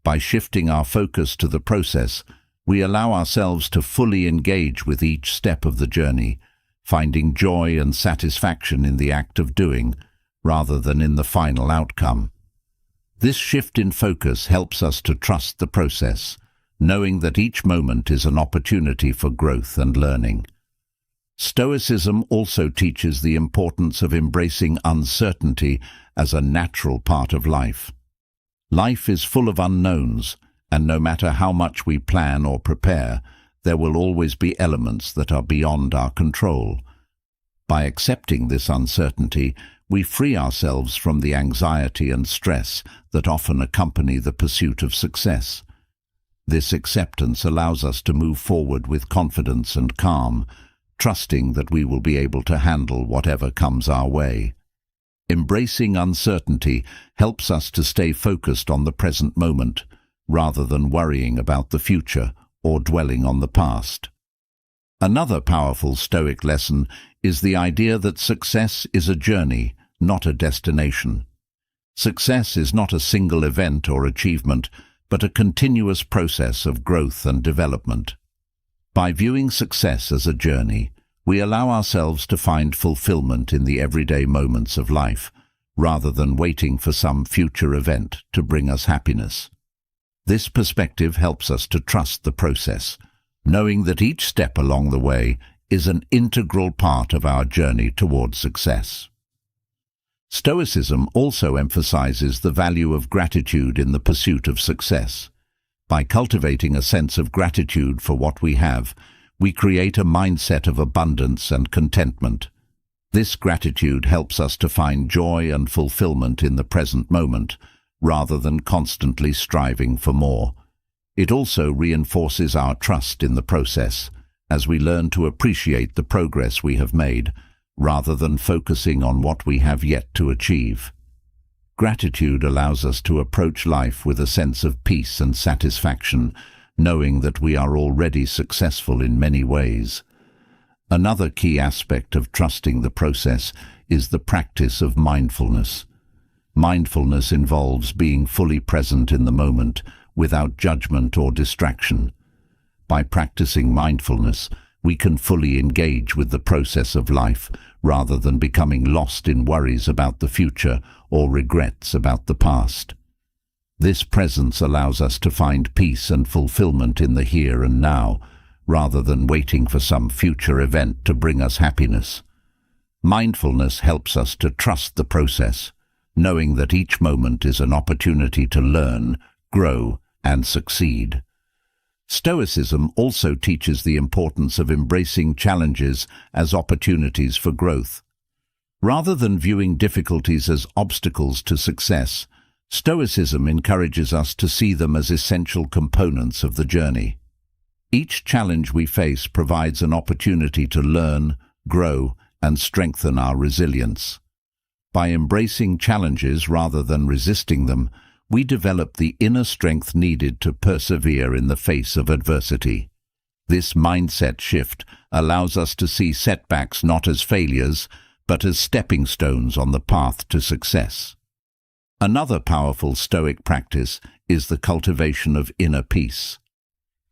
By shifting our focus to the process, we allow ourselves to fully engage with each step of the journey, finding joy and satisfaction in the act of doing, rather than in the final outcome. This shift in focus helps us to trust the process, knowing that each moment is an opportunity for growth and learning. Stoicism also teaches the importance of embracing uncertainty as a natural part of life. Life is full of unknowns, and no matter how much we plan or prepare, there will always be elements that are beyond our control. By accepting this uncertainty, we free ourselves from the anxiety and stress that often accompany the pursuit of success. This acceptance allows us to move forward with confidence and calm, trusting that we will be able to handle whatever comes our way. Embracing uncertainty helps us to stay focused on the present moment, rather than worrying about the future or dwelling on the past. Another powerful Stoic lesson is the idea that success is a journey, not a destination. Success is not a single event or achievement, but a continuous process of growth and development. By viewing success as a journey, we allow ourselves to find fulfillment in the everyday moments of life, rather than waiting for some future event to bring us happiness. This perspective helps us to trust the process, knowing that each step along the way is an integral part of our journey towards success. Stoicism also emphasizes the value of gratitude in the pursuit of success. By cultivating a sense of gratitude for what we have, we create a mindset of abundance and contentment. This gratitude helps us to find joy and fulfillment in the present moment, rather than constantly striving for more. It also reinforces our trust in the process, as we learn to appreciate the progress we have made, rather than focusing on what we have yet to achieve. Gratitude allows us to approach life with a sense of peace and satisfaction, knowing that we are already successful in many ways. Another key aspect of trusting the process is the practice of mindfulness. Mindfulness involves being fully present in the moment, without judgment or distraction. By practicing mindfulness, we can fully engage with the process of life, rather than becoming lost in worries about the future or regrets about the past. This presence allows us to find peace and fulfillment in the here and now, rather than waiting for some future event to bring us happiness. Mindfulness helps us to trust the process, knowing that each moment is an opportunity to learn, grow, and succeed. Stoicism also teaches the importance of embracing challenges as opportunities for growth. Rather than viewing difficulties as obstacles to success, Stoicism encourages us to see them as essential components of the journey. Each challenge we face provides an opportunity to learn, grow, and strengthen our resilience. By embracing challenges rather than resisting them, we develop the inner strength needed to persevere in the face of adversity. This mindset shift allows us to see setbacks not as failures, but as stepping stones on the path to success. Another powerful Stoic practice is the cultivation of inner peace.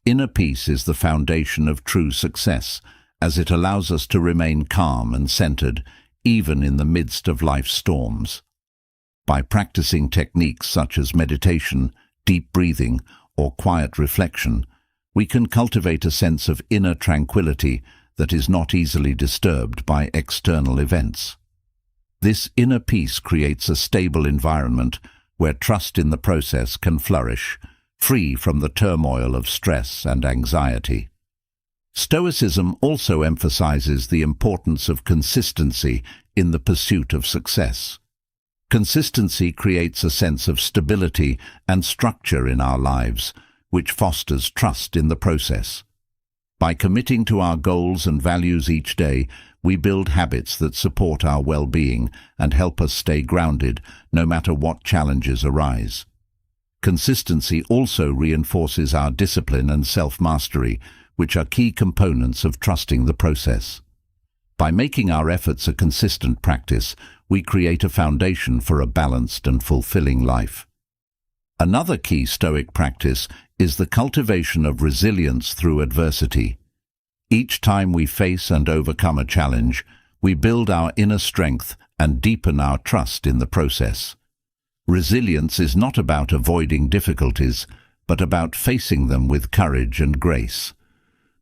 Inner peace is the foundation of true success, as it allows us to remain calm and centered, even in the midst of life's storms. By practicing techniques such as meditation, deep breathing, or quiet reflection, we can cultivate a sense of inner tranquility that is not easily disturbed by external events. This inner peace creates a stable environment where trust in the process can flourish, free from the turmoil of stress and anxiety. Stoicism also emphasizes the importance of consistency in the pursuit of success. Consistency creates a sense of stability and structure in our lives, which fosters trust in the process. By committing to our goals and values each day, we build habits that support our well-being and help us stay grounded no matter what challenges arise. Consistency also reinforces our discipline and self-mastery, which are key components of trusting the process. By making our efforts a consistent practice, we create a foundation for a balanced and fulfilling life. Another key Stoic practice is the cultivation of resilience through adversity. Each time we face and overcome a challenge, we build our inner strength and deepen our trust in the process. Resilience is not about avoiding difficulties, but about facing them with courage and grace.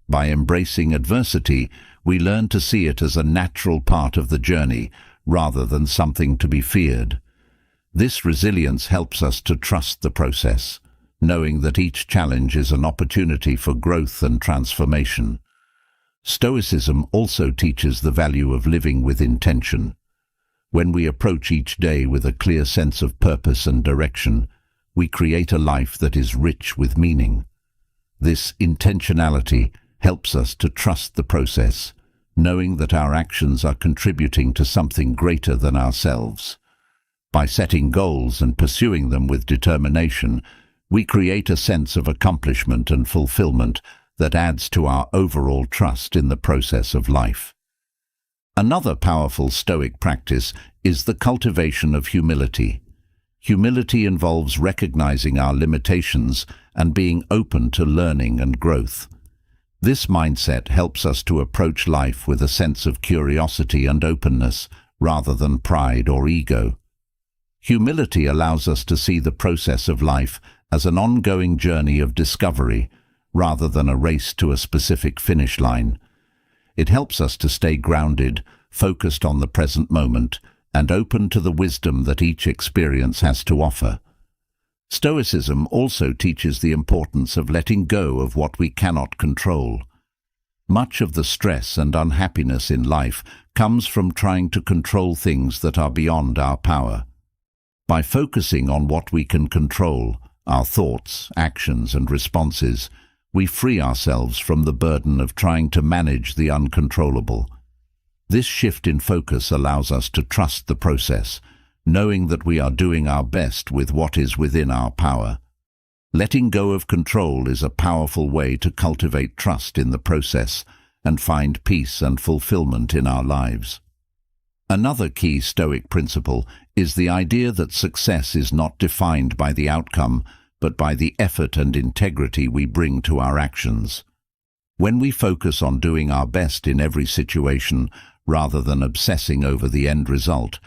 By embracing adversity, we learn to see it as a natural part of the journey, rather than something to be feared. This resilience helps us to trust the process, knowing that each challenge is an opportunity for growth and transformation. Stoicism also teaches the value of living with intention. When we approach each day with a clear sense of purpose and direction, we create a life that is rich with meaning. This intentionality helps us to trust the process, knowing that our actions are contributing to something greater than ourselves. By setting goals and pursuing them with determination, we create a sense of accomplishment and fulfillment that adds to our overall trust in the process of life. Another powerful Stoic practice is the cultivation of humility. Humility involves recognizing our limitations and being open to learning and growth. This mindset helps us to approach life with a sense of curiosity and openness, rather than pride or ego. Humility allows us to see the process of life as an ongoing journey of discovery, rather than a race to a specific finish line. It helps us to stay grounded, focused on the present moment, and open to the wisdom that each experience has to offer. Stoicism also teaches the importance of letting go of what we cannot control. Much of the stress and unhappiness in life comes from trying to control things that are beyond our power. By focusing on what we can control, our thoughts, actions, and responses, we free ourselves from the burden of trying to manage the uncontrollable. This shift in focus allows us to trust the process, knowing that we are doing our best with what is within our power. Letting go of control is a powerful way to cultivate trust in the process and find peace and fulfillment in our lives. Another key Stoic principle is the idea that success is not defined by the outcome, but by the effort and integrity we bring to our actions. When we focus on doing our best in every situation, rather than obsessing over the end result,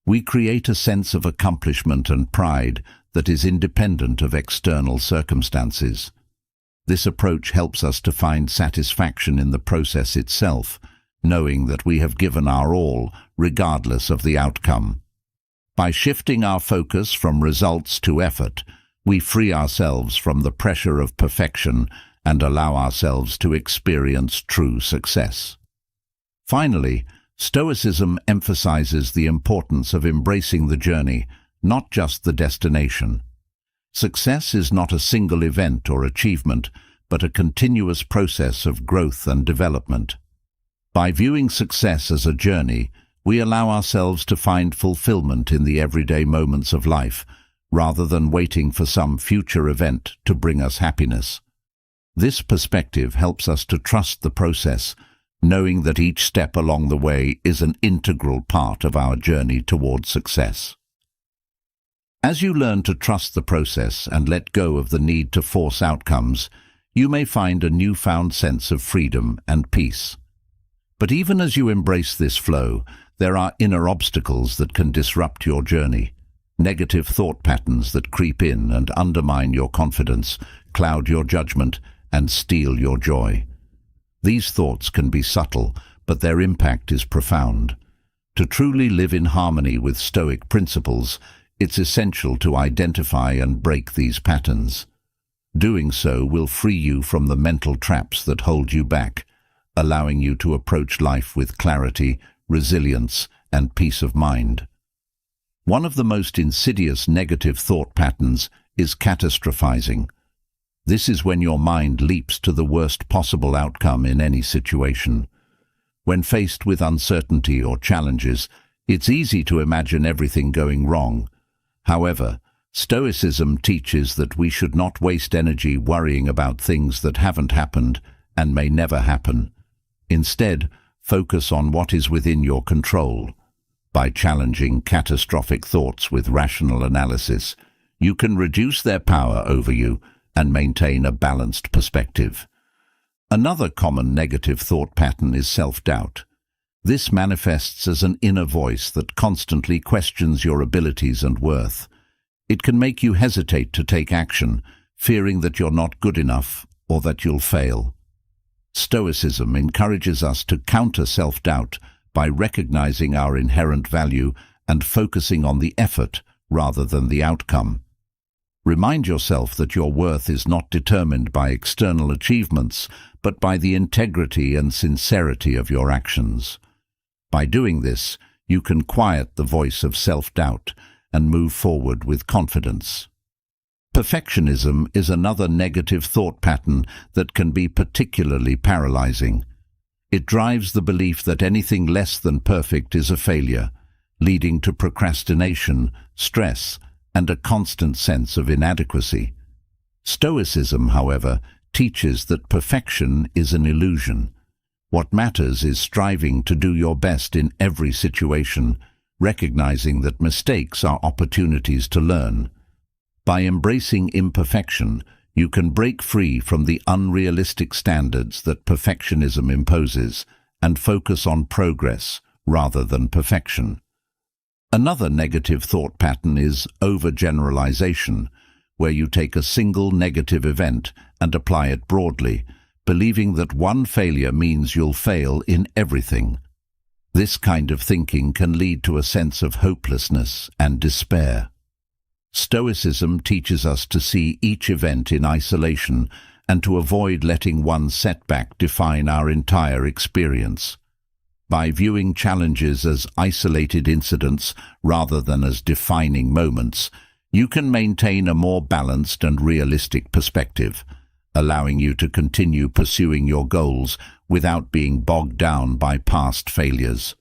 we create a sense of accomplishment and pride that is independent of external circumstances. This approach helps us to find satisfaction in the process itself, knowing that we have given our all, regardless of the outcome. By shifting our focus from results to effort, we free ourselves from the pressure of perfection and allow ourselves to experience true success. Finally, Stoicism emphasizes the importance of embracing the journey, not just the destination. Success is not a single event or achievement, but a continuous process of growth and development. By viewing success as a journey, we allow ourselves to find fulfillment in the everyday moments of life, rather than waiting for some future event to bring us happiness. This perspective helps us to trust the process, knowing that each step along the way is an integral part of our journey towards success. As you learn to trust the process and let go of the need to force outcomes, you may find a newfound sense of freedom and peace. But even as you embrace this flow, there are inner obstacles that can disrupt your journey. Negative thought patterns that creep in and undermine your confidence, cloud your judgment, and steal your joy. These thoughts can be subtle, but their impact is profound. To truly live in harmony with Stoic principles, it's essential to identify and break these patterns. Doing so will free you from the mental traps that hold you back, allowing you to approach life with clarity, resilience, and peace of mind. One of the most insidious negative thought patterns is catastrophizing. This is when your mind leaps to the worst possible outcome in any situation. When faced with uncertainty or challenges, it's easy to imagine everything going wrong. However, Stoicism teaches that we should not waste energy worrying about things that haven't happened and may never happen. Instead, focus on what is within your control. By challenging catastrophic thoughts with rational analysis, you can reduce their power over you and maintain a balanced perspective. Another common negative thought pattern is self-doubt. This manifests as an inner voice that constantly questions your abilities and worth. It can make you hesitate to take action, fearing that you're not good enough or that you'll fail. Stoicism encourages us to counter self-doubt by recognizing our inherent value and focusing on the effort rather than the outcome. Remind yourself that your worth is not determined by external achievements, but by the integrity and sincerity of your actions. By doing this, you can quiet the voice of self-doubt and move forward with confidence. Perfectionism is another negative thought pattern that can be particularly paralyzing. It drives the belief that anything less than perfect is a failure, leading to procrastination, stress, and a constant sense of inadequacy. Stoicism, however, teaches that perfection is an illusion. What matters is striving to do your best in every situation, recognizing that mistakes are opportunities to learn. By embracing imperfection, you can break free from the unrealistic standards that perfectionism imposes and focus on progress rather than perfection. Another negative thought pattern is overgeneralization, where you take a single negative event and apply it broadly, believing that one failure means you'll fail in everything. This kind of thinking can lead to a sense of hopelessness and despair. Stoicism teaches us to see each event in isolation and to avoid letting one setback define our entire experience. By viewing challenges as isolated incidents rather than as defining moments, you can maintain a more balanced and realistic perspective, allowing you to continue pursuing your goals without being bogged down by past failures.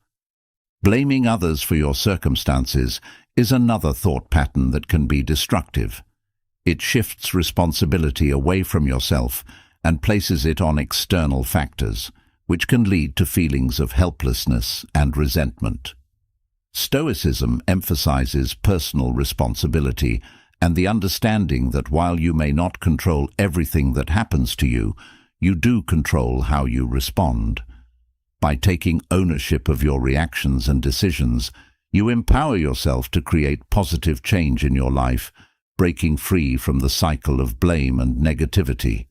Blaming others for your circumstances is another thought pattern that can be destructive. It shifts responsibility away from yourself and places it on external factors, which can lead to feelings of helplessness and resentment. Stoicism emphasizes personal responsibility and the understanding that while you may not control everything that happens to you, you do control how you respond. By taking ownership of your reactions and decisions, you empower yourself to create positive change in your life, breaking free from the cycle of blame and negativity.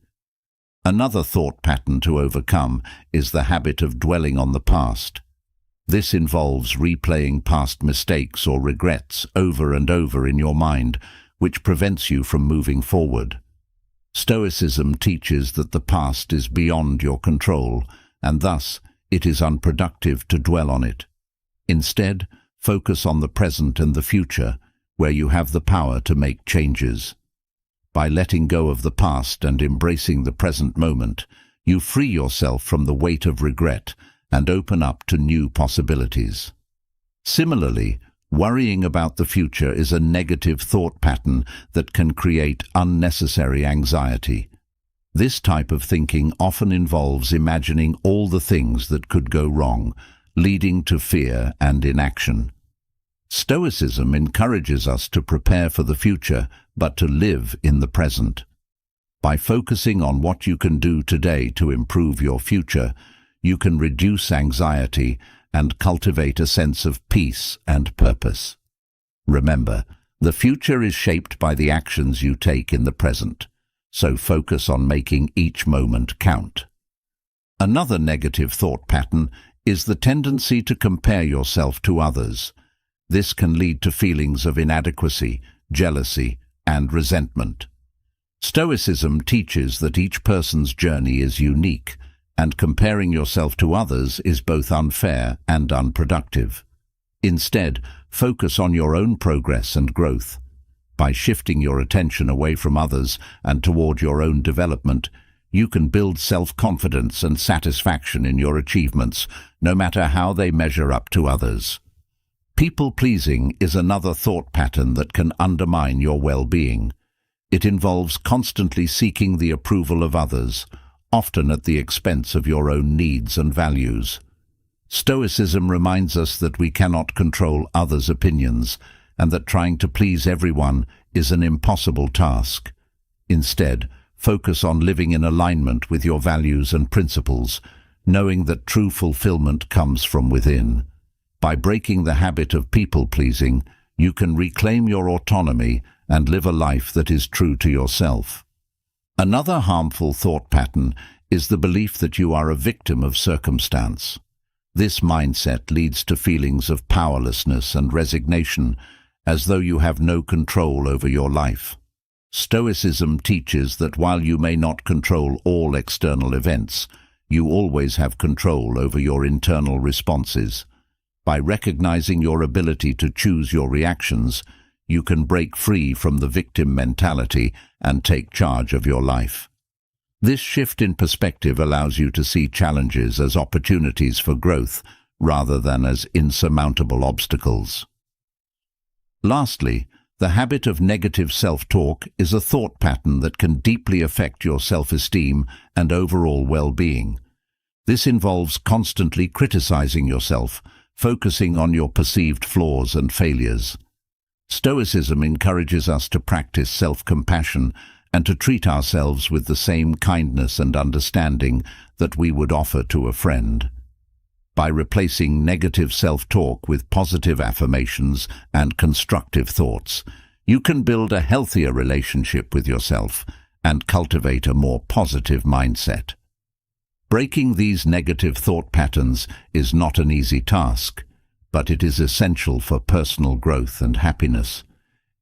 Another thought pattern to overcome is the habit of dwelling on the past. This involves replaying past mistakes or regrets over and over in your mind, which prevents you from moving forward. Stoicism teaches that the past is beyond your control, and thus it is unproductive to dwell on it. Instead, focus on the present and the future, where you have the power to make changes. By letting go of the past and embracing the present moment, you free yourself from the weight of regret and open up to new possibilities. Similarly, worrying about the future is a negative thought pattern that can create unnecessary anxiety. This type of thinking often involves imagining all the things that could go wrong, leading to fear and inaction. Stoicism encourages us to prepare for the future, but to live in the present. By focusing on what you can do today to improve your future, you can reduce anxiety and cultivate a sense of peace and purpose. Remember, the future is shaped by the actions you take in the present, so focus on making each moment count. Another negative thought pattern is the tendency to compare yourself to others. This can lead to feelings of inadequacy, jealousy, and resentment. Stoicism teaches that each person's journey is unique, and comparing yourself to others is both unfair and unproductive. Instead, focus on your own progress and growth. By shifting your attention away from others and toward your own development, you can build self-confidence and satisfaction in your achievements, no matter how they measure up to others. People-pleasing is another thought pattern that can undermine your well-being. It involves constantly seeking the approval of others, often at the expense of your own needs and values. Stoicism reminds us that we cannot control others' opinions, and that trying to please everyone is an impossible task. Instead, focus on living in alignment with your values and principles, knowing that true fulfillment comes from within. By breaking the habit of people-pleasing, you can reclaim your autonomy and live a life that is true to yourself. Another harmful thought pattern is the belief that you are a victim of circumstance. This mindset leads to feelings of powerlessness and resignation, as though you have no control over your life. Stoicism teaches that while you may not control all external events, you always have control over your internal responses. By recognizing your ability to choose your reactions, you can break free from the victim mentality and take charge of your life. This shift in perspective allows you to see challenges as opportunities for growth, rather than as insurmountable obstacles. Lastly, the habit of negative self-talk is a thought pattern that can deeply affect your self-esteem and overall well-being. This involves constantly criticizing yourself, focusing on your perceived flaws and failures. Stoicism encourages us to practice self-compassion and to treat ourselves with the same kindness and understanding that we would offer to a friend. By replacing negative self-talk with positive affirmations and constructive thoughts, you can build a healthier relationship with yourself and cultivate a more positive mindset. Breaking these negative thought patterns is not an easy task, but it is essential for personal growth and happiness.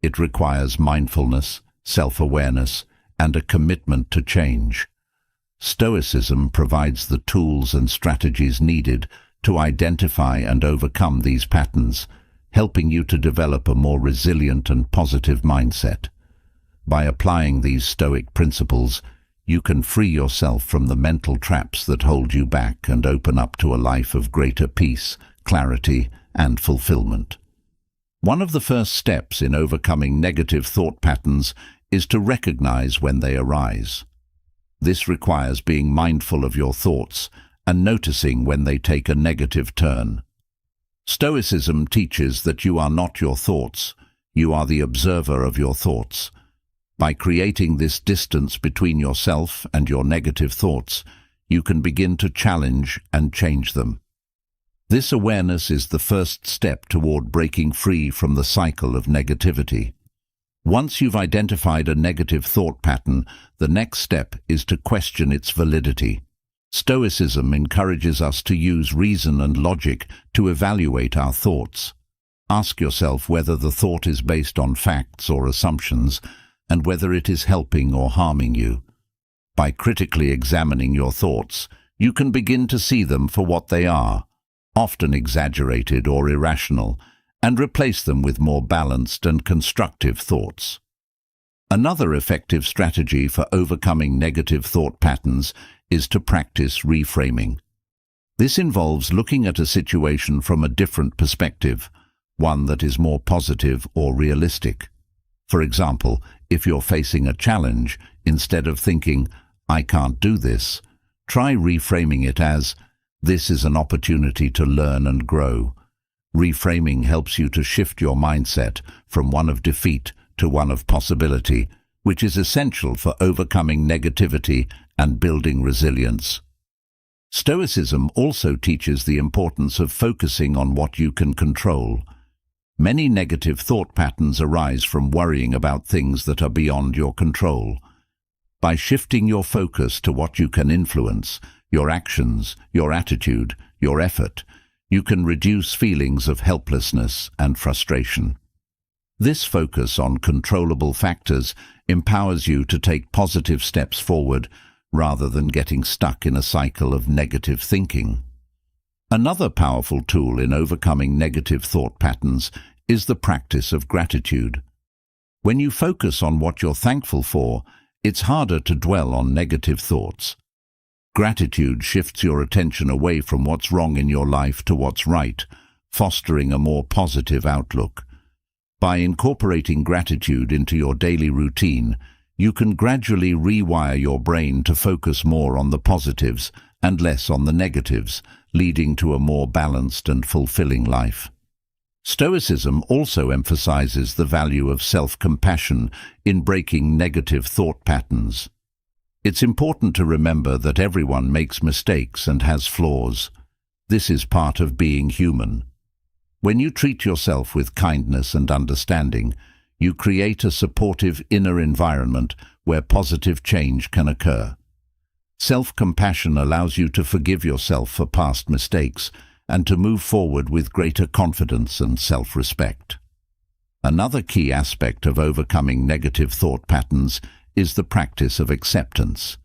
It requires mindfulness, self-awareness, and a commitment to change. Stoicism provides the tools and strategies needed to identify and overcome these patterns, helping you to develop a more resilient and positive mindset. By applying these Stoic principles, you can free yourself from the mental traps that hold you back and open up to a life of greater peace, clarity, and fulfillment. One of the first steps in overcoming negative thought patterns is to recognize when they arise. This requires being mindful of your thoughts and noticing when they take a negative turn. Stoicism teaches that you are not your thoughts, you are the observer of your thoughts. By creating this distance between yourself and your negative thoughts, you can begin to challenge and change them. This awareness is the first step toward breaking free from the cycle of negativity. Once you've identified a negative thought pattern, the next step is to question its validity. Stoicism encourages us to use reason and logic to evaluate our thoughts. Ask yourself whether the thought is based on facts or assumptions, and whether it is helping or harming you. By critically examining your thoughts, you can begin to see them for what they are, often exaggerated or irrational, and replace them with more balanced and constructive thoughts. Another effective strategy for overcoming negative thought patterns is to practice reframing. This involves looking at a situation from a different perspective, one that is more positive or realistic. For example, if you're facing a challenge, instead of thinking, "I can't do this," try reframing it as, "This is an opportunity to learn and grow." Reframing helps you to shift your mindset from one of defeat to one of possibility, which is essential for overcoming negativity and building resilience. Stoicism also teaches the importance of focusing on what you can control. Many negative thought patterns arise from worrying about things that are beyond your control. By shifting your focus to what you can influence, your actions, your attitude, your effort, you can reduce feelings of helplessness and frustration. This focus on controllable factors empowers you to take positive steps forward rather than getting stuck in a cycle of negative thinking. Another powerful tool in overcoming negative thought patterns is the practice of gratitude. When you focus on what you're thankful for, it's harder to dwell on negative thoughts. Gratitude shifts your attention away from what's wrong in your life to what's right, fostering a more positive outlook. By incorporating gratitude into your daily routine, you can gradually rewire your brain to focus more on the positives and less on the negatives, leading to a more balanced and fulfilling life. Stoicism also emphasizes the value of self-compassion in breaking negative thought patterns. It's important to remember that everyone makes mistakes and has flaws. This is part of being human. When you treat yourself with kindness and understanding, you create a supportive inner environment where positive change can occur. Self-compassion allows you to forgive yourself for past mistakes and to move forward with greater confidence and self-respect. Another key aspect of overcoming negative thought patterns is the practice of acceptance.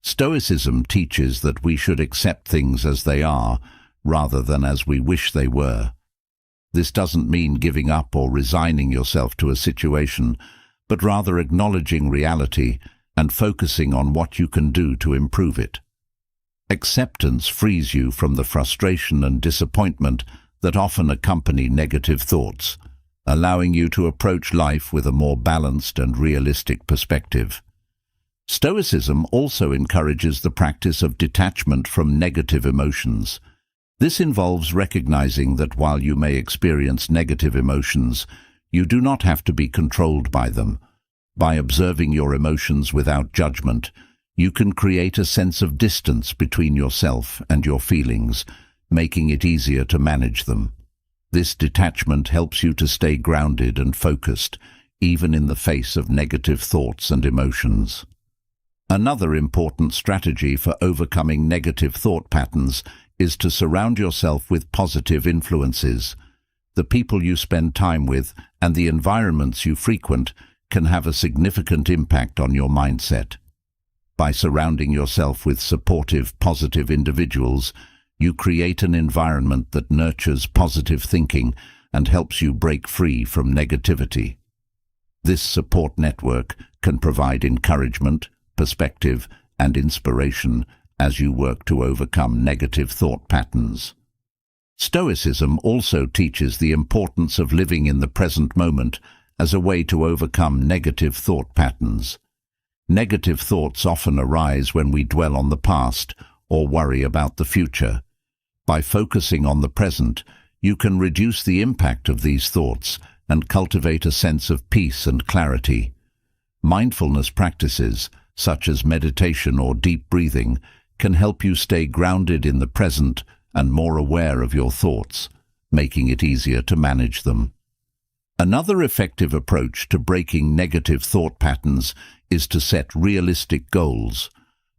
Stoicism teaches that we should accept things as they are, rather than as we wish they were. This doesn't mean giving up or resigning yourself to a situation, but rather acknowledging reality and focusing on what you can do to improve it. Acceptance frees you from the frustration and disappointment that often accompany negative thoughts, allowing you to approach life with a more balanced and realistic perspective. Stoicism also encourages the practice of detachment from negative emotions. This involves recognizing that while you may experience negative emotions, you do not have to be controlled by them. By observing your emotions without judgment, you can create a sense of distance between yourself and your feelings, making it easier to manage them. This detachment helps you to stay grounded and focused, even in the face of negative thoughts and emotions. Another important strategy for overcoming negative thought patterns is to surround yourself with positive influences. The people you spend time with and the environments you frequent can have a significant impact on your mindset. By surrounding yourself with supportive, positive individuals, you create an environment that nurtures positive thinking and helps you break free from negativity. This support network can provide encouragement, perspective, and inspiration as you work to overcome negative thought patterns. Stoicism also teaches the importance of living in the present moment as a way to overcome negative thought patterns. Negative thoughts often arise when we dwell on the past or worry about the future. By focusing on the present, you can reduce the impact of these thoughts and cultivate a sense of peace and clarity. Mindfulness practices, such as meditation or deep breathing, can help you stay grounded in the present and more aware of your thoughts, making it easier to manage them. Another effective approach to breaking negative thought patterns is to set realistic goals.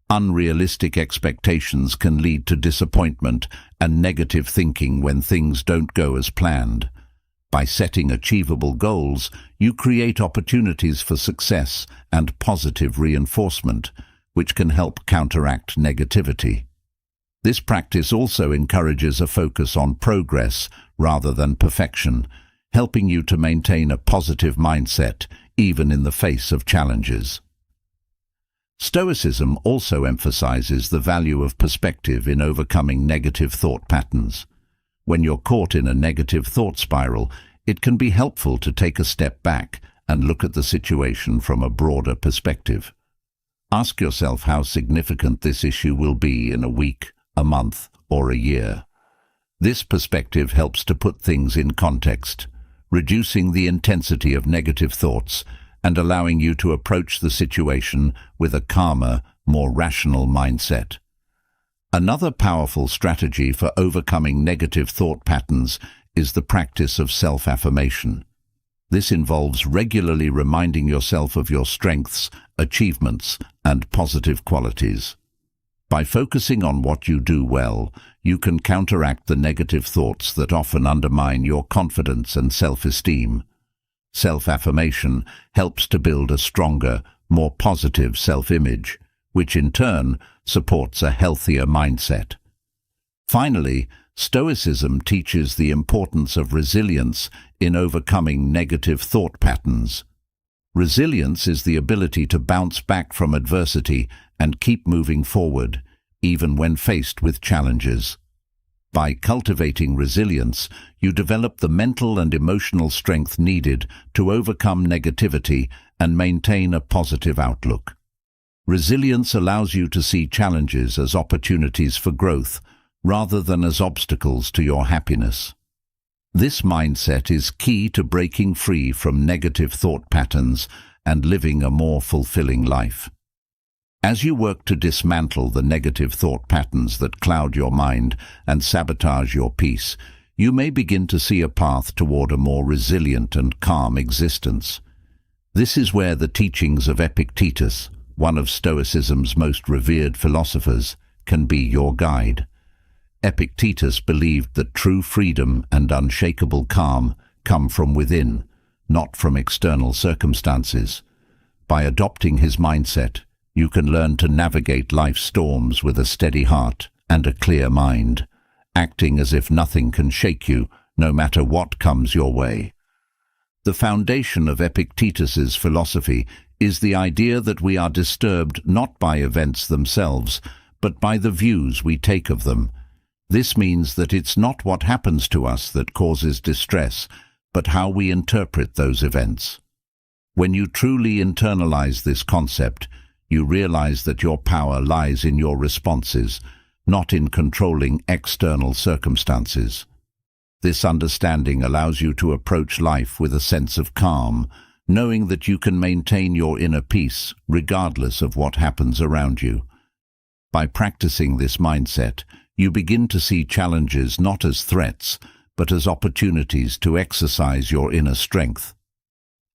Unrealistic expectations can lead to disappointment and negative thinking when things don't go as planned. By setting achievable goals, you create opportunities for success and positive reinforcement, which can help counteract negativity. This practice also encourages a focus on progress rather than perfection, helping you to maintain a positive mindset even in the face of challenges. Stoicism also emphasizes the value of perspective in overcoming negative thought patterns. When you're caught in a negative thought spiral, it can be helpful to take a step back and look at the situation from a broader perspective. Ask yourself how significant this issue will be in a week, a month, or a year. This perspective helps to put things in context, reducing the intensity of negative thoughts and allowing you to approach the situation with a calmer, more rational mindset. Another powerful strategy for overcoming negative thought patterns is the practice of self-affirmation. This involves regularly reminding yourself of your strengths, achievements, and positive qualities. By focusing on what you do well, you can counteract the negative thoughts that often undermine your confidence and self-esteem. Self-affirmation helps to build a stronger, more positive self-image, which in turn supports a healthier mindset. Finally, Stoicism teaches the importance of resilience in overcoming negative thought patterns. Resilience is the ability to bounce back from adversity and keep moving forward, even when faced with challenges. By cultivating resilience, you develop the mental and emotional strength needed to overcome negativity and maintain a positive outlook. Resilience allows you to see challenges as opportunities for growth, rather than as obstacles to your happiness. This mindset is key to breaking free from negative thought patterns and living a more fulfilling life. As you work to dismantle the negative thought patterns that cloud your mind and sabotage your peace, you may begin to see a path toward a more resilient and calm existence. This is where the teachings of Epictetus, one of Stoicism's most revered philosophers, can be your guide. Epictetus believed that true freedom and unshakable calm come from within, not from external circumstances. By adopting his mindset, you can learn to navigate life's storms with a steady heart and a clear mind, acting as if nothing can shake you, no matter what comes your way. The foundation of Epictetus's philosophy is the idea that we are disturbed not by events themselves, but by the views we take of them. This means that it's not what happens to us that causes distress, but how we interpret those events. When you truly internalize this concept, you realize that your power lies in your responses, not in controlling external circumstances. This understanding allows you to approach life with a sense of calm, knowing that you can maintain your inner peace regardless of what happens around you. By practicing this mindset, you begin to see challenges not as threats, but as opportunities to exercise your inner strength.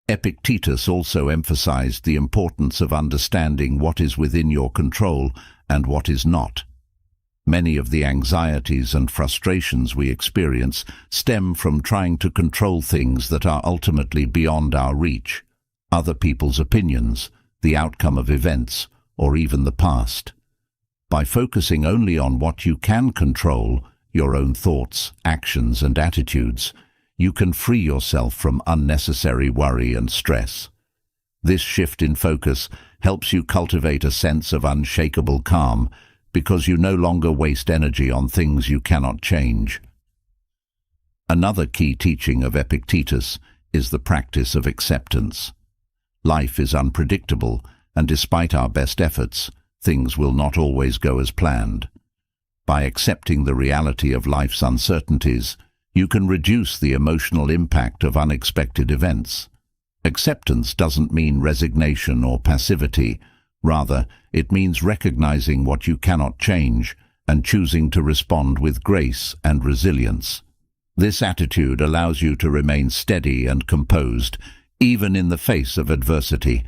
Epictetus also emphasized the importance of understanding what is within your control and what is not. Many of the anxieties and frustrations we experience stem from trying to control things that are ultimately beyond our reach: other people's opinions, the outcome of events, or even the past. By focusing only on what you can control, your own thoughts, actions, and attitudes, you can free yourself from unnecessary worry and stress. This shift in focus helps you cultivate a sense of unshakable calm, because you no longer waste energy on things you cannot change. Another key teaching of Epictetus is the practice of acceptance. Life is unpredictable, and despite our best efforts, things will not always go as planned. By accepting the reality of life's uncertainties, you can reduce the emotional impact of unexpected events. Acceptance doesn't mean resignation or passivity. Rather, it means recognizing what you cannot change and choosing to respond with grace and resilience. This attitude allows you to remain steady and composed, even in the face of adversity,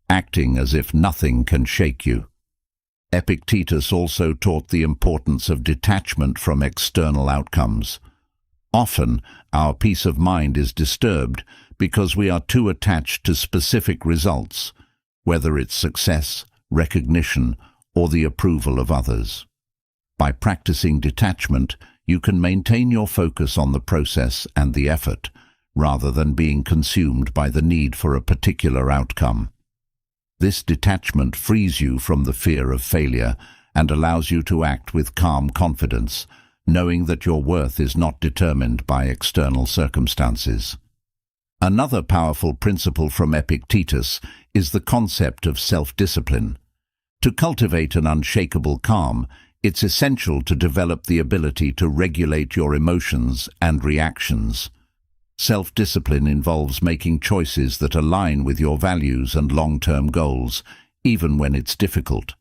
acting as if nothing can shake you. Epictetus also taught the importance of detachment from external outcomes. Often, our peace of mind is disturbed because we are too attached to specific results, whether it's success, recognition, or the approval of others. By practicing detachment, you can maintain your focus on the process and the effort, rather than being consumed by the need for a particular outcome. This detachment frees you from the fear of failure and allows you to act with calm confidence, knowing that your worth is not determined by external circumstances. Another powerful principle from Epictetus is the concept of self-discipline. To cultivate an unshakable calm, it's essential to develop the ability to regulate your emotions and reactions. Self-discipline involves making choices that align with your values and long-term goals, even when it's difficult.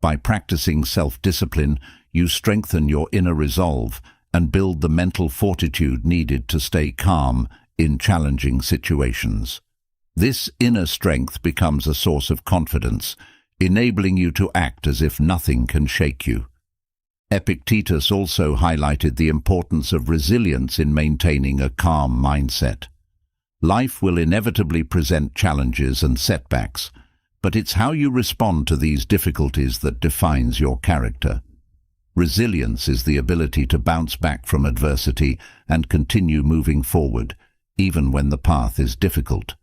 By practicing self-discipline, you strengthen your inner resolve and build the mental fortitude needed to stay calm in challenging situations. This inner strength becomes a source of confidence, enabling you to act as if nothing can shake you. Epictetus also highlighted the importance of resilience in maintaining a calm mindset. Life will inevitably present challenges and setbacks, but it's how you respond to these difficulties that defines your character. Resilience is the ability to bounce back from adversity and continue moving forward, even when the path is difficult.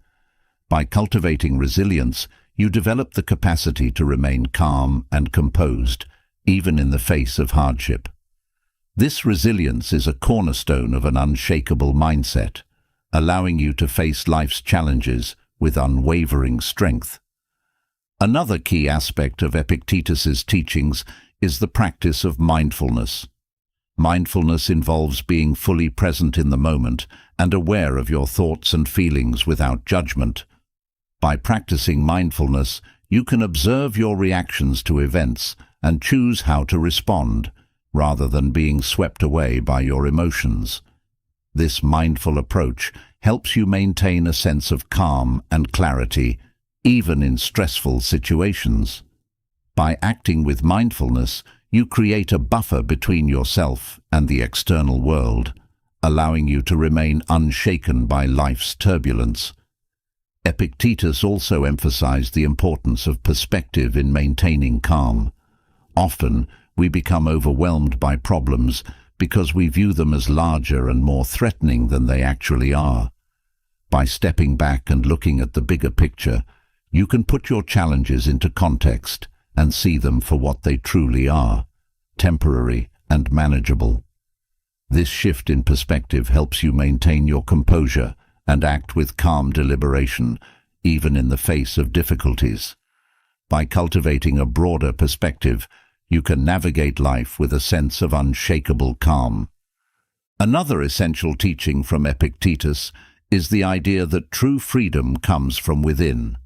By cultivating resilience, you develop the capacity to remain calm and composed, even in the face of hardship. This resilience is a cornerstone of an unshakable mindset, allowing you to face life's challenges with unwavering strength. Another key aspect of Epictetus's teachings is the practice of mindfulness. Mindfulness involves being fully present in the moment and aware of your thoughts and feelings without judgment. By practicing mindfulness, you can observe your reactions to events and choose how to respond, rather than being swept away by your emotions. This mindful approach helps you maintain a sense of calm and clarity, even in stressful situations. By acting with mindfulness, you create a buffer between yourself and the external world, allowing you to remain unshaken by life's turbulence. Epictetus also emphasized the importance of perspective in maintaining calm. Often, we become overwhelmed by problems because we view them as larger and more threatening than they actually are. By stepping back and looking at the bigger picture, you can put your challenges into context and see them for what they truly are, temporary and manageable. This shift in perspective helps you maintain your composure and act with calm deliberation, even in the face of difficulties. By cultivating a broader perspective, you can navigate life with a sense of unshakable calm. Another essential teaching from Epictetus is the idea that true freedom comes from within.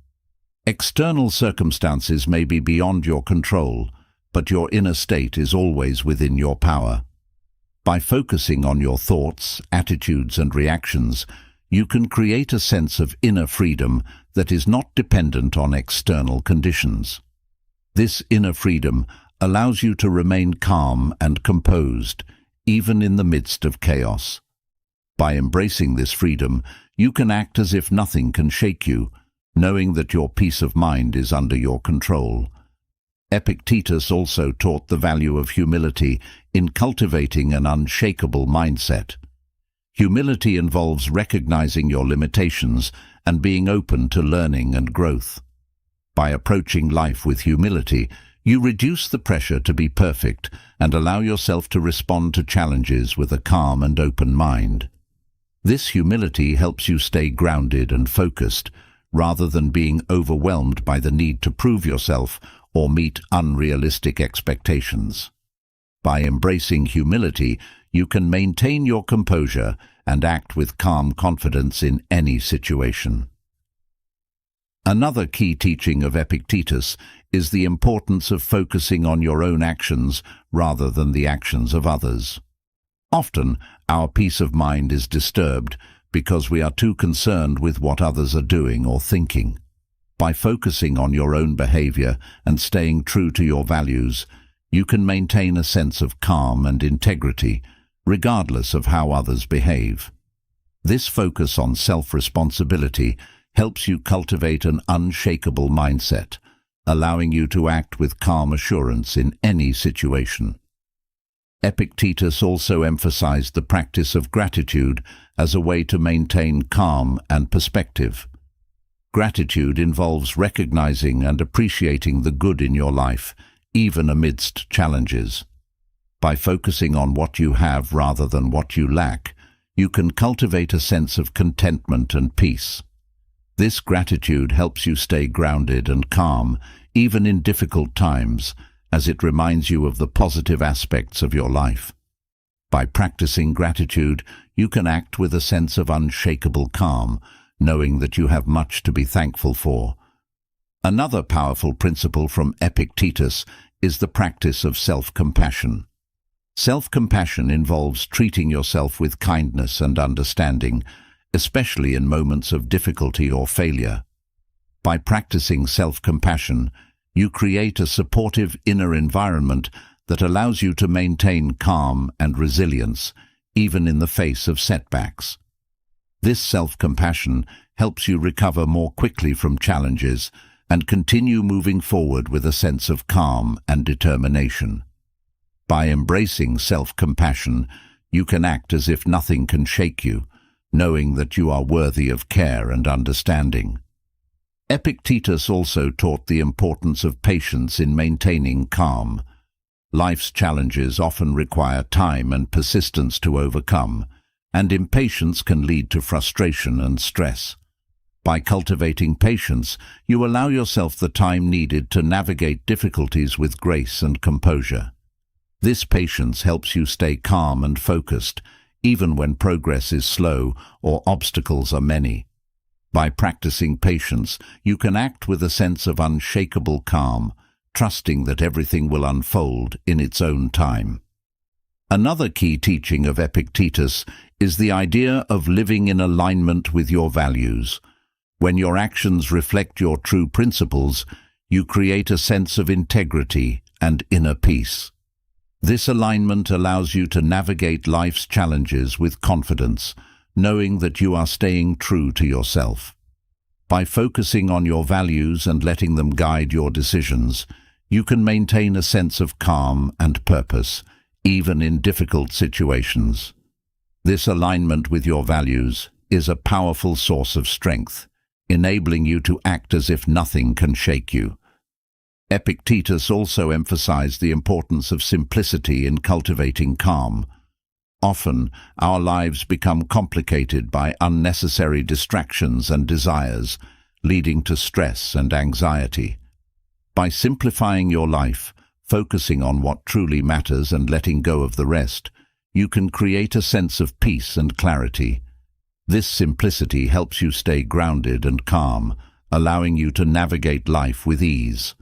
External circumstances may be beyond your control, but your inner state is always within your power. By focusing on your thoughts, attitudes, and reactions, you can create a sense of inner freedom that is not dependent on external conditions. This inner freedom allows you to remain calm and composed, even in the midst of chaos. By embracing this freedom, you can act as if nothing can shake you, knowing that your peace of mind is under your control. Epictetus also taught the value of humility in cultivating an unshakable mindset. Humility involves recognizing your limitations and being open to learning and growth. By approaching life with humility, you reduce the pressure to be perfect and allow yourself to respond to challenges with a calm and open mind. This humility helps you stay grounded and focused, rather than being overwhelmed by the need to prove yourself or meet unrealistic expectations. By embracing humility, you can maintain your composure and act with calm confidence in any situation. Another key teaching of Epictetus is the importance of focusing on your own actions rather than the actions of others. Often, our peace of mind is disturbed because we are too concerned with what others are doing or thinking. By focusing on your own behavior and staying true to your values, you can maintain a sense of calm and integrity, regardless of how others behave. This focus on self-responsibility helps you cultivate an unshakable mindset, allowing you to act with calm assurance in any situation. Epictetus also emphasized the practice of gratitude as a way to maintain calm and perspective. Gratitude involves recognizing and appreciating the good in your life, even amidst challenges. By focusing on what you have rather than what you lack, you can cultivate a sense of contentment and peace. This gratitude helps you stay grounded and calm, even in difficult times, as it reminds you of the positive aspects of your life. By practicing gratitude, you can act with a sense of unshakable calm, knowing that you have much to be thankful for. Another powerful principle from Epictetus is the practice of self-compassion. Self-compassion involves treating yourself with kindness and understanding, especially in moments of difficulty or failure. By practicing self-compassion, you create a supportive inner environment that allows you to maintain calm and resilience, even in the face of setbacks. This self-compassion helps you recover more quickly from challenges and continue moving forward with a sense of calm and determination. By embracing self-compassion, you can act as if nothing can shake you, knowing that you are worthy of care and understanding. Epictetus also taught the importance of patience in maintaining calm. Life's challenges often require time and persistence to overcome, and impatience can lead to frustration and stress. By cultivating patience, you allow yourself the time needed to navigate difficulties with grace and composure. This patience helps you stay calm and focused, even when progress is slow or obstacles are many. By practicing patience, you can act with a sense of unshakable calm, trusting that everything will unfold in its own time. Another key teaching of Epictetus is the idea of living in alignment with your values. When your actions reflect your true principles, you create a sense of integrity and inner peace. This alignment allows you to navigate life's challenges with confidence, knowing that you are staying true to yourself. By focusing on your values and letting them guide your decisions, you can maintain a sense of calm and purpose, even in difficult situations. This alignment with your values is a powerful source of strength, enabling you to act as if nothing can shake you. Epictetus also emphasized the importance of simplicity in cultivating calm. Often, our lives become complicated by unnecessary distractions and desires, leading to stress and anxiety. By simplifying your life, focusing on what truly matters and letting go of the rest, you can create a sense of peace and clarity. This simplicity helps you stay grounded and calm, allowing you to navigate life with ease.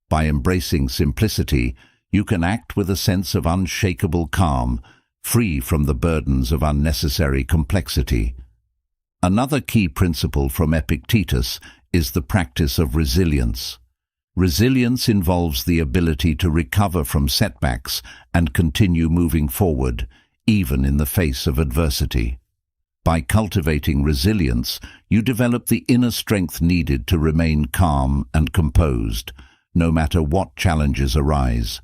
By embracing simplicity, you can act with a sense of unshakable calm, free from the burdens of unnecessary complexity. Another key principle from Epictetus is the practice of resilience. Resilience involves the ability to recover from setbacks and continue moving forward, even in the face of adversity. By cultivating resilience, you develop the inner strength needed to remain calm and composed, no matter what challenges arise.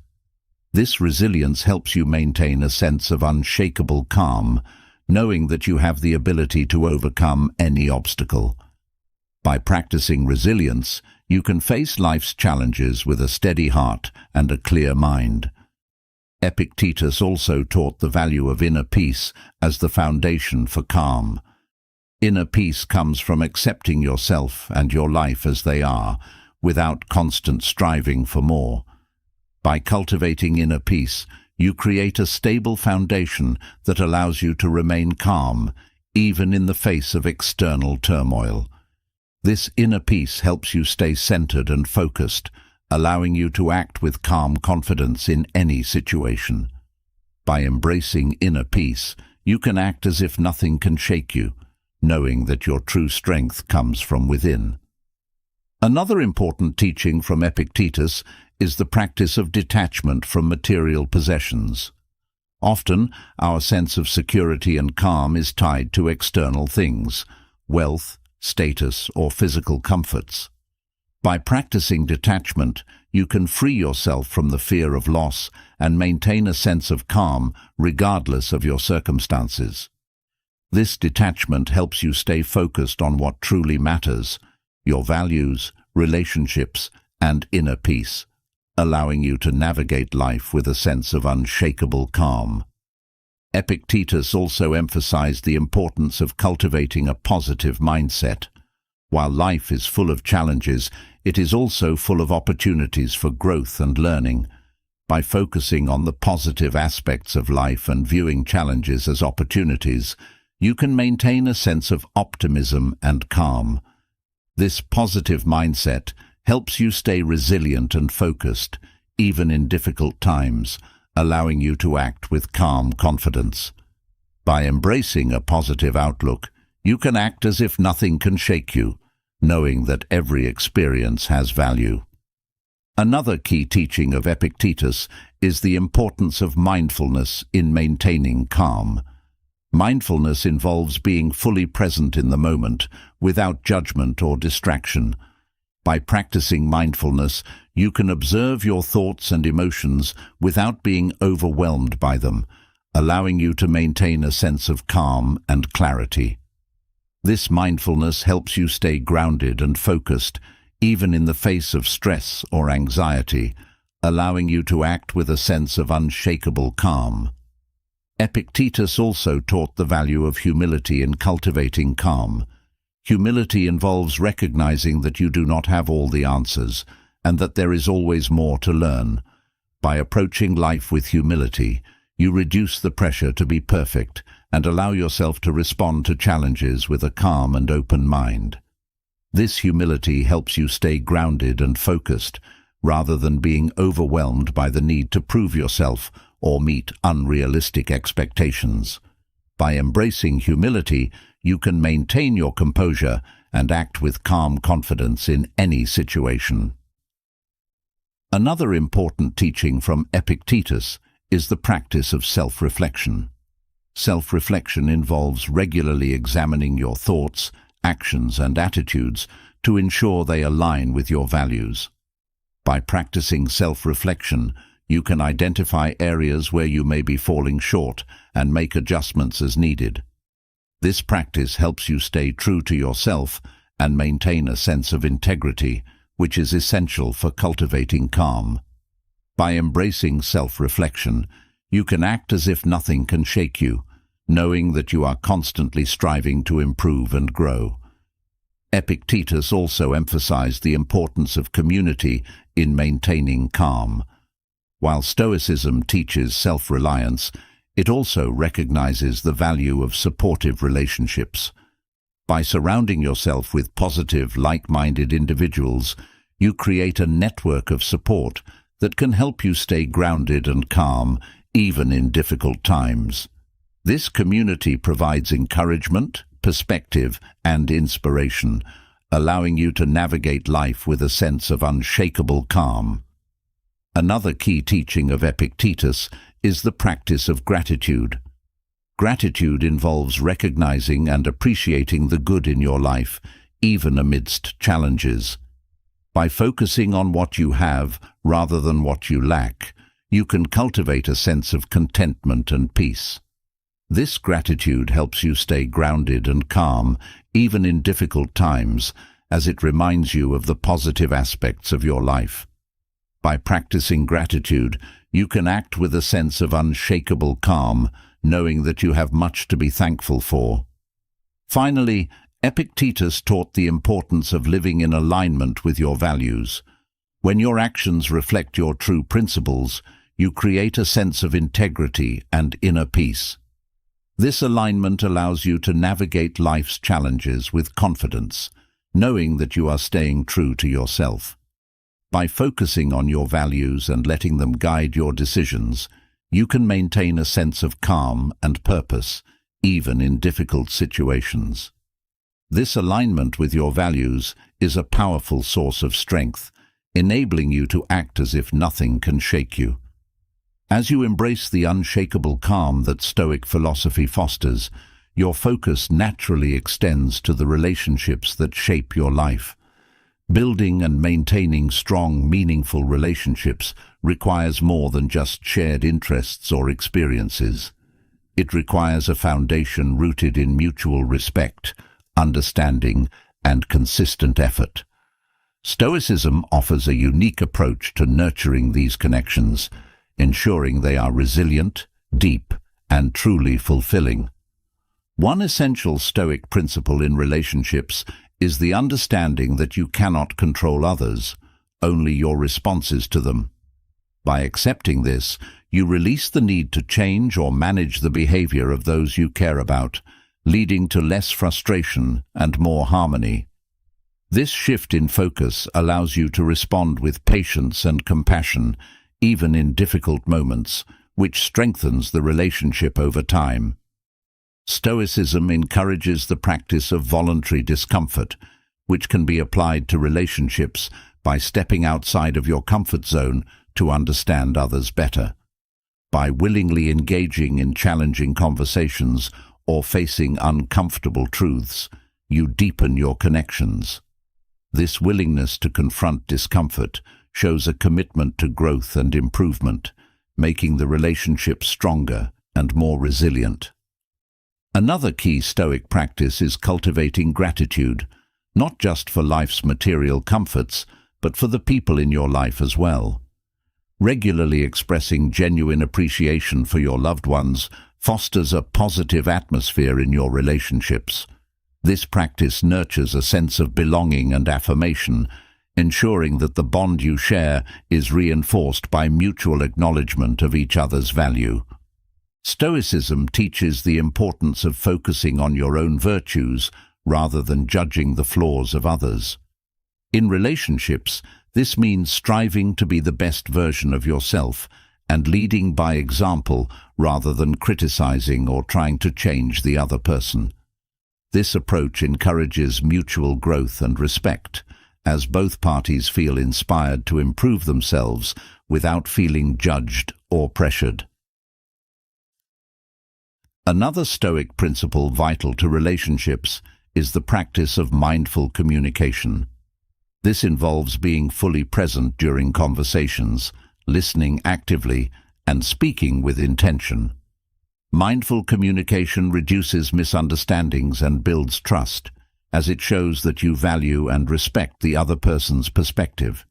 This resilience helps you maintain a sense of unshakable calm, knowing that you have the ability to overcome any obstacle. By practicing resilience, you can face life's challenges with a steady heart and a clear mind. Epictetus also taught the value of inner peace as the foundation for calm. Inner peace comes from accepting yourself and your life as they are, without constant striving for more. By cultivating inner peace, you create a stable foundation that allows you to remain calm, even in the face of external turmoil. This inner peace helps you stay centered and focused, allowing you to act with calm confidence in any situation. By embracing inner peace, you can act as if nothing can shake you, knowing that your true strength comes from within. Another important teaching from Epictetus is the practice of detachment from material possessions. Often, our sense of security and calm is tied to external things, wealth, status, or physical comforts. By practicing detachment, you can free yourself from the fear of loss and maintain a sense of calm regardless of your circumstances. This detachment helps you stay focused on what truly matters, your values, relationships, and inner peace, allowing you to navigate life with a sense of unshakable calm. Epictetus also emphasized the importance of cultivating a positive mindset. While life is full of challenges, it is also full of opportunities for growth and learning. By focusing on the positive aspects of life and viewing challenges as opportunities, you can maintain a sense of optimism and calm. This positive mindset helps you stay resilient and focused, even in difficult times, allowing you to act with calm confidence. By embracing a positive outlook, you can act as if nothing can shake you, knowing that every experience has value. Another key teaching of Epictetus is the importance of mindfulness in maintaining calm. Mindfulness involves being fully present in the moment, without judgment or distraction. By practicing mindfulness, you can observe your thoughts and emotions without being overwhelmed by them, allowing you to maintain a sense of calm and clarity. This mindfulness helps you stay grounded and focused, even in the face of stress or anxiety, allowing you to act with a sense of unshakable calm. Epictetus also taught the value of humility in cultivating calm. Humility involves recognizing that you do not have all the answers, and that there is always more to learn. By approaching life with humility, you reduce the pressure to be perfect and allow yourself to respond to challenges with a calm and open mind. This humility helps you stay grounded and focused, rather than being overwhelmed by the need to prove yourself or meet unrealistic expectations. By embracing humility, you can maintain your composure and act with calm confidence in any situation. Another important teaching from Epictetus is the practice of self-reflection. Self-reflection involves regularly examining your thoughts, actions, and attitudes to ensure they align with your values. By practicing self-reflection, you can identify areas where you may be falling short and make adjustments as needed. This practice helps you stay true to yourself and maintain a sense of integrity, which is essential for cultivating calm. By embracing self-reflection, you can act as if nothing can shake you, knowing that you are constantly striving to improve and grow. Epictetus also emphasized the importance of community in maintaining calm. While Stoicism teaches self-reliance, it also recognizes the value of supportive relationships. By surrounding yourself with positive, like-minded individuals, you create a network of support that can help you stay grounded and calm, even in difficult times. This community provides encouragement, perspective, and inspiration, allowing you to navigate life with a sense of unshakable calm. Another key teaching of Epictetus is the practice of gratitude. Gratitude involves recognizing and appreciating the good in your life, even amidst challenges. By focusing on what you have rather than what you lack, you can cultivate a sense of contentment and peace. This gratitude helps you stay grounded and calm, even in difficult times, as it reminds you of the positive aspects of your life. By practicing gratitude, you can act with a sense of unshakable calm, knowing that you have much to be thankful for. Finally, Epictetus taught the importance of living in alignment with your values. When your actions reflect your true principles, you create a sense of integrity and inner peace. This alignment allows you to navigate life's challenges with confidence, knowing that you are staying true to yourself. By focusing on your values and letting them guide your decisions, you can maintain a sense of calm and purpose, even in difficult situations. This alignment with your values is a powerful source of strength, enabling you to act as if nothing can shake you. As you embrace the unshakable calm that Stoic philosophy fosters, your focus naturally extends to the relationships that shape your life. Building and maintaining strong, meaningful relationships requires more than just shared interests or experiences. It requires a foundation rooted in mutual respect, understanding, and consistent effort. Stoicism offers a unique approach to nurturing these connections, ensuring they are resilient, deep, and truly fulfilling. One essential Stoic principle in relationships is the understanding that you cannot control others, only your responses to them. By accepting this, you release the need to change or manage the behavior of those you care about, leading to less frustration and more harmony. This shift in focus allows you to respond with patience and compassion, even in difficult moments, which strengthens the relationship over time. Stoicism encourages the practice of voluntary discomfort, which can be applied to relationships by stepping outside of your comfort zone to understand others better. By willingly engaging in challenging conversations or facing uncomfortable truths, you deepen your connections. This willingness to confront discomfort shows a commitment to growth and improvement, making the relationship stronger and more resilient. Another key Stoic practice is cultivating gratitude, not just for life's material comforts, but for the people in your life as well. Regularly expressing genuine appreciation for your loved ones fosters a positive atmosphere in your relationships. This practice nurtures a sense of belonging and affirmation, ensuring that the bond you share is reinforced by mutual acknowledgement of each other's value. Stoicism teaches the importance of focusing on your own virtues rather than judging the flaws of others. In relationships, this means striving to be the best version of yourself and leading by example rather than criticizing or trying to change the other person. This approach encourages mutual growth and respect, as both parties feel inspired to improve themselves without feeling judged or pressured. Another Stoic principle vital to relationships is the practice of mindful communication. This involves being fully present during conversations, listening actively, and speaking with intention. Mindful communication reduces misunderstandings and builds trust, as it shows that you value and respect the other person's perspective.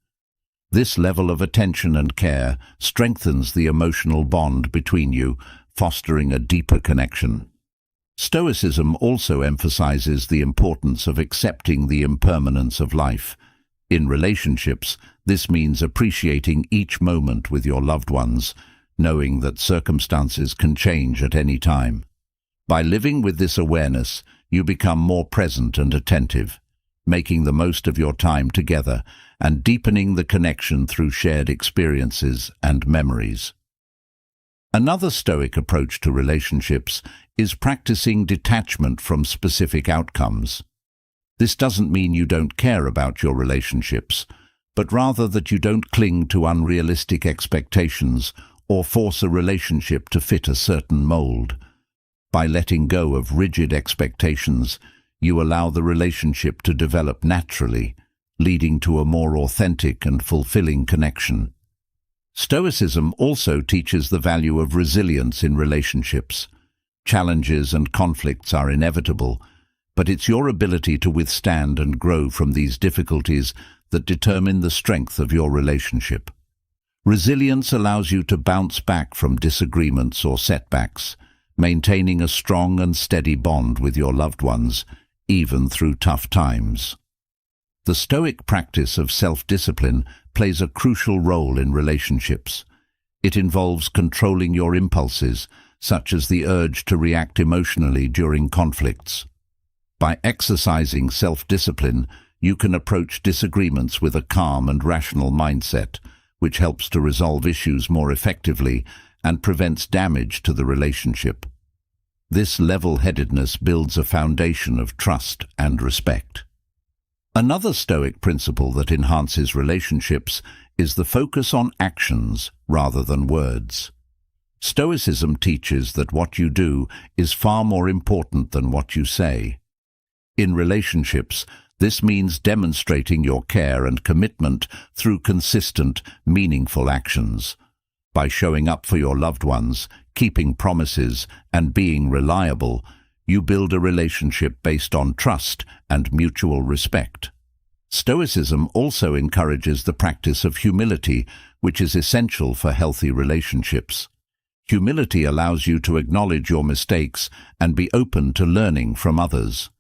This level of attention and care strengthens the emotional bond between you, fostering a deeper connection. Stoicism also emphasizes the importance of accepting the impermanence of life. In relationships, this means appreciating each moment with your loved ones, knowing that circumstances can change at any time. By living with this awareness, you become more present and attentive, making the most of your time together and deepening the connection through shared experiences and memories. Another Stoic approach to relationships is practicing detachment from specific outcomes. This doesn't mean you don't care about your relationships, but rather that you don't cling to unrealistic expectations or force a relationship to fit a certain mold. By letting go of rigid expectations, you allow the relationship to develop naturally, leading to a more authentic and fulfilling connection. Stoicism also teaches the value of resilience in relationships. Challenges and conflicts are inevitable, but it's your ability to withstand and grow from these difficulties that determine the strength of your relationship. Resilience allows you to bounce back from disagreements or setbacks, maintaining a strong and steady bond with your loved ones, even through tough times. The Stoic practice of self-discipline plays a crucial role in relationships. It involves controlling your impulses, such as the urge to react emotionally during conflicts. By exercising self-discipline, you can approach disagreements with a calm and rational mindset, which helps to resolve issues more effectively and prevents damage to the relationship. This level-headedness builds a foundation of trust and respect. Another Stoic principle that enhances relationships is the focus on actions rather than words. Stoicism teaches that what you do is far more important than what you say. In relationships, this means demonstrating your care and commitment through consistent, meaningful actions. By showing up for your loved ones, keeping promises, and being reliable, you build a relationship based on trust and mutual respect. Stoicism also encourages the practice of humility, which is essential for healthy relationships. Humility allows you to acknowledge your mistakes and be open to learning from others.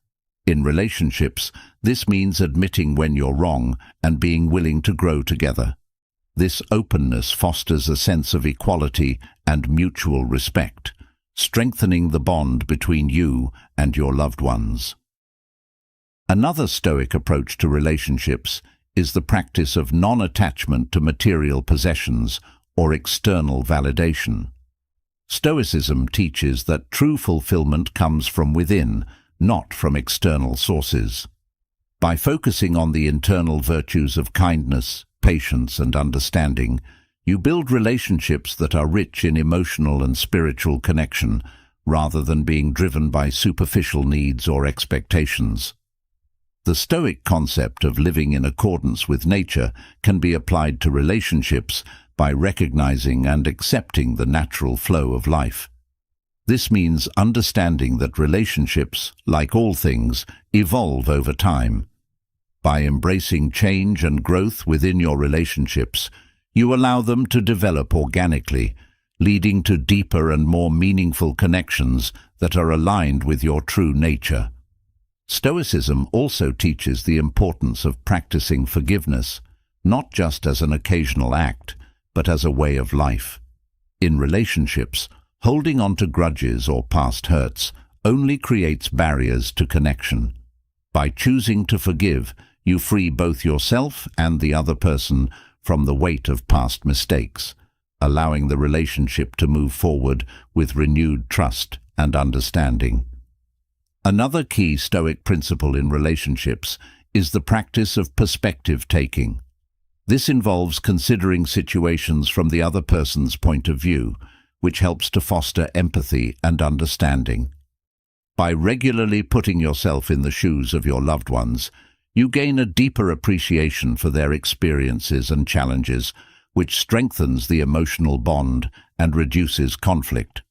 In relationships, this means admitting when you're wrong and being willing to grow together. This openness fosters a sense of equality and mutual respect, strengthening the bond between you and your loved ones. Another Stoic approach to relationships is the practice of non-attachment to material possessions or external validation. Stoicism teaches that true fulfillment comes from within, not from external sources. By focusing on the internal virtues of kindness, patience, and understanding, you build relationships that are rich in emotional and spiritual connection, rather than being driven by superficial needs or expectations. The Stoic concept of living in accordance with nature can be applied to relationships by recognizing and accepting the natural flow of life. This means understanding that relationships, like all things, evolve over time. By embracing change and growth within your relationships, you allow them to develop organically, leading to deeper and more meaningful connections that are aligned with your true nature. Stoicism also teaches the importance of practicing forgiveness, not just as an occasional act, but as a way of life. In relationships, holding on to grudges or past hurts only creates barriers to connection. By choosing to forgive, you free both yourself and the other person from the weight of past mistakes, allowing the relationship to move forward with renewed trust and understanding. Another key Stoic principle in relationships is the practice of perspective-taking. This involves considering situations from the other person's point of view, which helps to foster empathy and understanding. By regularly putting yourself in the shoes of your loved ones, you gain a deeper appreciation for their experiences and challenges, which strengthens the emotional bond and reduces conflict.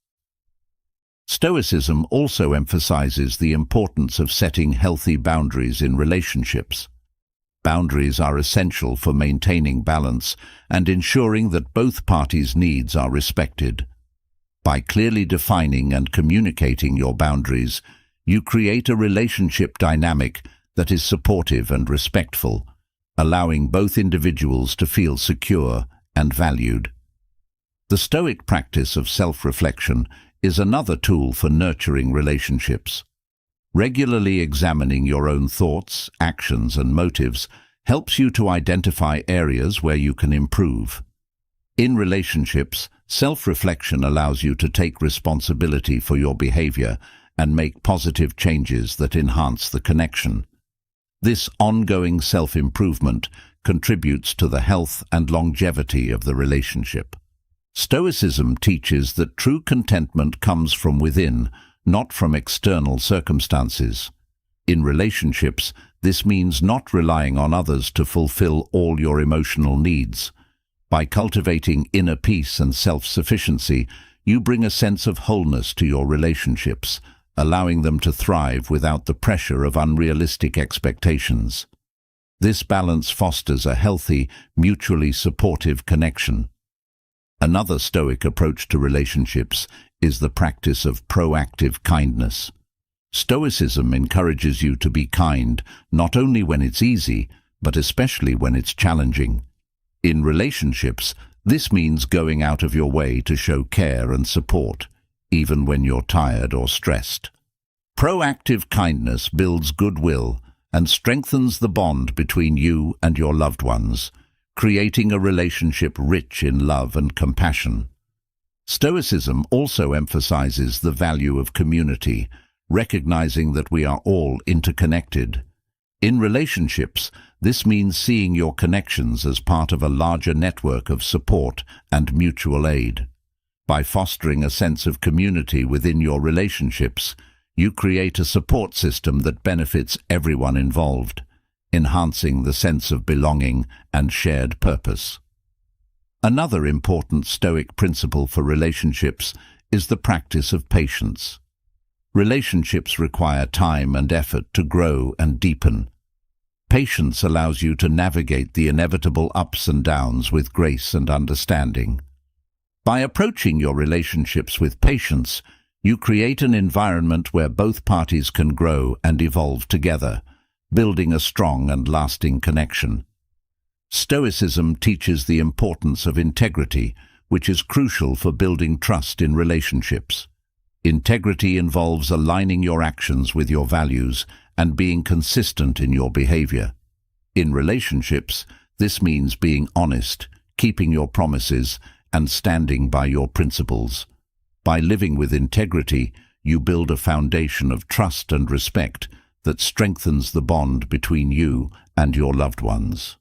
Stoicism also emphasizes the importance of setting healthy boundaries in relationships. Boundaries are essential for maintaining balance and ensuring that both parties' needs are respected. By clearly defining and communicating your boundaries, you create a relationship dynamic that is supportive and respectful, allowing both individuals to feel secure and valued. The Stoic practice of self-reflection is another tool for nurturing relationships. Regularly examining your own thoughts, actions, and motives helps you to identify areas where you can improve. In relationships, self-reflection allows you to take responsibility for your behavior and make positive changes that enhance the connection. This ongoing self-improvement contributes to the health and longevity of the relationship. Stoicism teaches that true contentment comes from within, not from external circumstances. In relationships, this means not relying on others to fulfill all your emotional needs. By cultivating inner peace and self-sufficiency, you bring a sense of wholeness to your relationships, allowing them to thrive without the pressure of unrealistic expectations. This balance fosters a healthy, mutually supportive connection. Another Stoic approach to relationships is the practice of proactive kindness. Stoicism encourages you to be kind, not only when it's easy, but especially when it's challenging. In relationships, this means going out of your way to show care and support, even when you're tired or stressed. Proactive kindness builds goodwill and strengthens the bond between you and your loved ones, creating a relationship rich in love and compassion. Stoicism also emphasizes the value of community, recognizing that we are all interconnected. In relationships, this means seeing your connections as part of a larger network of support and mutual aid. By fostering a sense of community within your relationships, you create a support system that benefits everyone involved, enhancing the sense of belonging and shared purpose. Another important Stoic principle for relationships is the practice of patience. Relationships require time and effort to grow and deepen. Patience allows you to navigate the inevitable ups and downs with grace and understanding. By approaching your relationships with patience, you create an environment where both parties can grow and evolve together, building a strong and lasting connection. Stoicism teaches the importance of integrity, which is crucial for building trust in relationships. Integrity involves aligning your actions with your values and being consistent in your behavior. In relationships, this means being honest, keeping your promises, and standing by your principles. By living with integrity, you build a foundation of trust and respect that strengthens the bond between you and your loved ones.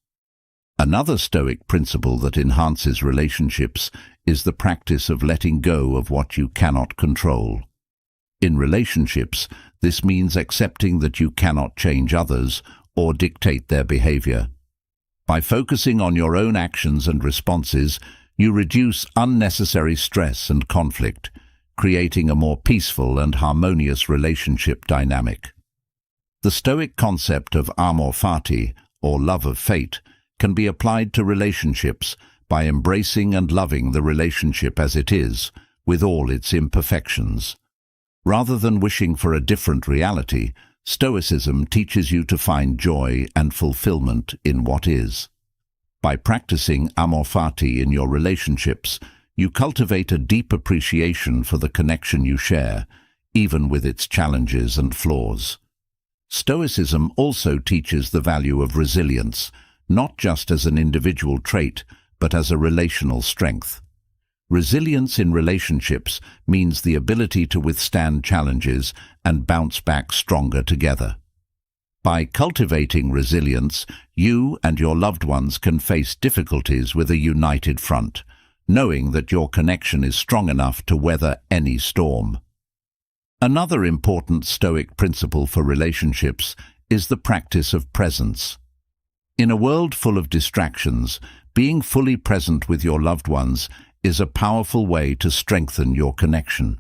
Another Stoic principle that enhances relationships is the practice of letting go of what you cannot control. In relationships, this means accepting that you cannot change others or dictate their behavior. By focusing on your own actions and responses, you reduce unnecessary stress and conflict, creating a more peaceful and harmonious relationship dynamic. The Stoic concept of amor fati, or love of fate, can be applied to relationships by embracing and loving the relationship as it is, with all its imperfections. Rather than wishing for a different reality, Stoicism teaches you to find joy and fulfillment in what is. By practicing amor fati in your relationships, you cultivate a deep appreciation for the connection you share, even with its challenges and flaws. Stoicism also teaches the value of resilience, not just as an individual trait, but as a relational strength. Resilience in relationships means the ability to withstand challenges and bounce back stronger together. By cultivating resilience, you and your loved ones can face difficulties with a united front, knowing that your connection is strong enough to weather any storm. Another important Stoic principle for relationships is the practice of presence. In a world full of distractions, being fully present with your loved ones is a powerful way to strengthen your connection.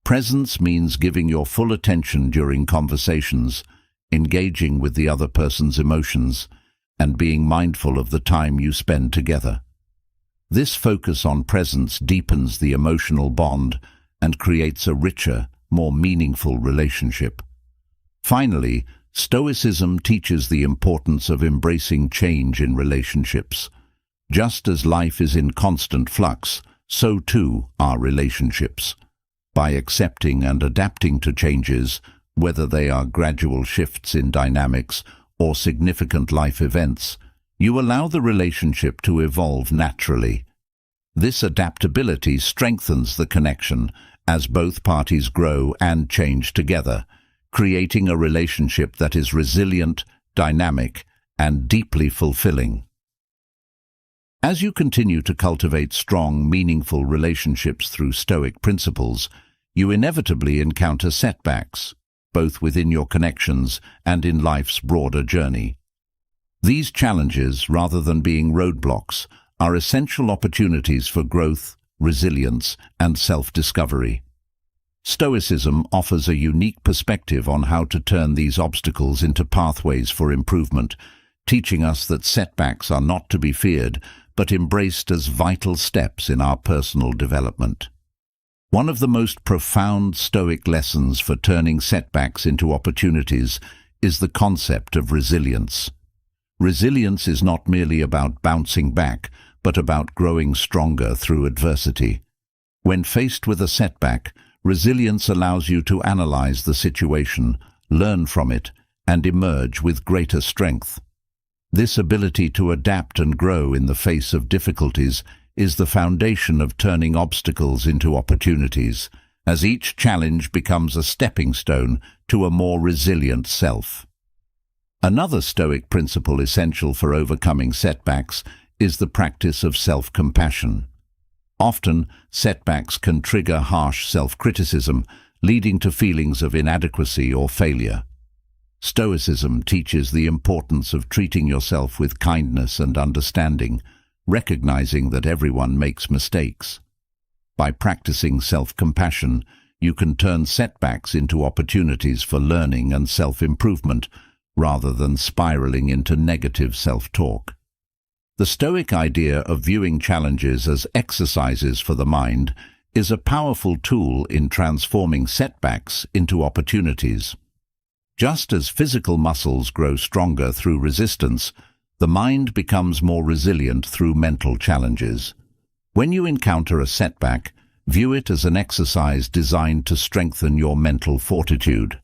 Presence means giving your full attention during conversations, engaging with the other person's emotions, and being mindful of the time you spend together. This focus on presence deepens the emotional bond and creates a richer, more meaningful relationship. Finally, Stoicism teaches the importance of embracing change in relationships. Just as life is in constant flux, so too are relationships. By accepting and adapting to changes, whether they are gradual shifts in dynamics or significant life events, you allow the relationship to evolve naturally. This adaptability strengthens the connection as both parties grow and change together, creating a relationship that is resilient, dynamic, and deeply fulfilling. As you continue to cultivate strong, meaningful relationships through Stoic principles, you inevitably encounter setbacks, both within your connections and in life's broader journey. These challenges, rather than being roadblocks, are essential opportunities for growth, resilience, and self-discovery. Stoicism offers a unique perspective on how to turn these obstacles into pathways for improvement, teaching us that setbacks are not to be feared, but embraced as vital steps in our personal development. One of the most profound Stoic lessons for turning setbacks into opportunities is the concept of resilience. Resilience is not merely about bouncing back, but about growing stronger through adversity. When faced with a setback, resilience allows you to analyze the situation, learn from it, and emerge with greater strength. This ability to adapt and grow in the face of difficulties is the foundation of turning obstacles into opportunities, as each challenge becomes a stepping stone to a more resilient self. Another Stoic principle essential for overcoming setbacks is the practice of self-compassion. Often, setbacks can trigger harsh self-criticism, leading to feelings of inadequacy or failure. Stoicism teaches the importance of treating yourself with kindness and understanding, recognizing that everyone makes mistakes. By practicing self-compassion, you can turn setbacks into opportunities for learning and self-improvement, rather than spiraling into negative self-talk. The Stoic idea of viewing challenges as exercises for the mind is a powerful tool in transforming setbacks into opportunities. Just as physical muscles grow stronger through resistance, the mind becomes more resilient through mental challenges. When you encounter a setback, view it as an exercise designed to strengthen your mental fortitude.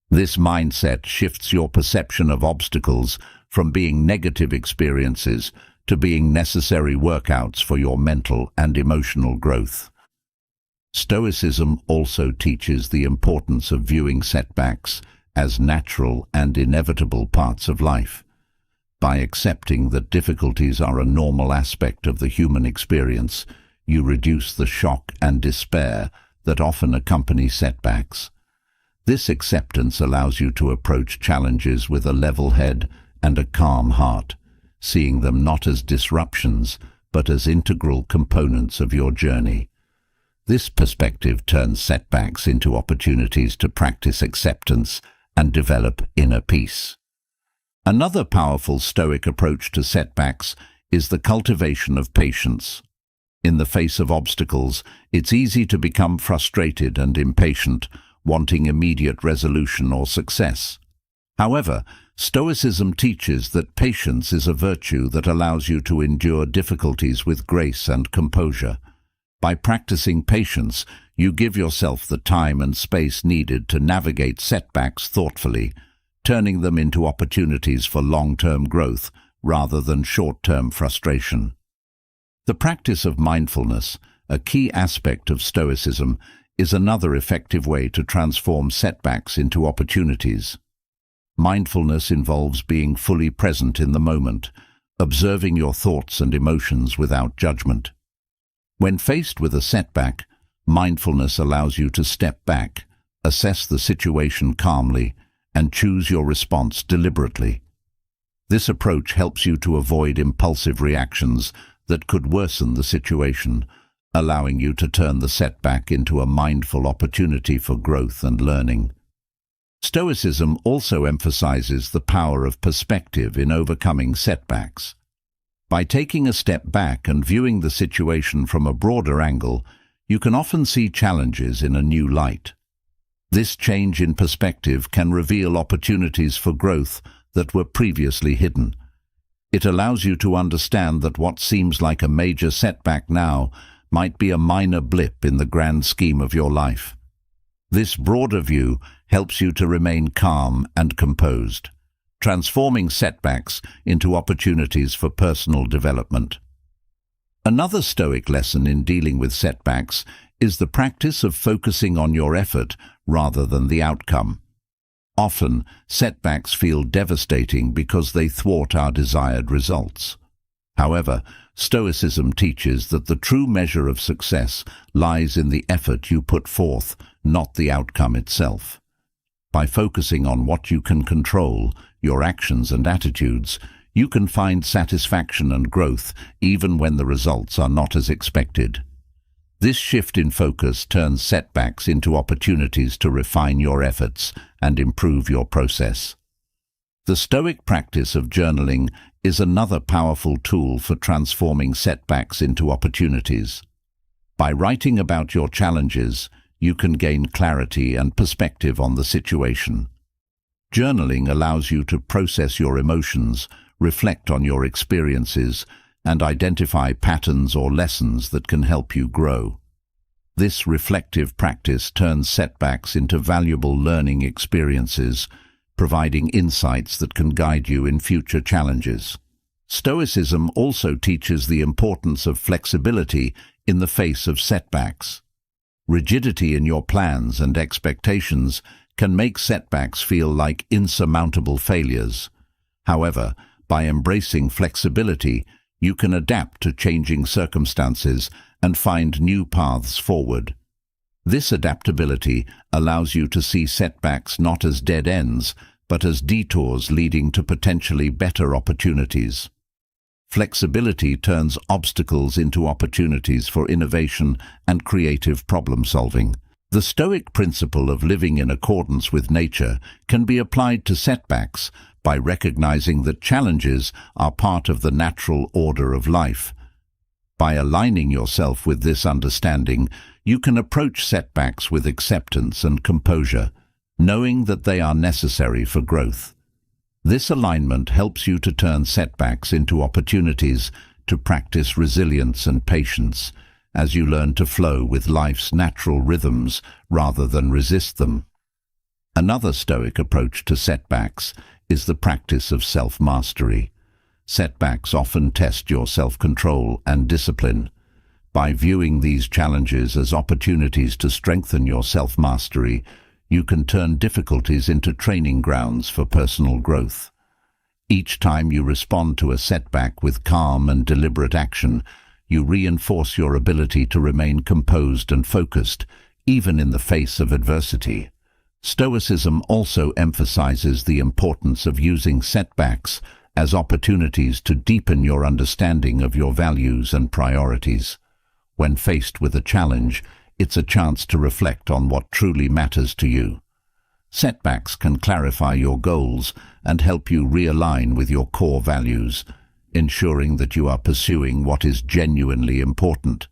This mindset shifts your perception of obstacles from being negative experiences to being necessary workouts for your mental and emotional growth. Stoicism also teaches the importance of viewing setbacks as natural and inevitable parts of life. By accepting that difficulties are a normal aspect of the human experience, you reduce the shock and despair that often accompany setbacks. This acceptance allows you to approach challenges with a level head and a calm heart, seeing them not as disruptions, but as integral components of your journey. This perspective turns setbacks into opportunities to practice acceptance and develop inner peace. Another powerful Stoic approach to setbacks is the cultivation of patience. In the face of obstacles, it's easy to become frustrated and impatient, wanting immediate resolution or success. However, Stoicism teaches that patience is a virtue that allows you to endure difficulties with grace and composure. By practicing patience, you give yourself the time and space needed to navigate setbacks thoughtfully, turning them into opportunities for long-term growth rather than short-term frustration. The practice of mindfulness, a key aspect of Stoicism, is another effective way to transform setbacks into opportunities. Mindfulness involves being fully present in the moment, observing your thoughts and emotions without judgment. When faced with a setback, mindfulness allows you to step back, assess the situation calmly, and choose your response deliberately. This approach helps you to avoid impulsive reactions that could worsen the situation, allowing you to turn the setback into a mindful opportunity for growth and learning. Stoicism also emphasizes the power of perspective in overcoming setbacks. By taking a step back and viewing the situation from a broader angle, you can often see challenges in a new light. This change in perspective can reveal opportunities for growth that were previously hidden. It allows you to understand that what seems like a major setback now might be a minor blip in the grand scheme of your life. This broader view helps you to remain calm and composed, transforming setbacks into opportunities for personal development. Another Stoic lesson in dealing with setbacks is the practice of focusing on your effort rather than the outcome. Often, setbacks feel devastating because they thwart our desired results. However, Stoicism teaches that the true measure of success lies in the effort you put forth, not the outcome itself. By focusing on what you can control, your actions and attitudes, you can find satisfaction and growth even when the results are not as expected. This shift in focus turns setbacks into opportunities to refine your efforts and improve your process. The Stoic practice of journaling is another powerful tool for transforming setbacks into opportunities. By writing about your challenges, you can gain clarity and perspective on the situation. Journaling allows you to process your emotions, reflect on your experiences, and identify patterns or lessons that can help you grow. This reflective practice turns setbacks into valuable learning experiences, providing insights that can guide you in future challenges. Stoicism also teaches the importance of flexibility in the face of setbacks. Rigidity in your plans and expectations can make setbacks feel like insurmountable failures. However, by embracing flexibility, you can adapt to changing circumstances and find new paths forward. This adaptability allows you to see setbacks not as dead ends, but as detours leading to potentially better opportunities. Flexibility turns obstacles into opportunities for innovation and creative problem-solving. The Stoic principle of living in accordance with nature can be applied to setbacks by recognizing that challenges are part of the natural order of life. By aligning yourself with this understanding, you can approach setbacks with acceptance and composure, knowing that they are necessary for growth. This alignment helps you to turn setbacks into opportunities to practice resilience and patience, as you learn to flow with life's natural rhythms rather than resist them. Another Stoic approach to setbacks is the practice of self-mastery. Setbacks often test your self-control and discipline. By viewing these challenges as opportunities to strengthen your self-mastery, you can turn difficulties into training grounds for personal growth. Each time you respond to a setback with calm and deliberate action, you reinforce your ability to remain composed and focused, even in the face of adversity. Stoicism also emphasizes the importance of using setbacks as opportunities to deepen your understanding of your values and priorities. When faced with a challenge, it's a chance to reflect on what truly matters to you. Setbacks can clarify your goals and help you realign with your core values, ensuring that you are pursuing what is genuinely important.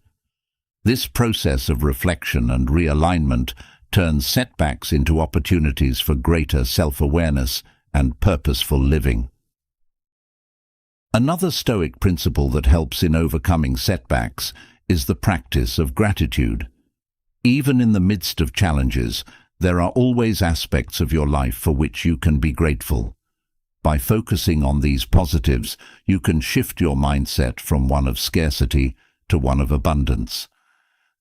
This process of reflection and realignment turns setbacks into opportunities for greater self-awareness and purposeful living. Another Stoic principle that helps in overcoming setbacks is the practice of gratitude. Even in the midst of challenges, there are always aspects of your life for which you can be grateful. By focusing on these positives, you can shift your mindset from one of scarcity to one of abundance.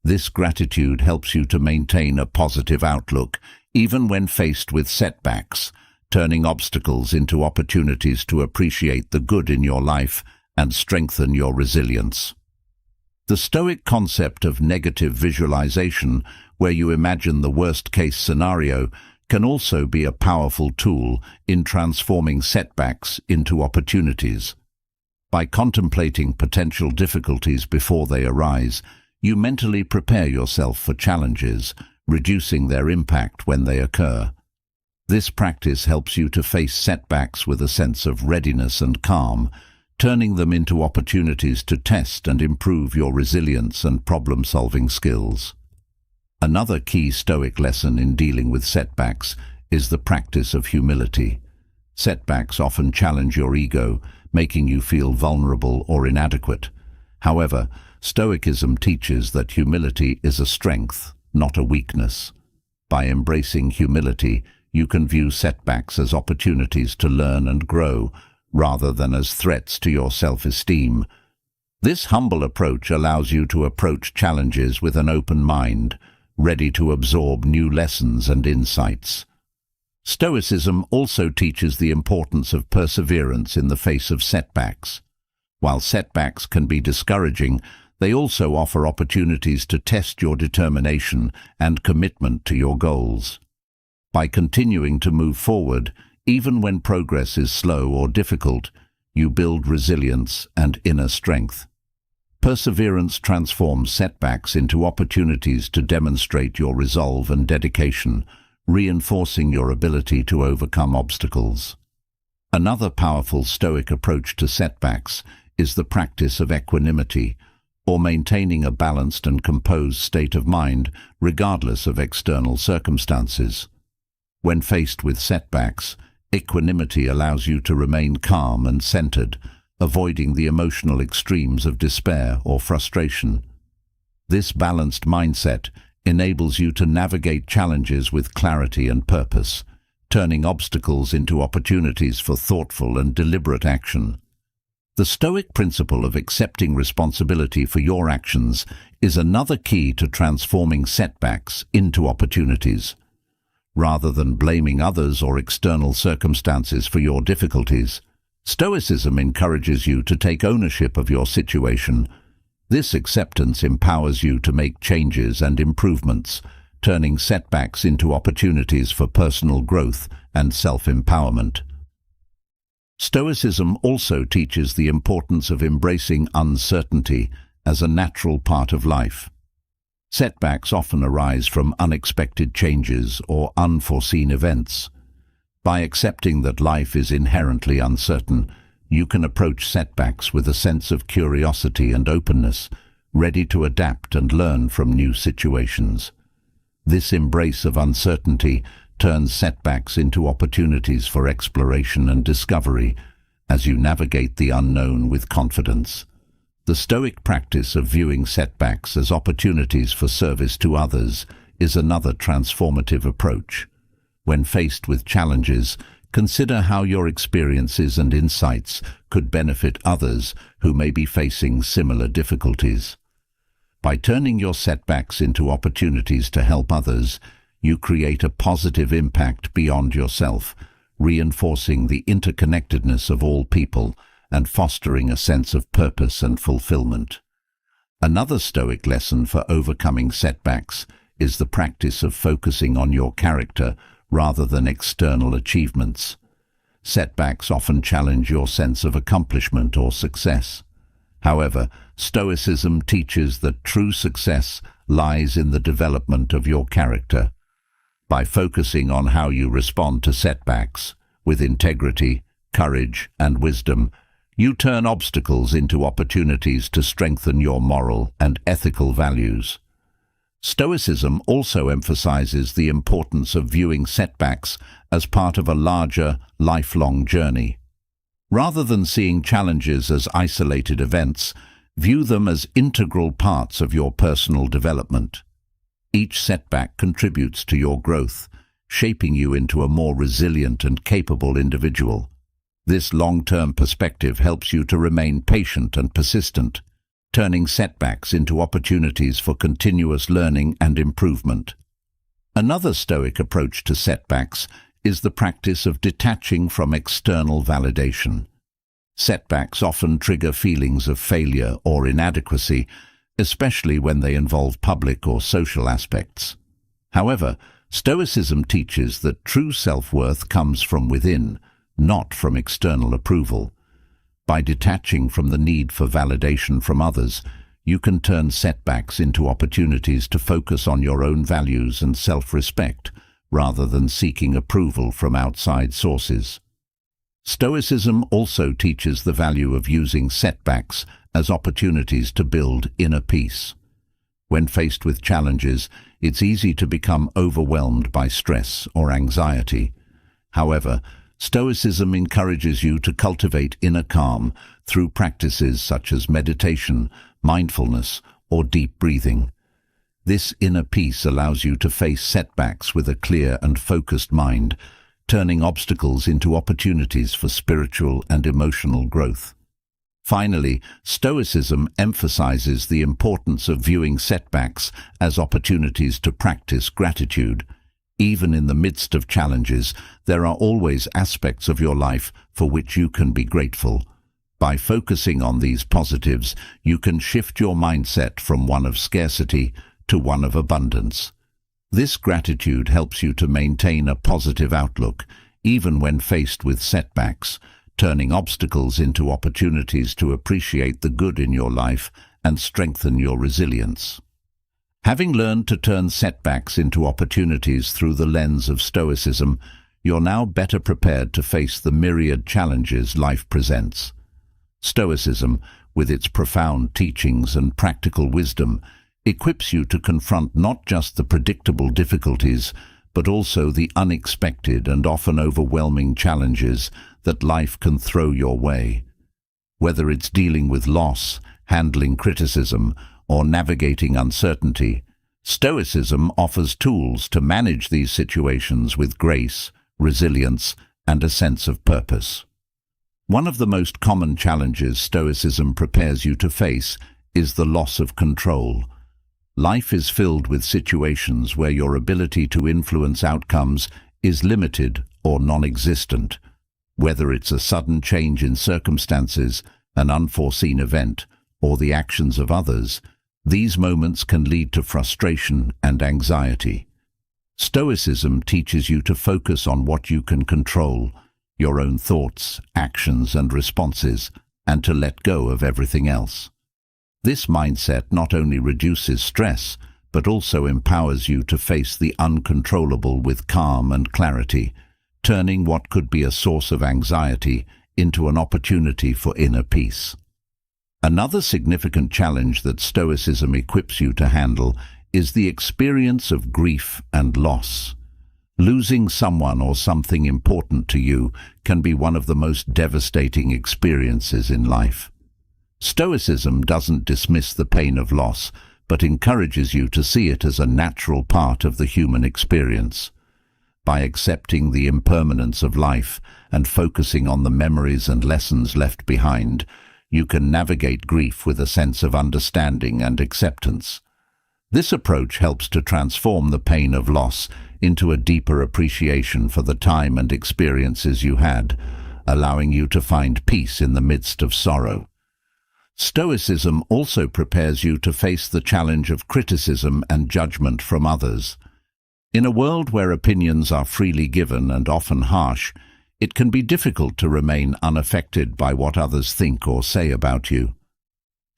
This gratitude helps you to maintain a positive outlook, even when faced with setbacks, turning obstacles into opportunities to appreciate the good in your life and strengthen your resilience. The Stoic concept of negative visualization, where you imagine the worst-case scenario, can also be a powerful tool in transforming setbacks into opportunities. By contemplating potential difficulties before they arise, You mentally prepare yourself for challenges, reducing their impact when they occur. This practice helps you to face setbacks with a sense of readiness and calm, turning them into opportunities to test and improve your resilience and problem-solving skills. Another key Stoic lesson in dealing with setbacks is the practice of humility. Setbacks often challenge your ego, making you feel vulnerable or inadequate. However, Stoicism teaches that humility is a strength, not a weakness. By embracing humility, you can view setbacks as opportunities to learn and grow, rather than as threats to your self-esteem. This humble approach allows you to approach challenges with an open mind, ready to absorb new lessons and insights. Stoicism also teaches the importance of perseverance in the face of setbacks. While setbacks can be discouraging, they also offer opportunities to test your determination and commitment to your goals. By continuing to move forward, even when progress is slow or difficult, you build resilience and inner strength. Perseverance transforms setbacks into opportunities to demonstrate your resolve and dedication, reinforcing your ability to overcome obstacles. Another powerful Stoic approach to setbacks is the practice of equanimity, or maintaining a balanced and composed state of mind regardless of external circumstances. When faced with setbacks, equanimity allows you to remain calm and centered, avoiding the emotional extremes of despair or frustration. This balanced mindset enables you to navigate challenges with clarity and purpose, turning obstacles into opportunities for thoughtful and deliberate action. The Stoic principle of accepting responsibility for your actions is another key to transforming setbacks into opportunities. Rather than blaming others or external circumstances for your difficulties, Stoicism encourages you to take ownership of your situation. This acceptance empowers you to make changes and improvements, turning setbacks into opportunities for personal growth and self-empowerment. Stoicism also teaches the importance of embracing uncertainty as a natural part of life. Setbacks often arise from unexpected changes or unforeseen events. By accepting that life is inherently uncertain, you can approach setbacks with a sense of curiosity and openness, ready to adapt and learn from new situations. This embrace of uncertainty turns setbacks into opportunities for exploration and discovery as you navigate the unknown with confidence. The Stoic practice of viewing setbacks as opportunities for service to others is another transformative approach. When faced with challenges, consider how your experiences and insights could benefit others who may be facing similar difficulties. By turning your setbacks into opportunities to help others, you create a positive impact beyond yourself, reinforcing the interconnectedness of all people and fostering a sense of purpose and fulfillment. Another Stoic lesson for overcoming setbacks is the practice of focusing on your character rather than external achievements. Setbacks often challenge your sense of accomplishment or success. However, Stoicism teaches that true success lies in the development of your character. By focusing on how you respond to setbacks, with integrity, courage, and wisdom, you turn obstacles into opportunities to strengthen your moral and ethical values. Stoicism also emphasizes the importance of viewing setbacks as part of a larger, lifelong journey. Rather than seeing challenges as isolated events, view them as integral parts of your personal development. Each setback contributes to your growth, shaping you into a more resilient and capable individual. This long-term perspective helps you to remain patient and persistent, turning setbacks into opportunities for continuous learning and improvement. Another Stoic approach to setbacks is the practice of detaching from external validation. Setbacks often trigger feelings of failure or inadequacy, especially when they involve public or social aspects. However, Stoicism teaches that true self-worth comes from within, not from external approval. By detaching from the need for validation from others, you can turn setbacks into opportunities to focus on your own values and self-respect, rather than seeking approval from outside sources. Stoicism also teaches the value of using setbacks as opportunities to build inner peace. When faced with challenges, it's easy to become overwhelmed by stress or anxiety. However, Stoicism encourages you to cultivate inner calm through practices such as meditation, mindfulness, or deep breathing. This inner peace allows you to face setbacks with a clear and focused mind, turning obstacles into opportunities for spiritual and emotional growth. Finally, Stoicism emphasizes the importance of viewing setbacks as opportunities to practice gratitude. Even in the midst of challenges, there are always aspects of your life for which you can be grateful. By focusing on these positives, you can shift your mindset from one of scarcity to one of abundance. This gratitude helps you to maintain a positive outlook, even when faced with setbacks, turning obstacles into opportunities to appreciate the good in your life and strengthen your resilience. Having learned to turn setbacks into opportunities through the lens of Stoicism, you're now better prepared to face the myriad challenges life presents. Stoicism, with its profound teachings and practical wisdom, equips you to confront not just the predictable difficulties, but also the unexpected and often overwhelming challenges that life can throw your way. Whether it's dealing with loss, handling criticism, or navigating uncertainty, Stoicism offers tools to manage these situations with grace, resilience, and a sense of purpose. One of the most common challenges Stoicism prepares you to face is the loss of control. Life is filled with situations where your ability to influence outcomes is limited or non-existent. Whether it's a sudden change in circumstances, an unforeseen event, or the actions of others, these moments can lead to frustration and anxiety. Stoicism teaches you to focus on what you can control, your own thoughts, actions, and responses, and to let go of everything else. This mindset not only reduces stress, but also empowers you to face the uncontrollable with calm and clarity, turning what could be a source of anxiety into an opportunity for inner peace. Another significant challenge that Stoicism equips you to handle is the experience of grief and loss. Losing someone or something important to you can be one of the most devastating experiences in life. Stoicism doesn't dismiss the pain of loss, but encourages you to see it as a natural part of the human experience. By accepting the impermanence of life and focusing on the memories and lessons left behind, you can navigate grief with a sense of understanding and acceptance. This approach helps to transform the pain of loss into a deeper appreciation for the time and experiences you had, allowing you to find peace in the midst of sorrow. Stoicism also prepares you to face the challenge of criticism and judgment from others. In a world where opinions are freely given and often harsh, it can be difficult to remain unaffected by what others think or say about you.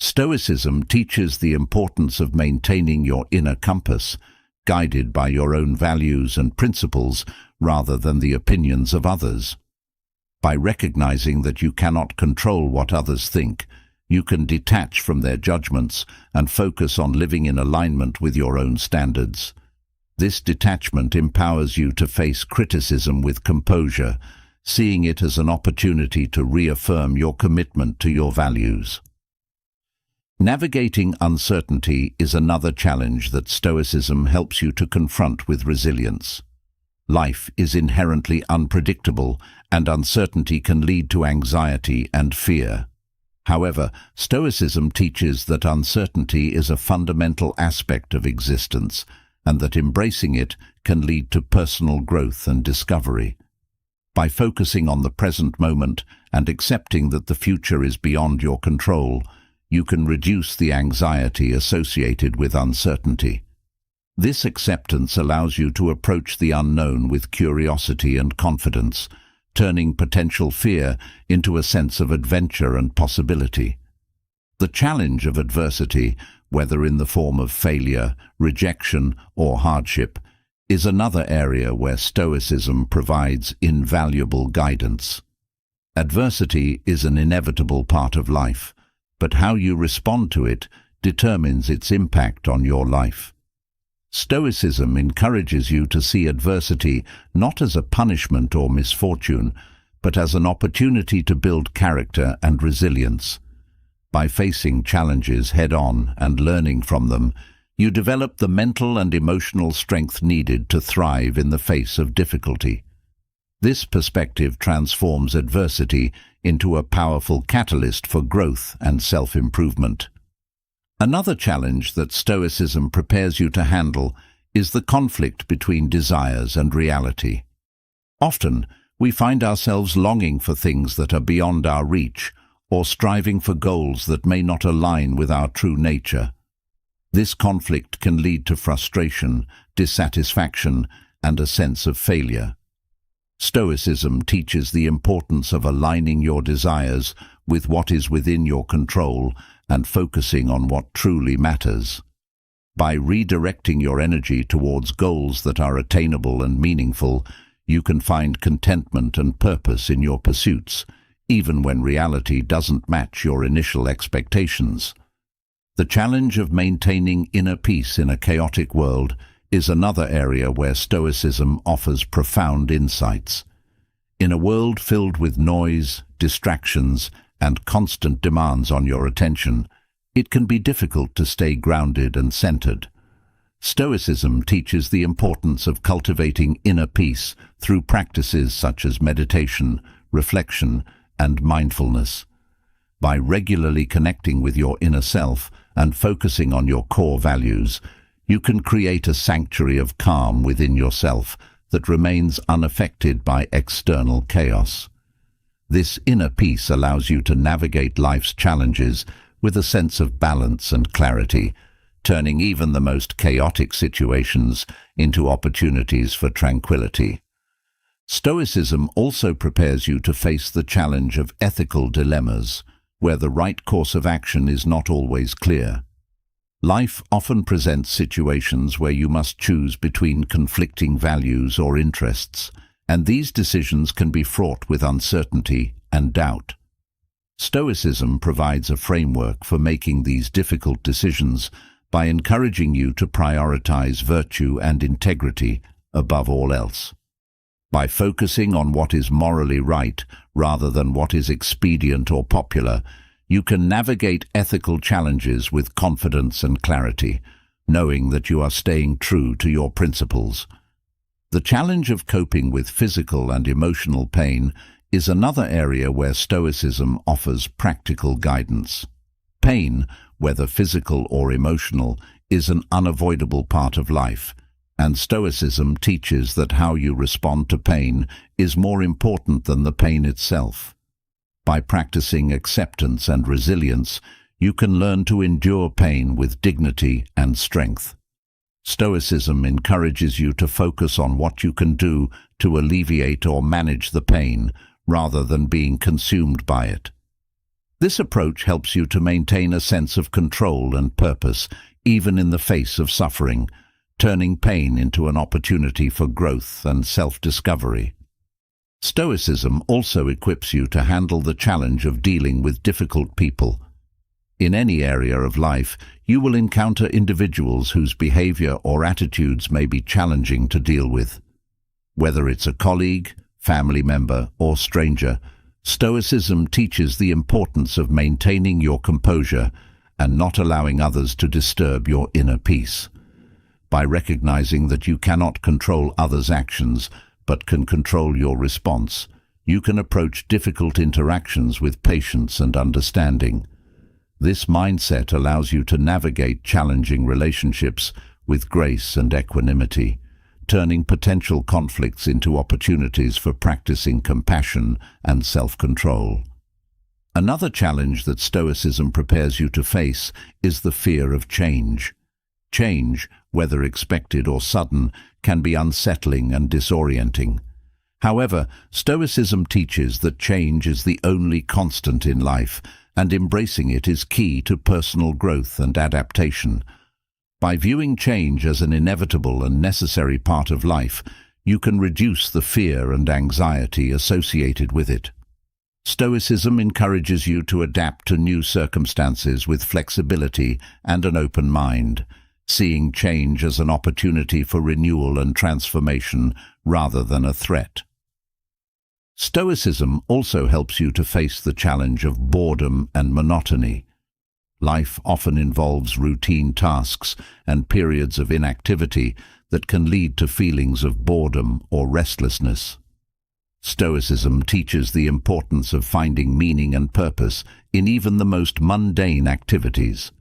Stoicism teaches the importance of maintaining your inner compass, guided by your own values and principles rather than the opinions of others. By recognizing that you cannot control what others think, you can detach from their judgments and focus on living in alignment with your own standards. This detachment empowers you to face criticism with composure, seeing it as an opportunity to reaffirm your commitment to your values. Navigating uncertainty is another challenge that Stoicism helps you to confront with resilience. Life is inherently unpredictable, and uncertainty can lead to anxiety and fear. However, Stoicism teaches that uncertainty is a fundamental aspect of existence, and that embracing it can lead to personal growth and discovery. By focusing on the present moment and accepting that the future is beyond your control, you can reduce the anxiety associated with uncertainty. This acceptance allows you to approach the unknown with curiosity and confidence, turning potential fear into a sense of adventure and possibility. The challenge of adversity, whether in the form of failure, rejection, or hardship, is another area where Stoicism provides invaluable guidance. Adversity is an inevitable part of life, but how you respond to it determines its impact on your life. Stoicism encourages you to see adversity not as a punishment or misfortune, but as an opportunity to build character and resilience. By facing challenges head-on and learning from them, you develop the mental and emotional strength needed to thrive in the face of difficulty. This perspective transforms adversity into a powerful catalyst for growth and self-improvement. Another challenge that Stoicism prepares you to handle is the conflict between desires and reality. Often, we find ourselves longing for things that are beyond our reach, or striving for goals that may not align with our true nature. This conflict can lead to frustration, dissatisfaction, and a sense of failure. Stoicism teaches the importance of aligning your desires with what is within your control and focusing on what truly matters. By redirecting your energy towards goals that are attainable and meaningful, you can find contentment and purpose in your pursuits, even when reality doesn't match your initial expectations. The challenge of maintaining inner peace in a chaotic world is another area where Stoicism offers profound insights. In a world filled with noise, distractions, and constant demands on your attention, it can be difficult to stay grounded and centered. Stoicism teaches the importance of cultivating inner peace through practices such as meditation, reflection, and mindfulness. By regularly connecting with your inner self and focusing on your core values, you can create a sanctuary of calm within yourself that remains unaffected by external chaos. This inner peace allows you to navigate life's challenges with a sense of balance and clarity, turning even the most chaotic situations into opportunities for tranquility. Stoicism also prepares you to face the challenge of ethical dilemmas, where the right course of action is not always clear. Life often presents situations where you must choose between conflicting values or interests, and these decisions can be fraught with uncertainty and doubt. Stoicism provides a framework for making these difficult decisions by encouraging you to prioritize virtue and integrity above all else. By focusing on what is morally right rather than what is expedient or popular, you can navigate ethical challenges with confidence and clarity, knowing that you are staying true to your principles. The challenge of coping with physical and emotional pain is another area where Stoicism offers practical guidance. Pain, whether physical or emotional, is an unavoidable part of life, and Stoicism teaches that how you respond to pain is more important than the pain itself. By practicing acceptance and resilience, you can learn to endure pain with dignity and strength. Stoicism encourages you to focus on what you can do to alleviate or manage the pain, rather than being consumed by it. This approach helps you to maintain a sense of control and purpose, even in the face of suffering, turning pain into an opportunity for growth and self-discovery. Stoicism also equips you to handle the challenge of dealing with difficult people. In any area of life, you will encounter individuals whose behavior or attitudes may be challenging to deal with. Whether it's a colleague, family member, or stranger, Stoicism teaches the importance of maintaining your composure and not allowing others to disturb your inner peace. By recognizing that you cannot control others' actions, but can control your response, you can approach difficult interactions with patience and understanding. This mindset allows you to navigate challenging relationships with grace and equanimity, turning potential conflicts into opportunities for practicing compassion and self-control. Another challenge that Stoicism prepares you to face is the fear of change. Change, whether expected or sudden, can be unsettling and disorienting. However, Stoicism teaches that change is the only constant in life, and embracing it is key to personal growth and adaptation. By viewing change as an inevitable and necessary part of life, you can reduce the fear and anxiety associated with it. Stoicism encourages you to adapt to new circumstances with flexibility and an open mind, seeing change as an opportunity for renewal and transformation rather than a threat. Stoicism also helps you to face the challenge of boredom and monotony. Life often involves routine tasks and periods of inactivity that can lead to feelings of boredom or restlessness. Stoicism teaches the importance of finding meaning and purpose in even the most mundane activities.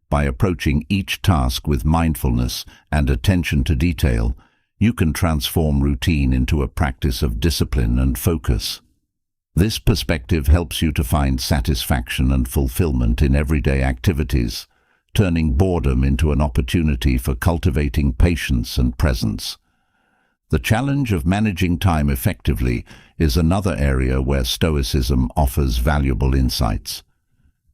By approaching each task with mindfulness and attention to detail, you can transform routine into a practice of discipline and focus. This perspective helps you to find satisfaction and fulfillment in everyday activities, turning boredom into an opportunity for cultivating patience and presence. The challenge of managing time effectively is another area where Stoicism offers valuable insights.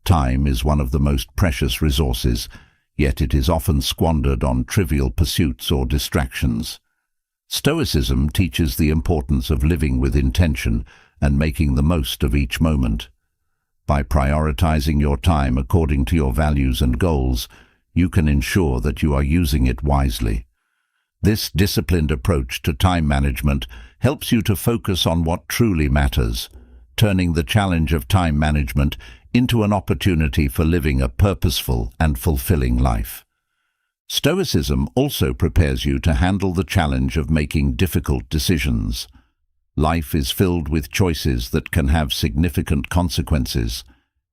Time is one of the most precious resources, yet it is often squandered on trivial pursuits or distractions. Stoicism teaches the importance of living with intention and making the most of each moment. By prioritizing your time according to your values and goals, you can ensure that you are using it wisely. This disciplined approach to time management helps you to focus on what truly matters, turning the challenge of time management into an opportunity for living a purposeful and fulfilling life. Stoicism also prepares you to handle the challenge of making difficult decisions. Life is filled with choices that can have significant consequences,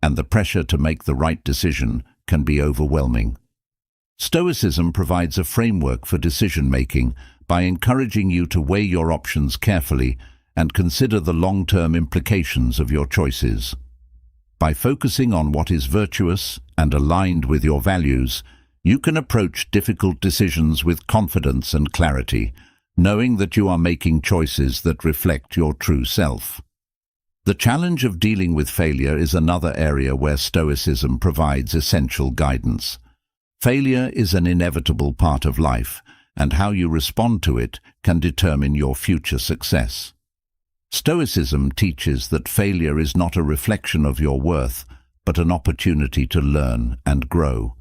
and the pressure to make the right decision can be overwhelming. Stoicism provides a framework for decision-making by encouraging you to weigh your options carefully and consider the long-term implications of your choices. By focusing on what is virtuous and aligned with your values, you can approach difficult decisions with confidence and clarity, knowing that you are making choices that reflect your true self. The challenge of dealing with failure is another area where Stoicism provides essential guidance. Failure is an inevitable part of life, and how you respond to it can determine your future success. Stoicism teaches that failure is not a reflection of your worth, but an opportunity to learn and grow.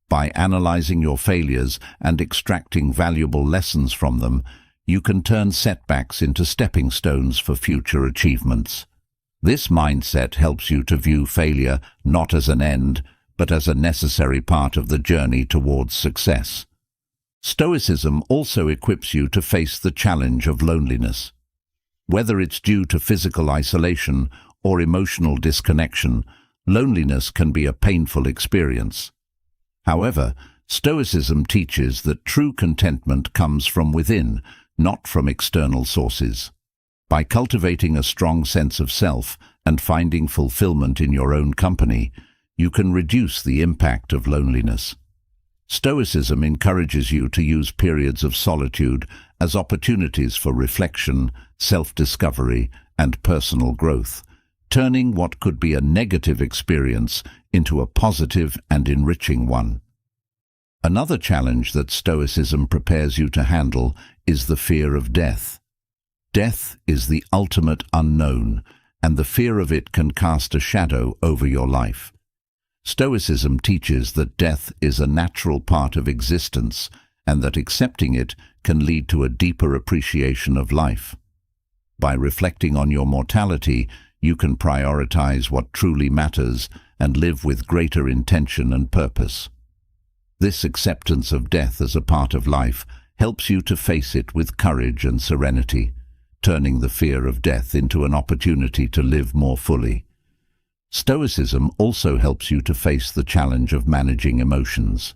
By analyzing your failures and extracting valuable lessons from them, you can turn setbacks into stepping stones for future achievements. This mindset helps you to view failure not as an end, but as a necessary part of the journey towards success. Stoicism also equips you to face the challenge of loneliness. Whether it's due to physical isolation or emotional disconnection, loneliness can be a painful experience. However, Stoicism teaches that true contentment comes from within, not from external sources. By cultivating a strong sense of self and finding fulfillment in your own company, you can reduce the impact of loneliness. Stoicism encourages you to use periods of solitude as opportunities for reflection, self-discovery, and personal growth, turning what could be a negative experience into a positive and enriching one. Another challenge that Stoicism prepares you to handle is the fear of death. Death is the ultimate unknown, and the fear of it can cast a shadow over your life. Stoicism teaches that death is a natural part of existence and that accepting it can lead to a deeper appreciation of life. By reflecting on your mortality, you can prioritize what truly matters and live with greater intention and purpose. This acceptance of death as a part of life helps you to face it with courage and serenity, turning the fear of death into an opportunity to live more fully. Stoicism also helps you to face the challenge of managing emotions.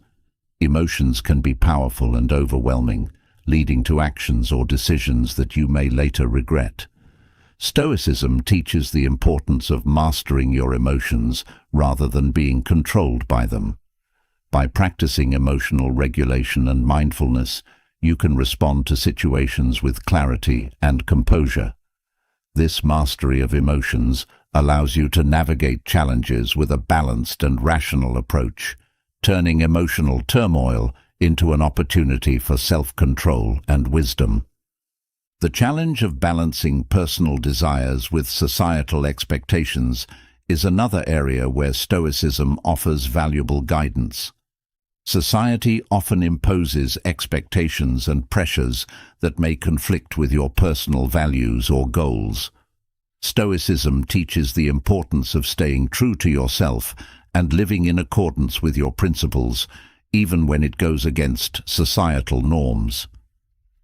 Emotions can be powerful and overwhelming, leading to actions or decisions that you may later regret. Stoicism teaches the importance of mastering your emotions rather than being controlled by them. By practicing emotional regulation and mindfulness, you can respond to situations with clarity and composure. This mastery of emotions allows you to navigate challenges with a balanced and rational approach, turning emotional turmoil into an opportunity for self-control and wisdom. The challenge of balancing personal desires with societal expectations is another area where Stoicism offers valuable guidance. Society often imposes expectations and pressures that may conflict with your personal values or goals. Stoicism teaches the importance of staying true to yourself and living in accordance with your principles, even when it goes against societal norms.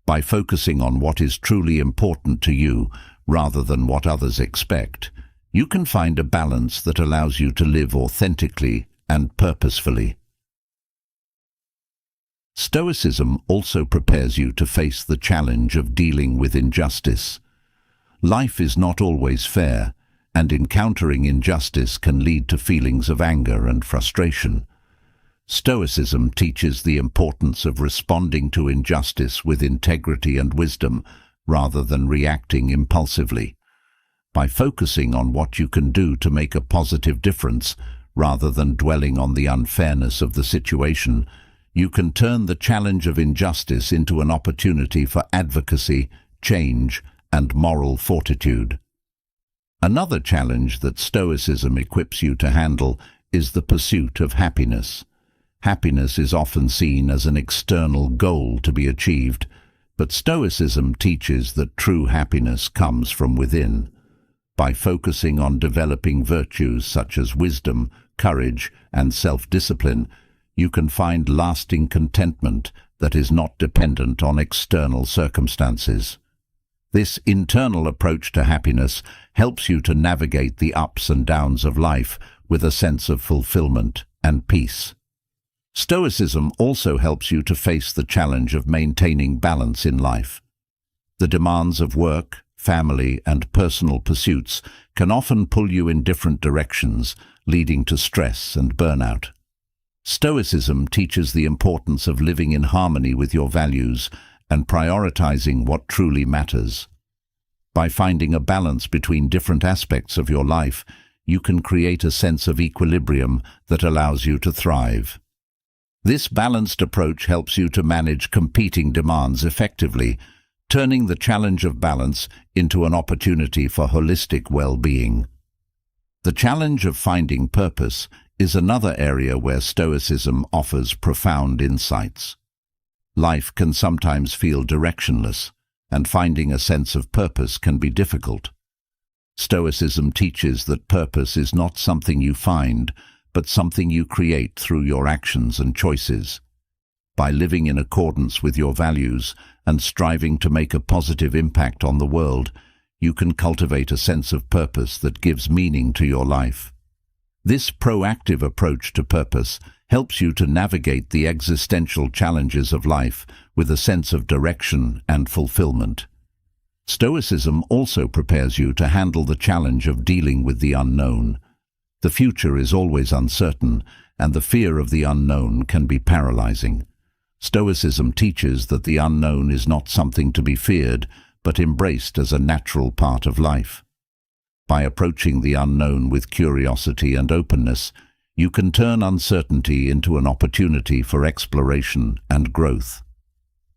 By focusing on what is truly important to you, rather than what others expect, you can find a balance that allows you to live authentically and purposefully. Stoicism also prepares you to face the challenge of dealing with injustice. Life is not always fair, and encountering injustice can lead to feelings of anger and frustration. Stoicism teaches the importance of responding to injustice with integrity and wisdom, rather than reacting impulsively. By focusing on what you can do to make a positive difference, rather than dwelling on the unfairness of the situation, you can turn the challenge of injustice into an opportunity for advocacy, change, and moral fortitude. Another challenge that Stoicism equips you to handle is the pursuit of happiness. Happiness is often seen as an external goal to be achieved, but Stoicism teaches that true happiness comes from within. By focusing on developing virtues such as wisdom, courage, and self-discipline, you can find lasting contentment that is not dependent on external circumstances. This internal approach to happiness helps you to navigate the ups and downs of life with a sense of fulfillment and peace. Stoicism also helps you to face the challenge of maintaining balance in life. The demands of work, family, and personal pursuits can often pull you in different directions, leading to stress and burnout. Stoicism teaches the importance of living in harmony with your values and prioritizing what truly matters. By finding a balance between different aspects of your life, you can create a sense of equilibrium that allows you to thrive. This balanced approach helps you to manage competing demands effectively, turning the challenge of balance into an opportunity for holistic well-being. The challenge of finding purpose is another area where Stoicism offers profound insights. Life can sometimes feel directionless, and finding a sense of purpose can be difficult. Stoicism teaches that purpose is not something you find, but something you create through your actions and choices. By living in accordance with your values and striving to make a positive impact on the world, you can cultivate a sense of purpose that gives meaning to your life. This proactive approach to purpose helps you to navigate the existential challenges of life with a sense of direction and fulfillment. Stoicism also prepares you to handle the challenge of dealing with the unknown. The future is always uncertain, and the fear of the unknown can be paralyzing. Stoicism teaches that the unknown is not something to be feared, but embraced as a natural part of life. By approaching the unknown with curiosity and openness, you can turn uncertainty into an opportunity for exploration and growth.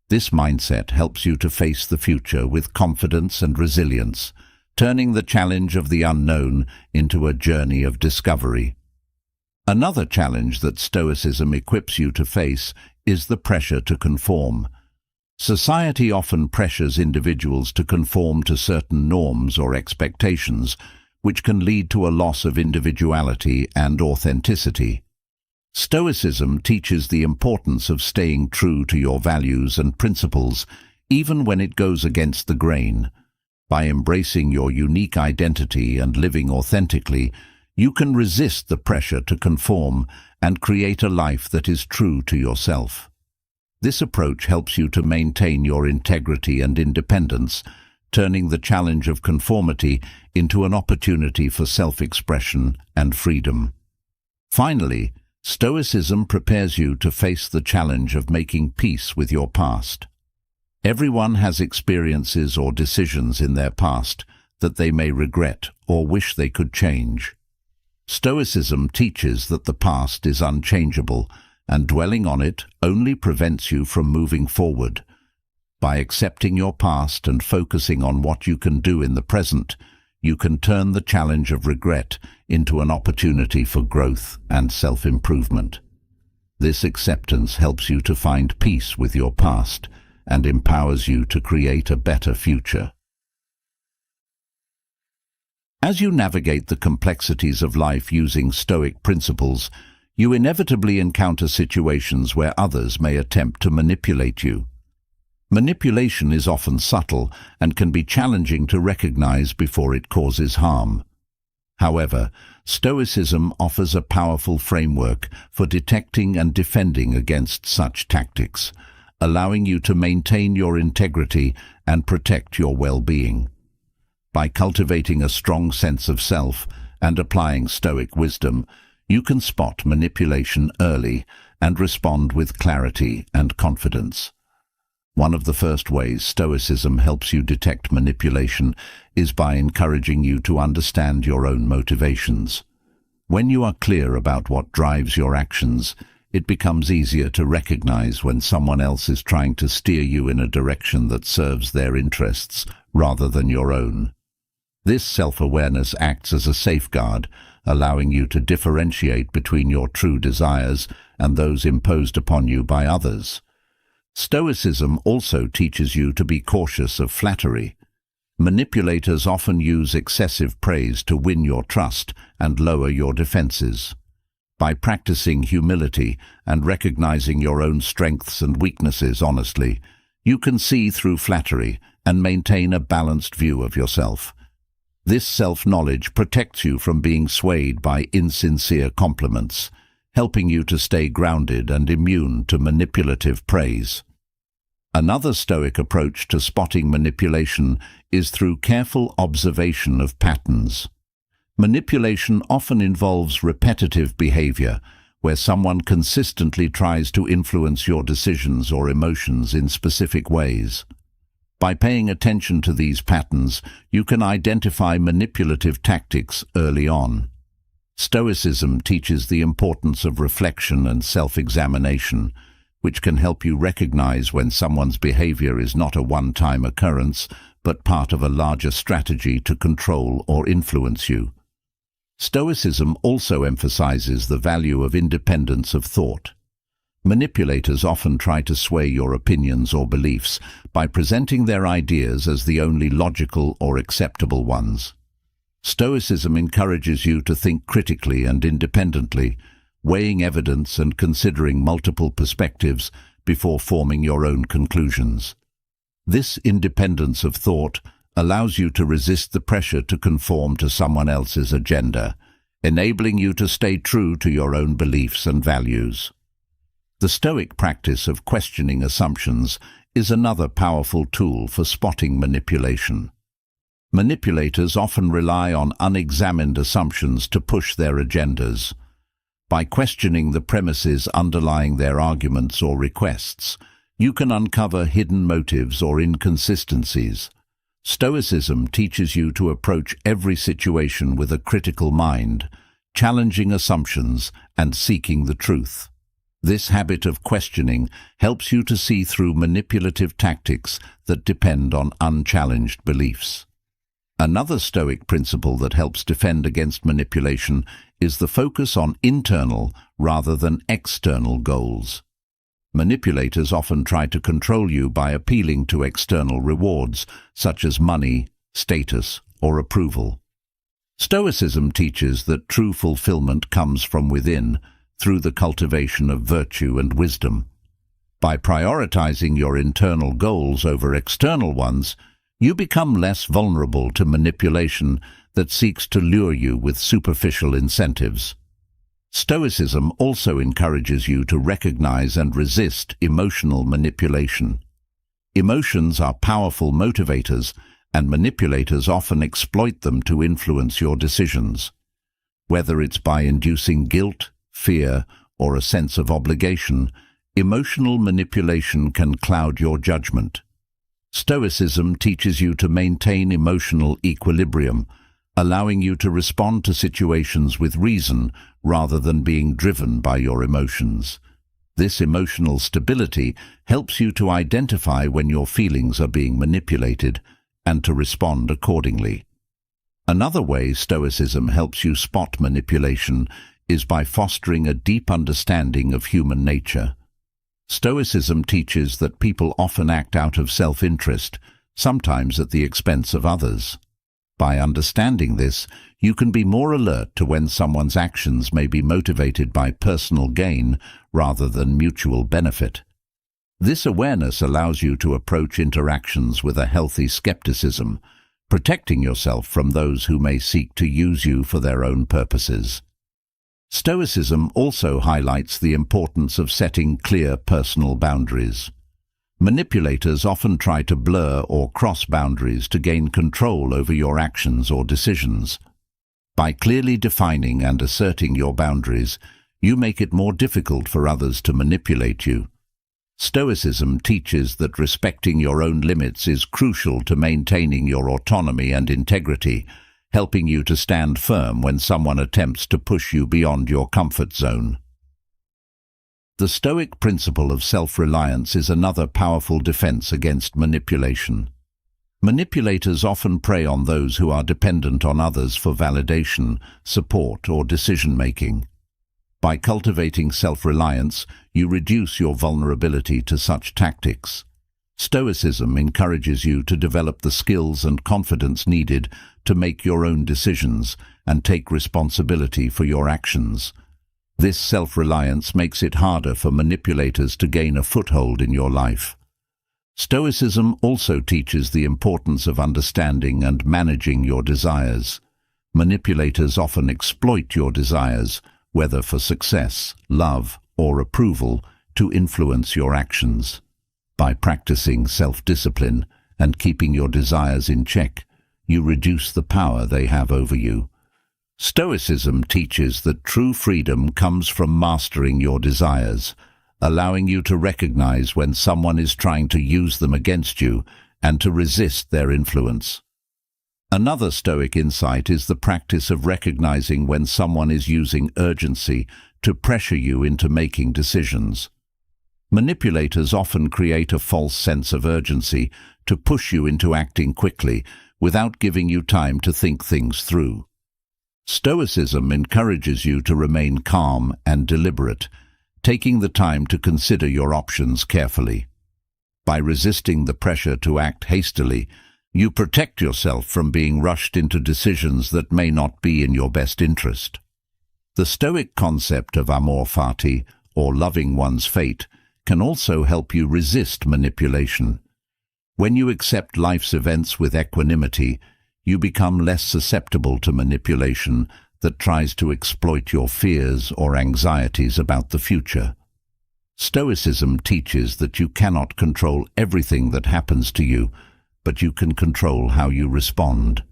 This mindset helps you to face the future with confidence and resilience, turning the challenge of the unknown into a journey of discovery. Another challenge that Stoicism equips you to face is the pressure to conform. Society often pressures individuals to conform to certain norms or expectations, which can lead to a loss of individuality and authenticity. Stoicism teaches the importance of staying true to your values and principles, even when it goes against the grain. By embracing your unique identity and living authentically, you can resist the pressure to conform and create a life that is true to yourself. This approach helps you to maintain your integrity and independence, turning the challenge of conformity into an opportunity for self-expression and freedom. Finally, Stoicism prepares you to face the challenge of making peace with your past. Everyone has experiences or decisions in their past that they may regret or wish they could change. Stoicism teaches that the past is unchangeable, and dwelling on it only prevents you from moving forward. By accepting your past and focusing on what you can do in the present, you can turn the challenge of regret into an opportunity for growth and self-improvement. This acceptance helps you to find peace with your past and empowers you to create a better future. As you navigate the complexities of life using Stoic principles, you inevitably encounter situations where others may attempt to manipulate you. Manipulation is often subtle and can be challenging to recognize before it causes harm. However, Stoicism offers a powerful framework for detecting and defending against such tactics, allowing you to maintain your integrity and protect your well-being. By cultivating a strong sense of self and applying Stoic wisdom, you can spot manipulation early and respond with clarity and confidence. One of the first ways Stoicism helps you detect manipulation is by encouraging you to understand your own motivations. When you are clear about what drives your actions, it becomes easier to recognize when someone else is trying to steer you in a direction that serves their interests rather than your own. This self-awareness acts as a safeguard, allowing you to differentiate between your true desires and those imposed upon you by others. Stoicism also teaches you to be cautious of flattery. Manipulators often use excessive praise to win your trust and lower your defenses. By practicing humility and recognizing your own strengths and weaknesses honestly, you can see through flattery and maintain a balanced view of yourself. This self-knowledge protects you from being swayed by insincere compliments, helping you to stay grounded and immune to manipulative praise. Another Stoic approach to spotting manipulation is through careful observation of patterns. Manipulation often involves repetitive behavior, where someone consistently tries to influence your decisions or emotions in specific ways. By paying attention to these patterns, you can identify manipulative tactics early on. Stoicism teaches the importance of reflection and self-examination, which can help you recognize when someone's behavior is not a one-time occurrence, but part of a larger strategy to control or influence you. Stoicism also emphasizes the value of independence of thought. Manipulators often try to sway your opinions or beliefs by presenting their ideas as the only logical or acceptable ones. Stoicism encourages you to think critically and independently, weighing evidence and considering multiple perspectives before forming your own conclusions. This independence of thought allows you to resist the pressure to conform to someone else's agenda, enabling you to stay true to your own beliefs and values. The Stoic practice of questioning assumptions is another powerful tool for spotting manipulation. Manipulators often rely on unexamined assumptions to push their agendas. By questioning the premises underlying their arguments or requests, you can uncover hidden motives or inconsistencies. Stoicism teaches you to approach every situation with a critical mind, challenging assumptions and seeking the truth. This habit of questioning helps you to see through manipulative tactics that depend on unchallenged beliefs. Another Stoic principle that helps defend against manipulation is the focus on internal rather than external goals. Manipulators often try to control you by appealing to external rewards, such as money, status, or approval. Stoicism teaches that true fulfillment comes from within, through the cultivation of virtue and wisdom. By prioritizing your internal goals over external ones, you become less vulnerable to manipulation that seeks to lure you with superficial incentives. Stoicism also encourages you to recognize and resist emotional manipulation. Emotions are powerful motivators, and manipulators often exploit them to influence your decisions. Whether it's by inducing guilt, fear, or a sense of obligation, emotional manipulation can cloud your judgment. Stoicism teaches you to maintain emotional equilibrium, allowing you to respond to situations with reason rather than being driven by your emotions. This emotional stability helps you to identify when your feelings are being manipulated and to respond accordingly. Another way Stoicism helps you spot manipulation is by fostering a deep understanding of human nature. Stoicism teaches that people often act out of self-interest, sometimes at the expense of others. By understanding this, you can be more alert to when someone's actions may be motivated by personal gain rather than mutual benefit. This awareness allows you to approach interactions with a healthy skepticism, protecting yourself from those who may seek to use you for their own purposes. Stoicism also highlights the importance of setting clear personal boundaries. Manipulators often try to blur or cross boundaries to gain control over your actions or decisions. By clearly defining and asserting your boundaries, you make it more difficult for others to manipulate you. Stoicism teaches that respecting your own limits is crucial to maintaining your autonomy and integrity, helping you to stand firm when someone attempts to push you beyond your comfort zone. The Stoic principle of self-reliance is another powerful defense against manipulation. Manipulators often prey on those who are dependent on others for validation, support, or decision-making. By cultivating self-reliance, you reduce your vulnerability to such tactics. Stoicism encourages you to develop the skills and confidence needed to make your own decisions and take responsibility for your actions. This self-reliance makes it harder for manipulators to gain a foothold in your life. Stoicism also teaches the importance of understanding and managing your desires. Manipulators often exploit your desires, whether for success, love, or approval, to influence your actions. By practicing self-discipline and keeping your desires in check, you reduce the power they have over you. Stoicism teaches that true freedom comes from mastering your desires, allowing you to recognize when someone is trying to use them against you and to resist their influence. Another Stoic insight is the practice of recognizing when someone is using urgency to pressure you into making decisions. Manipulators often create a false sense of urgency to push you into acting quickly without giving you time to think things through. Stoicism encourages you to remain calm and deliberate, taking the time to consider your options carefully. By resisting the pressure to act hastily, you protect yourself from being rushed into decisions that may not be in your best interest. The Stoic concept of amor fati, or loving one's fate, can also help you resist manipulation. When you accept life's events with equanimity, you become less susceptible to manipulation that tries to exploit your fears or anxieties about the future. Stoicism teaches that you cannot control everything that happens to you, but you can control how you respond.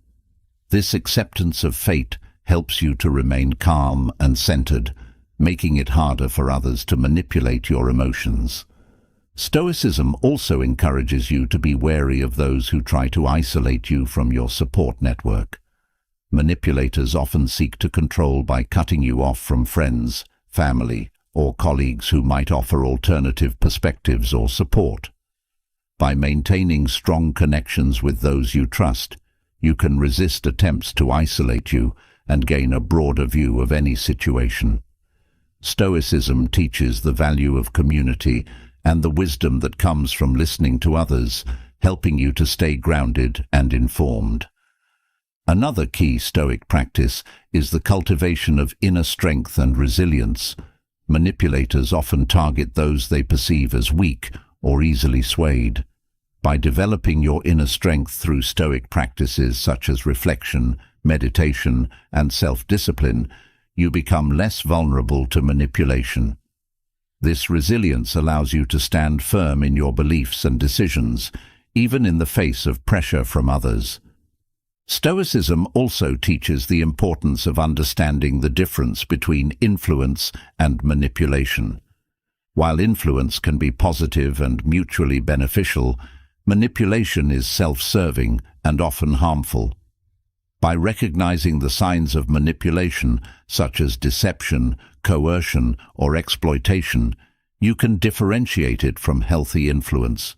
This acceptance of fate helps you to remain calm and centered, making it harder for others to manipulate your emotions. Stoicism also encourages you to be wary of those who try to isolate you from your support network. Manipulators often seek to control by cutting you off from friends, family, or colleagues who might offer alternative perspectives or support. By maintaining strong connections with those you trust, you can resist attempts to isolate you and gain a broader view of any situation. Stoicism teaches the value of community and the wisdom that comes from listening to others, helping you to stay grounded and informed. Another key Stoic practice is the cultivation of inner strength and resilience. Manipulators often target those they perceive as weak or easily swayed. By developing your inner strength through Stoic practices such as reflection, meditation, and self-discipline, you become less vulnerable to manipulation. This resilience allows you to stand firm in your beliefs and decisions, even in the face of pressure from others. Stoicism also teaches the importance of understanding the difference between influence and manipulation. While influence can be positive and mutually beneficial, Manipulation is self-serving and often harmful. By recognizing the signs of manipulation, such as deception, coercion, or exploitation, you can differentiate it from healthy influence.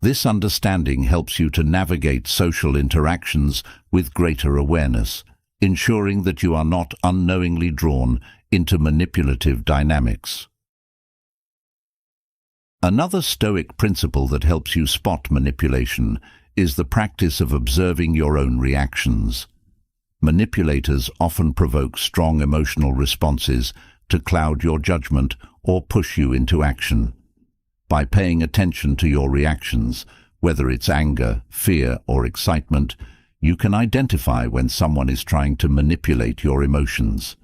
This understanding helps you to navigate social interactions with greater awareness, ensuring that you are not unknowingly drawn into manipulative dynamics. Another Stoic principle that helps you spot manipulation is the practice of observing your own reactions. Manipulators often provoke strong emotional responses to cloud your judgment or push you into action. By paying attention to your reactions, whether it's anger, fear, or excitement, you can identify when someone is trying to manipulate your emotions.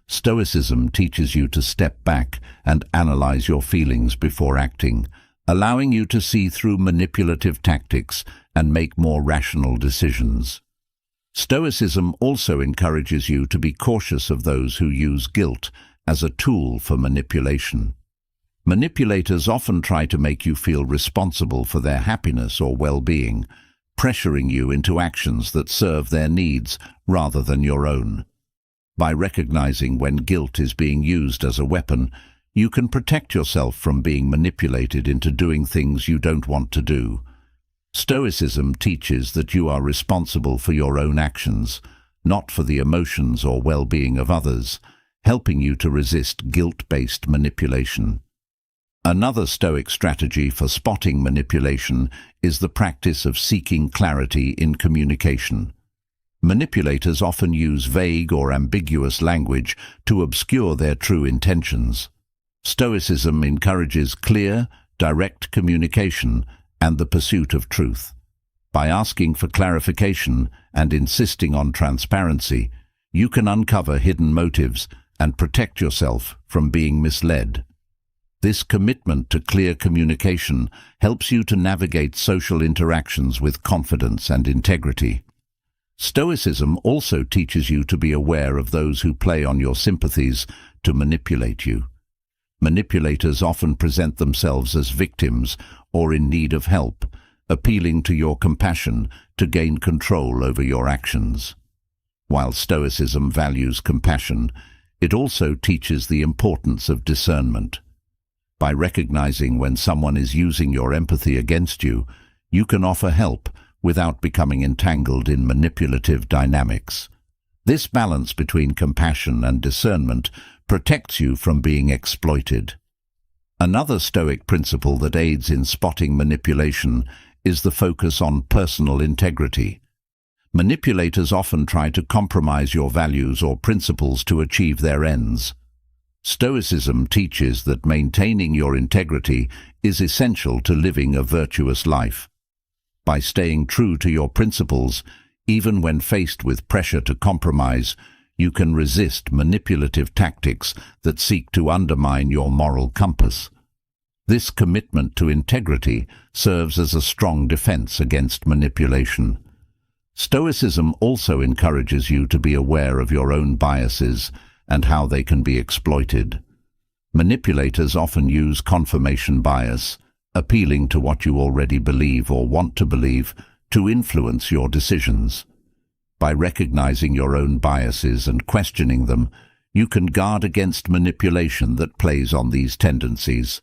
Stoicism teaches you to step back and analyze your feelings before acting, allowing you to see through manipulative tactics and make more rational decisions. Stoicism also encourages you to be cautious of those who use guilt as a tool for manipulation. Manipulators often try to make you feel responsible for their happiness or well-being, pressuring you into actions that serve their needs rather than your own. By recognizing when guilt is being used as a weapon, you can protect yourself from being manipulated into doing things you don't want to do. Stoicism teaches that you are responsible for your own actions, not for the emotions or well-being of others, helping you to resist guilt-based manipulation. Another Stoic strategy for spotting manipulation is the practice of seeking clarity in communication. Manipulators often use vague or ambiguous language to obscure their true intentions. Stoicism encourages clear, direct communication and the pursuit of truth. By asking for clarification and insisting on transparency, you can uncover hidden motives and protect yourself from being misled. This commitment to clear communication helps you to navigate social interactions with confidence and integrity. Stoicism also teaches you to be aware of those who play on your sympathies to manipulate you. Manipulators often present themselves as victims or in need of help, appealing to your compassion to gain control over your actions. While Stoicism values compassion, it also teaches the importance of discernment. By recognizing when someone is using your empathy against you, you can offer help without becoming entangled in manipulative dynamics. This balance between compassion and discernment protects you from being exploited. Another Stoic principle that aids in spotting manipulation is the focus on personal integrity. Manipulators often try to compromise your values or principles to achieve their ends. Stoicism teaches that maintaining your integrity is essential to living a virtuous life. By staying true to your principles, even when faced with pressure to compromise, you can resist manipulative tactics that seek to undermine your moral compass. This commitment to integrity serves as a strong defense against manipulation. Stoicism also encourages you to be aware of your own biases and how they can be exploited. Manipulators often use confirmation bias, appealing to what you already believe or want to believe, to influence your decisions. By recognizing your own biases and questioning them, you can guard against manipulation that plays on these tendencies.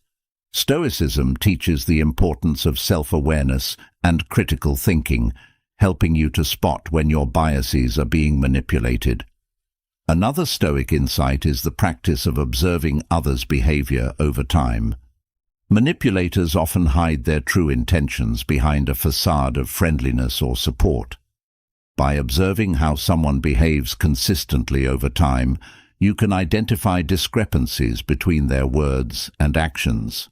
Stoicism teaches the importance of self-awareness and critical thinking, helping you to spot when your biases are being manipulated. Another Stoic insight is the practice of observing others' behavior over time. Manipulators often hide their true intentions behind a facade of friendliness or support. By observing how someone behaves consistently over time, you can identify discrepancies between their words and actions.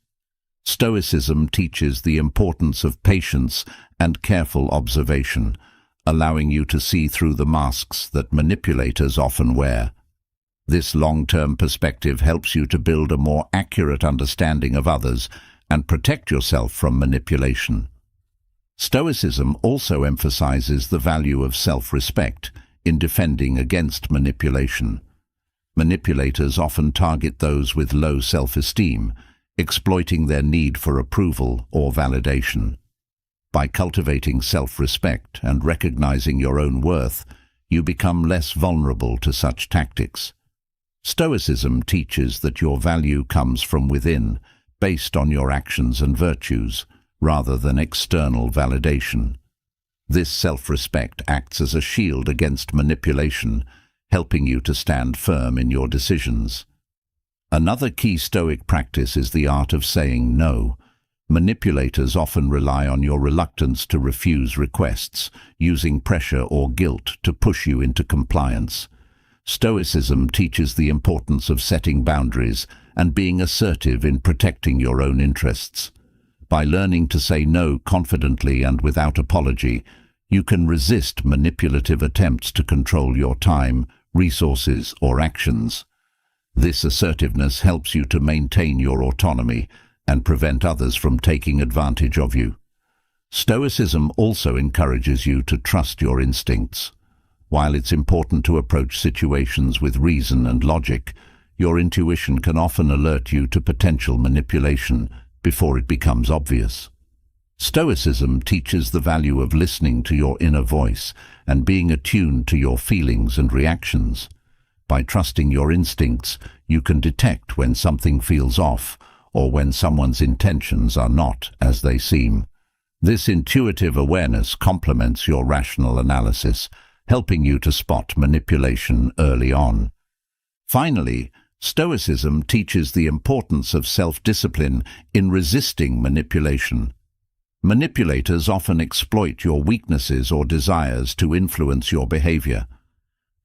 Stoicism teaches the importance of patience and careful observation, allowing you to see through the masks that manipulators often wear. This long-term perspective helps you to build a more accurate understanding of others and protect yourself from manipulation. Stoicism also emphasizes the value of self-respect in defending against manipulation. Manipulators often target those with low self-esteem, exploiting their need for approval or validation. By cultivating self-respect and recognizing your own worth, you become less vulnerable to such tactics. Stoicism teaches that your value comes from within, based on your actions and virtues, rather than external validation. This self-respect acts as a shield against manipulation, helping you to stand firm in your decisions. Another key Stoic practice is the art of saying no. Manipulators often rely on your reluctance to refuse requests, using pressure or guilt to push you into compliance. Stoicism teaches the importance of setting boundaries and being assertive in protecting your own interests. By learning to say no confidently and without apology, you can resist manipulative attempts to control your time, resources, or actions. This assertiveness helps you to maintain your autonomy and prevent others from taking advantage of you. Stoicism also encourages you to trust your instincts. While it's important to approach situations with reason and logic, your intuition can often alert you to potential manipulation before it becomes obvious. Stoicism teaches the value of listening to your inner voice and being attuned to your feelings and reactions. By trusting your instincts, you can detect when something feels off or when someone's intentions are not as they seem. This intuitive awareness complements your rational analysis, helping you to spot manipulation early on. Finally, Stoicism teaches the importance of self-discipline in resisting manipulation. Manipulators often exploit your weaknesses or desires to influence your behavior.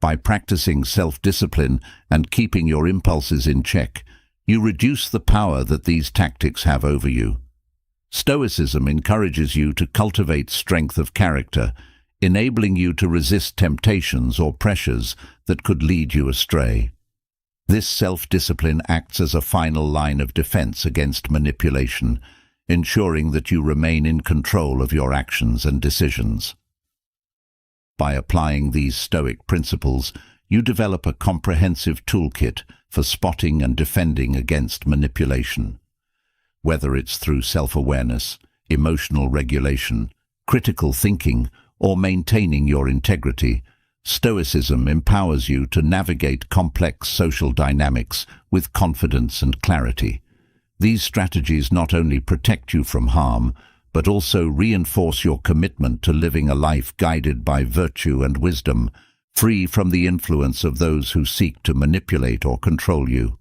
By practicing self-discipline and keeping your impulses in check, you reduce the power that these tactics have over you. Stoicism encourages you to cultivate strength of character, enabling you to resist temptations or pressures that could lead you astray. This self-discipline acts as a final line of defense against manipulation, ensuring that you remain in control of your actions and decisions. By applying these Stoic principles, you develop a comprehensive toolkit for spotting and defending against manipulation. Whether it's through self-awareness, emotional regulation, critical thinking, or maintaining your integrity, Stoicism empowers you to navigate complex social dynamics with confidence and clarity. These strategies not only protect you from harm, but also reinforce your commitment to living a life guided by virtue and wisdom, free from the influence of those who seek to manipulate or control you.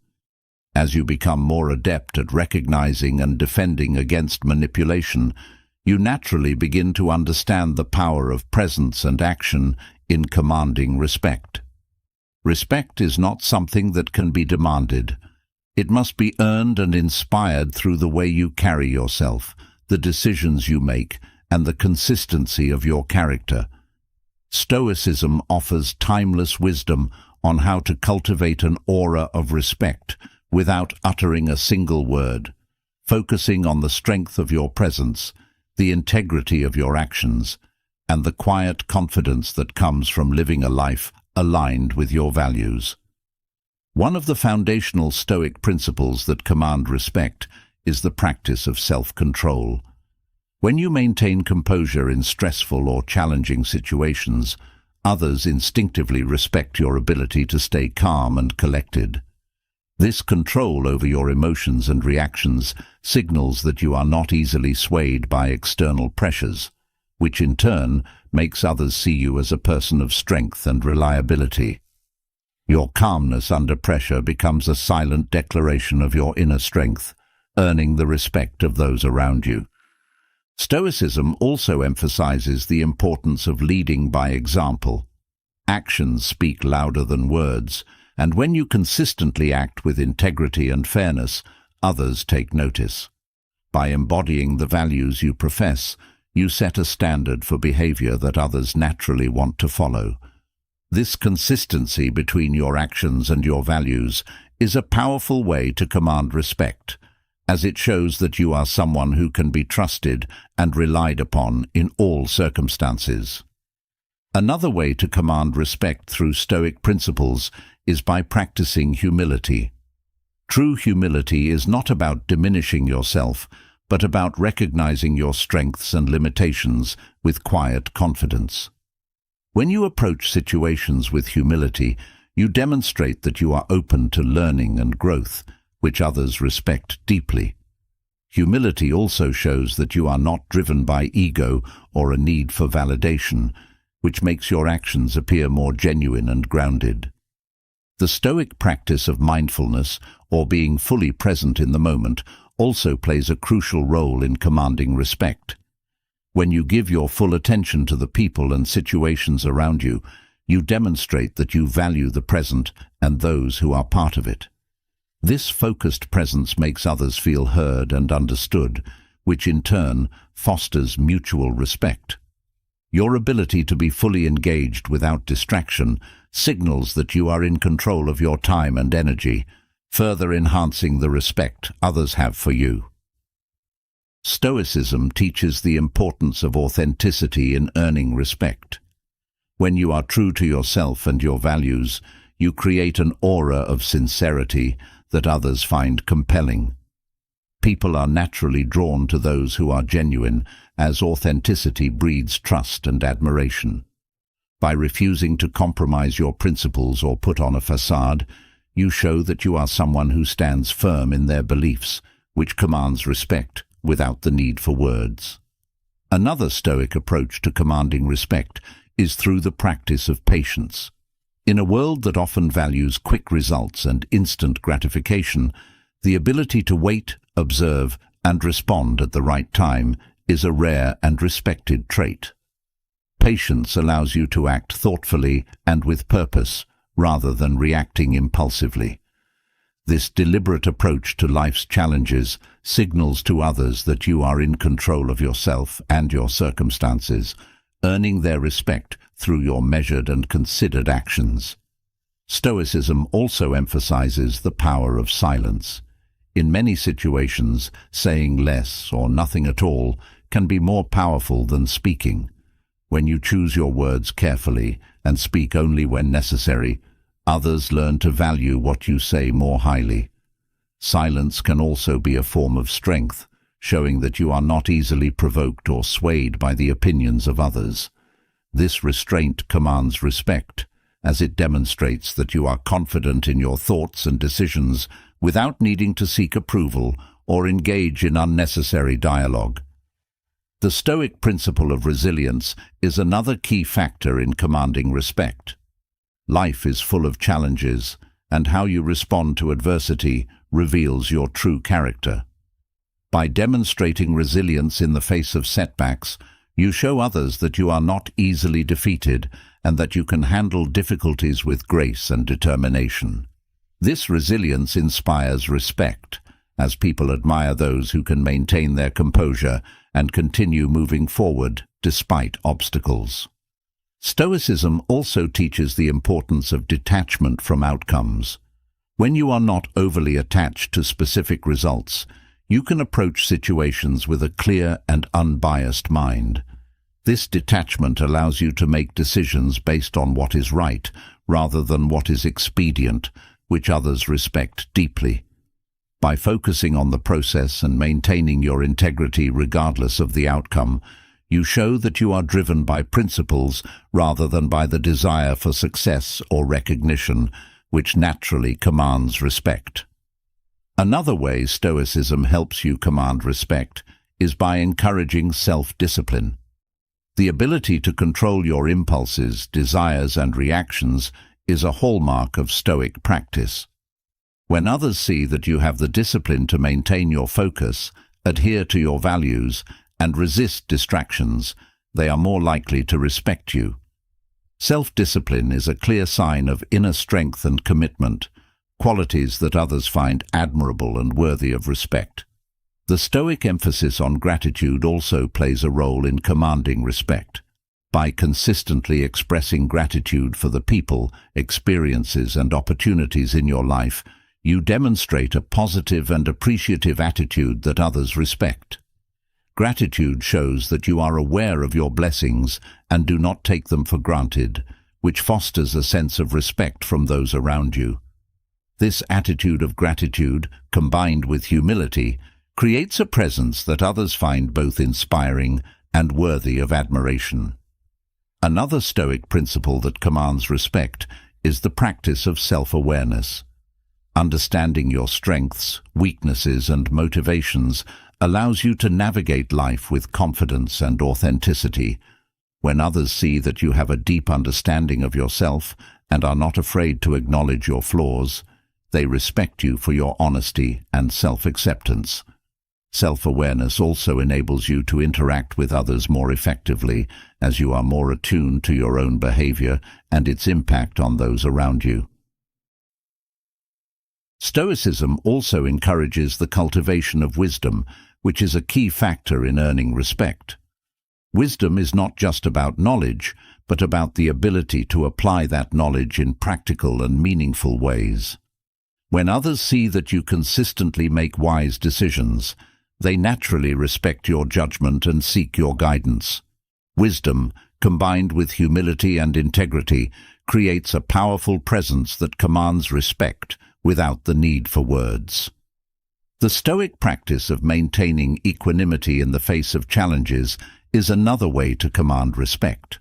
As you become more adept at recognizing and defending against manipulation, you naturally begin to understand the power of presence and action in commanding respect. Respect is not something that can be demanded. It must be earned and inspired through the way you carry yourself, the decisions you make, and the consistency of your character. Stoicism offers timeless wisdom on how to cultivate an aura of respect without uttering a single word, focusing on the strength of your presence, the integrity of your actions, and the quiet confidence that comes from living a life aligned with your values. One of the foundational Stoic principles that command respect is the practice of self-control. When you maintain composure in stressful or challenging situations, others instinctively respect your ability to stay calm and collected. This control over your emotions and reactions signals that you are not easily swayed by external pressures, which in turn makes others see you as a person of strength and reliability. Your calmness under pressure becomes a silent declaration of your inner strength, earning the respect of those around you. Stoicism also emphasizes the importance of leading by example. Actions speak louder than words, and when you consistently act with integrity and fairness, others take notice. By embodying the values you profess, you set a standard for behavior that others naturally want to follow. This consistency between your actions and your values is a powerful way to command respect, as it shows that you are someone who can be trusted and relied upon in all circumstances. Another way to command respect through Stoic principles is by practicing humility. True humility is not about diminishing yourself, but about recognizing your strengths and limitations with quiet confidence. When you approach situations with humility, you demonstrate that you are open to learning and growth, which others respect deeply. Humility also shows that you are not driven by ego or a need for validation, which makes your actions appear more genuine and grounded. The Stoic practice of mindfulness, or being fully present in the moment, also plays a crucial role in commanding respect. When you give your full attention to the people and situations around you, you demonstrate that you value the present and those who are part of it. This focused presence makes others feel heard and understood, which in turn fosters mutual respect. Your ability to be fully engaged without distraction signals that you are in control of your time and energy, further enhancing the respect others have for you. Stoicism teaches the importance of authenticity in earning respect. When you are true to yourself and your values, you create an aura of sincerity that others find compelling. People are naturally drawn to those who are genuine, as authenticity breeds trust and admiration. By refusing to compromise your principles or put on a facade, you show that you are someone who stands firm in their beliefs, which commands respect without the need for words. Another Stoic approach to commanding respect is through the practice of patience. In a world that often values quick results and instant gratification, the ability to wait, observe, and respond at the right time is a rare and respected trait. Patience allows you to act thoughtfully and with purpose, rather than reacting impulsively. This deliberate approach to life's challenges signals to others that you are in control of yourself and your circumstances, earning their respect through your measured and considered actions. Stoicism also emphasizes the power of silence. In many situations, saying less or nothing at all can be more powerful than speaking. When you choose your words carefully and speak only when necessary, others learn to value what you say more highly. Silence can also be a form of strength, showing that you are not easily provoked or swayed by the opinions of others. This restraint commands respect, as it demonstrates that you are confident in your thoughts and decisions without needing to seek approval or engage in unnecessary dialogue. The Stoic principle of resilience is another key factor in commanding respect. Life is full of challenges, and how you respond to adversity reveals your true character. By demonstrating resilience in the face of setbacks, you show others that you are not easily defeated and that you can handle difficulties with grace and determination. This resilience inspires respect, as people admire those who can maintain their composure and continue moving forward despite obstacles. Stoicism also teaches the importance of detachment from outcomes. When you are not overly attached to specific results, you can approach situations with a clear and unbiased mind. This detachment allows you to make decisions based on what is right, rather than what is expedient, which others respect deeply. By focusing on the process and maintaining your integrity regardless of the outcome, you show that you are driven by principles rather than by the desire for success or recognition, which naturally commands respect. Another way Stoicism helps you command respect is by encouraging self-discipline. The ability to control your impulses, desires, and reactions is a hallmark of Stoic practice. When others see that you have the discipline to maintain your focus, adhere to your values, and resist distractions, they are more likely to respect you. Self-discipline is a clear sign of inner strength and commitment, qualities that others find admirable and worthy of respect. The Stoic emphasis on gratitude also plays a role in commanding respect. By consistently expressing gratitude for the people, experiences, and opportunities in your life, you demonstrate a positive and appreciative attitude that others respect. Gratitude shows that you are aware of your blessings and do not take them for granted, which fosters a sense of respect from those around you. This attitude of gratitude, combined with humility, creates a presence that others find both inspiring and worthy of admiration. Another Stoic principle that commands respect is the practice of self-awareness. Understanding your strengths, weaknesses, and motivations allows you to navigate life with confidence and authenticity. When others see that you have a deep understanding of yourself and are not afraid to acknowledge your flaws, they respect you for your honesty and self-acceptance. Self-awareness also enables you to interact with others more effectively, as you are more attuned to your own behavior and its impact on those around you. Stoicism also encourages the cultivation of wisdom, which is a key factor in earning respect. Wisdom is not just about knowledge, but about the ability to apply that knowledge in practical and meaningful ways. When others see that you consistently make wise decisions, they naturally respect your judgment and seek your guidance. Wisdom, combined with humility and integrity, creates a powerful presence that commands respect without the need for words. The Stoic practice of maintaining equanimity in the face of challenges is another way to command respect.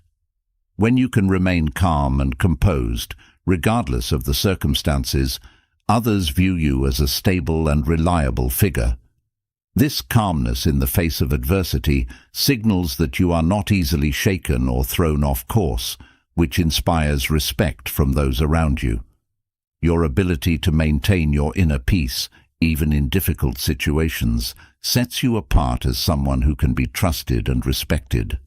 When you can remain calm and composed, regardless of the circumstances, others view you as a stable and reliable figure. This calmness in the face of adversity signals that you are not easily shaken or thrown off course, which inspires respect from those around you. Your ability to maintain your inner peace, even in difficult situations, sets you apart as someone who can be trusted and respected.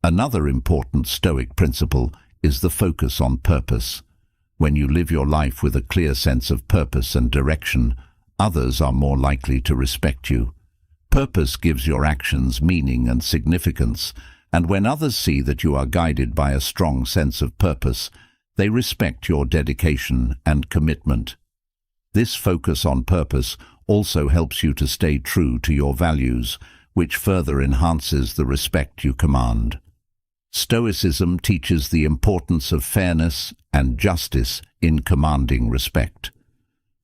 Another important Stoic principle is the focus on purpose. When you live your life with a clear sense of purpose and direction, others are more likely to respect you. Purpose gives your actions meaning and significance, and when others see that you are guided by a strong sense of purpose, they respect your dedication and commitment. This focus on purpose also helps you to stay true to your values, which further enhances the respect you command. Stoicism teaches the importance of fairness and justice in commanding respect.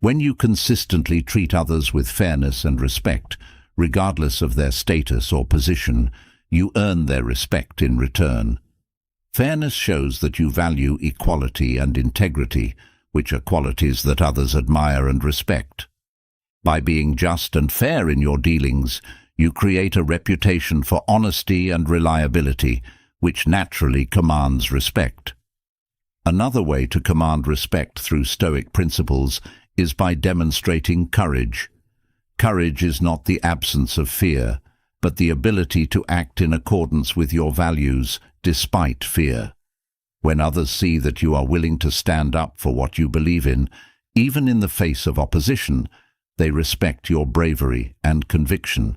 When you consistently treat others with fairness and respect, regardless of their status or position, you earn their respect in return. Fairness shows that you value equality and integrity, which are qualities that others admire and respect. By being just and fair in your dealings, you create a reputation for honesty and reliability, which naturally commands respect. Another way to command respect through Stoic principles is by demonstrating courage. Courage is not the absence of fear, but the ability to act in accordance with your values despite fear. When others see that you are willing to stand up for what you believe in, even in the face of opposition, they respect your bravery and conviction.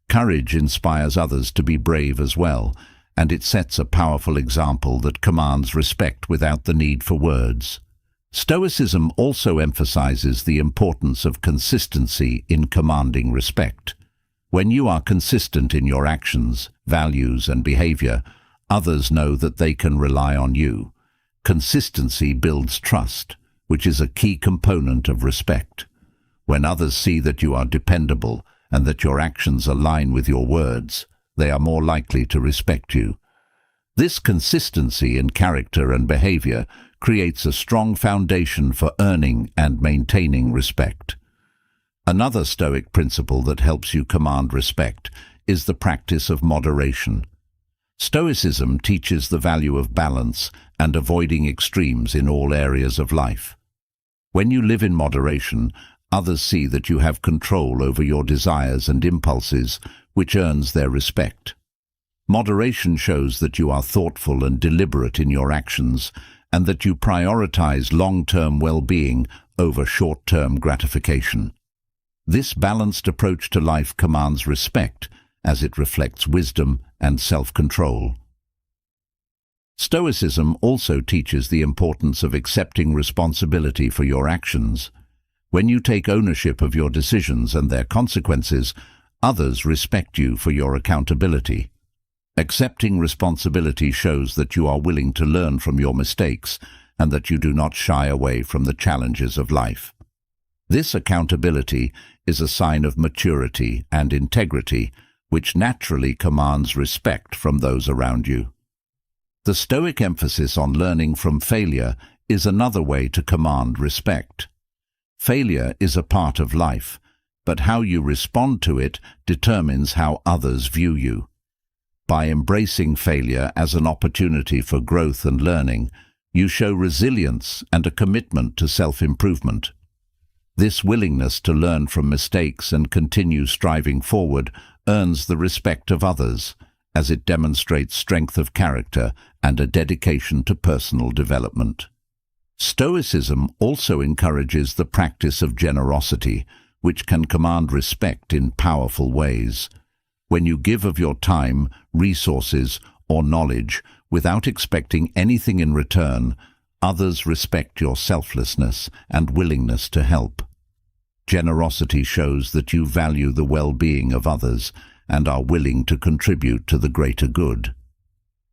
Courage inspires others to be brave as well, and it sets a powerful example that commands respect without the need for words. Stoicism also emphasizes the importance of consistency in commanding respect. When you are consistent in your actions, values, and behavior, others know that they can rely on you. Consistency builds trust, which is a key component of respect. When others see that you are dependable and that your actions align with your words, they are more likely to respect you. This consistency in character and behavior creates a strong foundation for earning and maintaining respect. Another Stoic principle that helps you command respect is the practice of moderation. Stoicism teaches the value of balance and avoiding extremes in all areas of life. When you live in moderation, others see that you have control over your desires and impulses, which earns their respect. Moderation shows that you are thoughtful and deliberate in your actions, and that you prioritize long-term well-being over short-term gratification. This balanced approach to life commands respect, as it reflects wisdom and self-control. Stoicism also teaches the importance of accepting responsibility for your actions. When you take ownership of your decisions and their consequences, others respect you for your accountability. Accepting responsibility shows that you are willing to learn from your mistakes and that you do not shy away from the challenges of life. This accountability is a sign of maturity and integrity, which naturally commands respect from those around you. The Stoic emphasis on learning from failure is another way to command respect. Failure is a part of life, but how you respond to it determines how others view you. By embracing failure as an opportunity for growth and learning, you show resilience and a commitment to self-improvement. This willingness to learn from mistakes and continue striving forward earns the respect of others, as it demonstrates strength of character and a dedication to personal development. Stoicism also encourages the practice of generosity, which can command respect in powerful ways. When you give of your time, resources, or knowledge without expecting anything in return, others respect your selflessness and willingness to help. Generosity shows that you value the well-being of others and are willing to contribute to the greater good.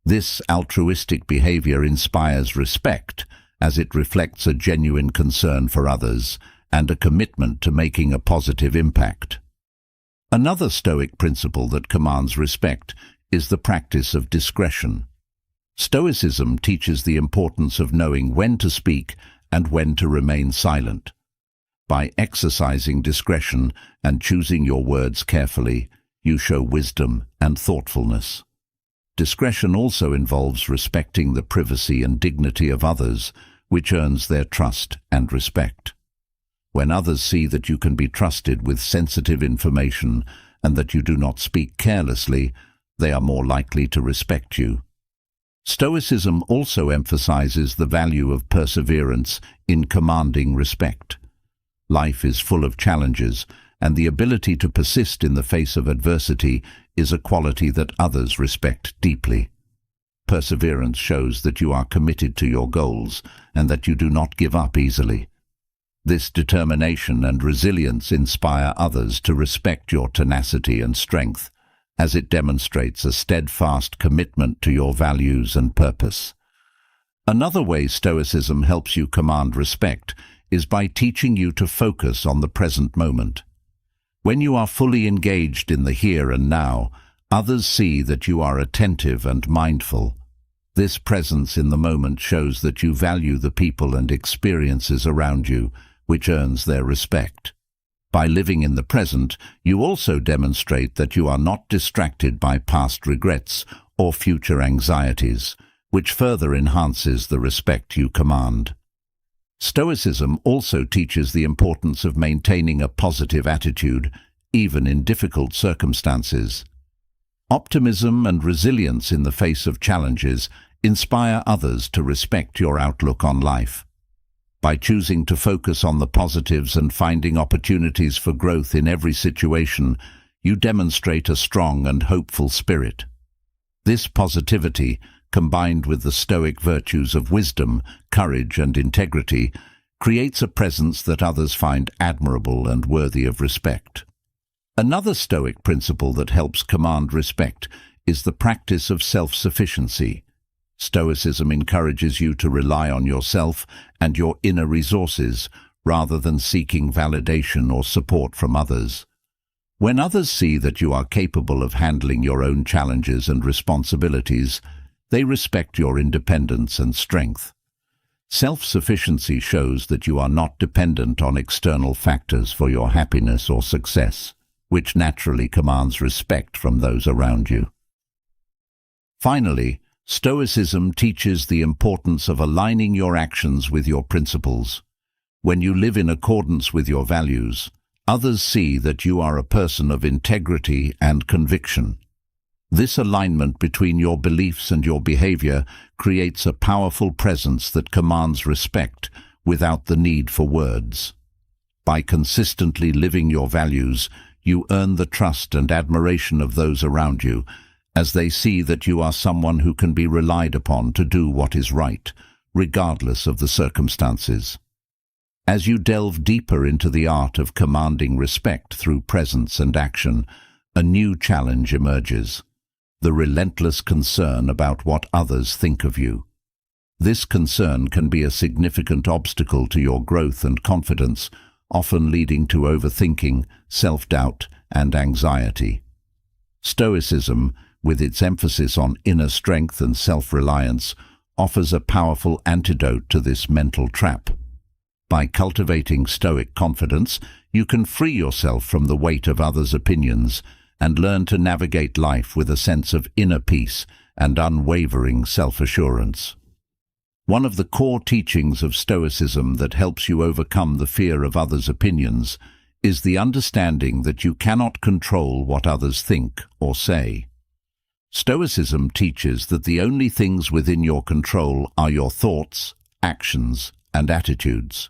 This altruistic behavior inspires respect, as it reflects a genuine concern for others and a commitment to making a positive impact. Another Stoic principle that commands respect is the practice of discretion. Stoicism teaches the importance of knowing when to speak and when to remain silent. By exercising discretion and choosing your words carefully, you show wisdom and thoughtfulness. Discretion also involves respecting the privacy and dignity of others, which earns their trust and respect. When others see that you can be trusted with sensitive information and that you do not speak carelessly, they are more likely to respect you. Stoicism also emphasizes the value of perseverance in commanding respect. Life is full of challenges, and the ability to persist in the face of adversity is a quality that others respect deeply. Perseverance shows that you are committed to your goals and that you do not give up easily. This determination and resilience inspire others to respect your tenacity and strength, as it demonstrates a steadfast commitment to your values and purpose. Another way Stoicism helps you command respect is by teaching you to focus on the present moment. When you are fully engaged in the here and now, others see that you are attentive and mindful. This presence in the moment shows that you value the people and experiences around you, which earns their respect. By living in the present, you also demonstrate that you are not distracted by past regrets or future anxieties, which further enhances the respect you command. Stoicism also teaches the importance of maintaining a positive attitude, even in difficult circumstances. Optimism and resilience in the face of challenges inspire others to respect your outlook on life. By choosing to focus on the positives and finding opportunities for growth in every situation, you demonstrate a strong and hopeful spirit. This positivity, combined with the Stoic virtues of wisdom, courage, and integrity, creates a presence that others find admirable and worthy of respect. Another Stoic principle that helps command respect is the practice of self-sufficiency. Stoicism encourages you to rely on yourself and your inner resources rather than seeking validation or support from others. When others see that you are capable of handling your own challenges and responsibilities, they respect your independence and strength. Self-sufficiency shows that you are not dependent on external factors for your happiness or success, which naturally commands respect from those around you. Finally, Stoicism teaches the importance of aligning your actions with your principles. When you live in accordance with your values, others see that you are a person of integrity and conviction. This alignment between your beliefs and your behavior creates a powerful presence that commands respect without the need for words. By consistently living your values, you earn the trust and admiration of those around you, as they see that you are someone who can be relied upon to do what is right, regardless of the circumstances. As you delve deeper into the art of commanding respect through presence and action, a new challenge emerges: the relentless concern about what others think of you. This concern can be a significant obstacle to your growth and confidence, often leading to overthinking, self-doubt, and anxiety. Stoicism, with its emphasis on inner strength and self-reliance, offers a powerful antidote to this mental trap. By cultivating Stoic confidence, you can free yourself from the weight of others' opinions and learn to navigate life with a sense of inner peace and unwavering self-assurance. One of the core teachings of Stoicism that helps you overcome the fear of others' opinions is the understanding that you cannot control what others think or say. Stoicism teaches that the only things within your control are your thoughts, actions, and attitudes.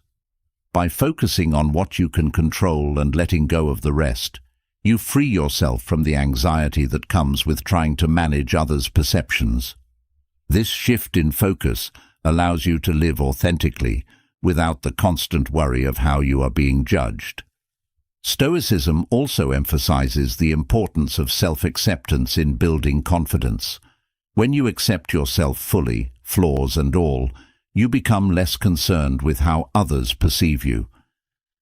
By focusing on what you can control and letting go of the rest, you free yourself from the anxiety that comes with trying to manage others' perceptions. This shift in focus allows you to live authentically without the constant worry of how you are being judged. Stoicism also emphasizes the importance of self-acceptance in building confidence. When you accept yourself fully, flaws and all, you become less concerned with how others perceive you.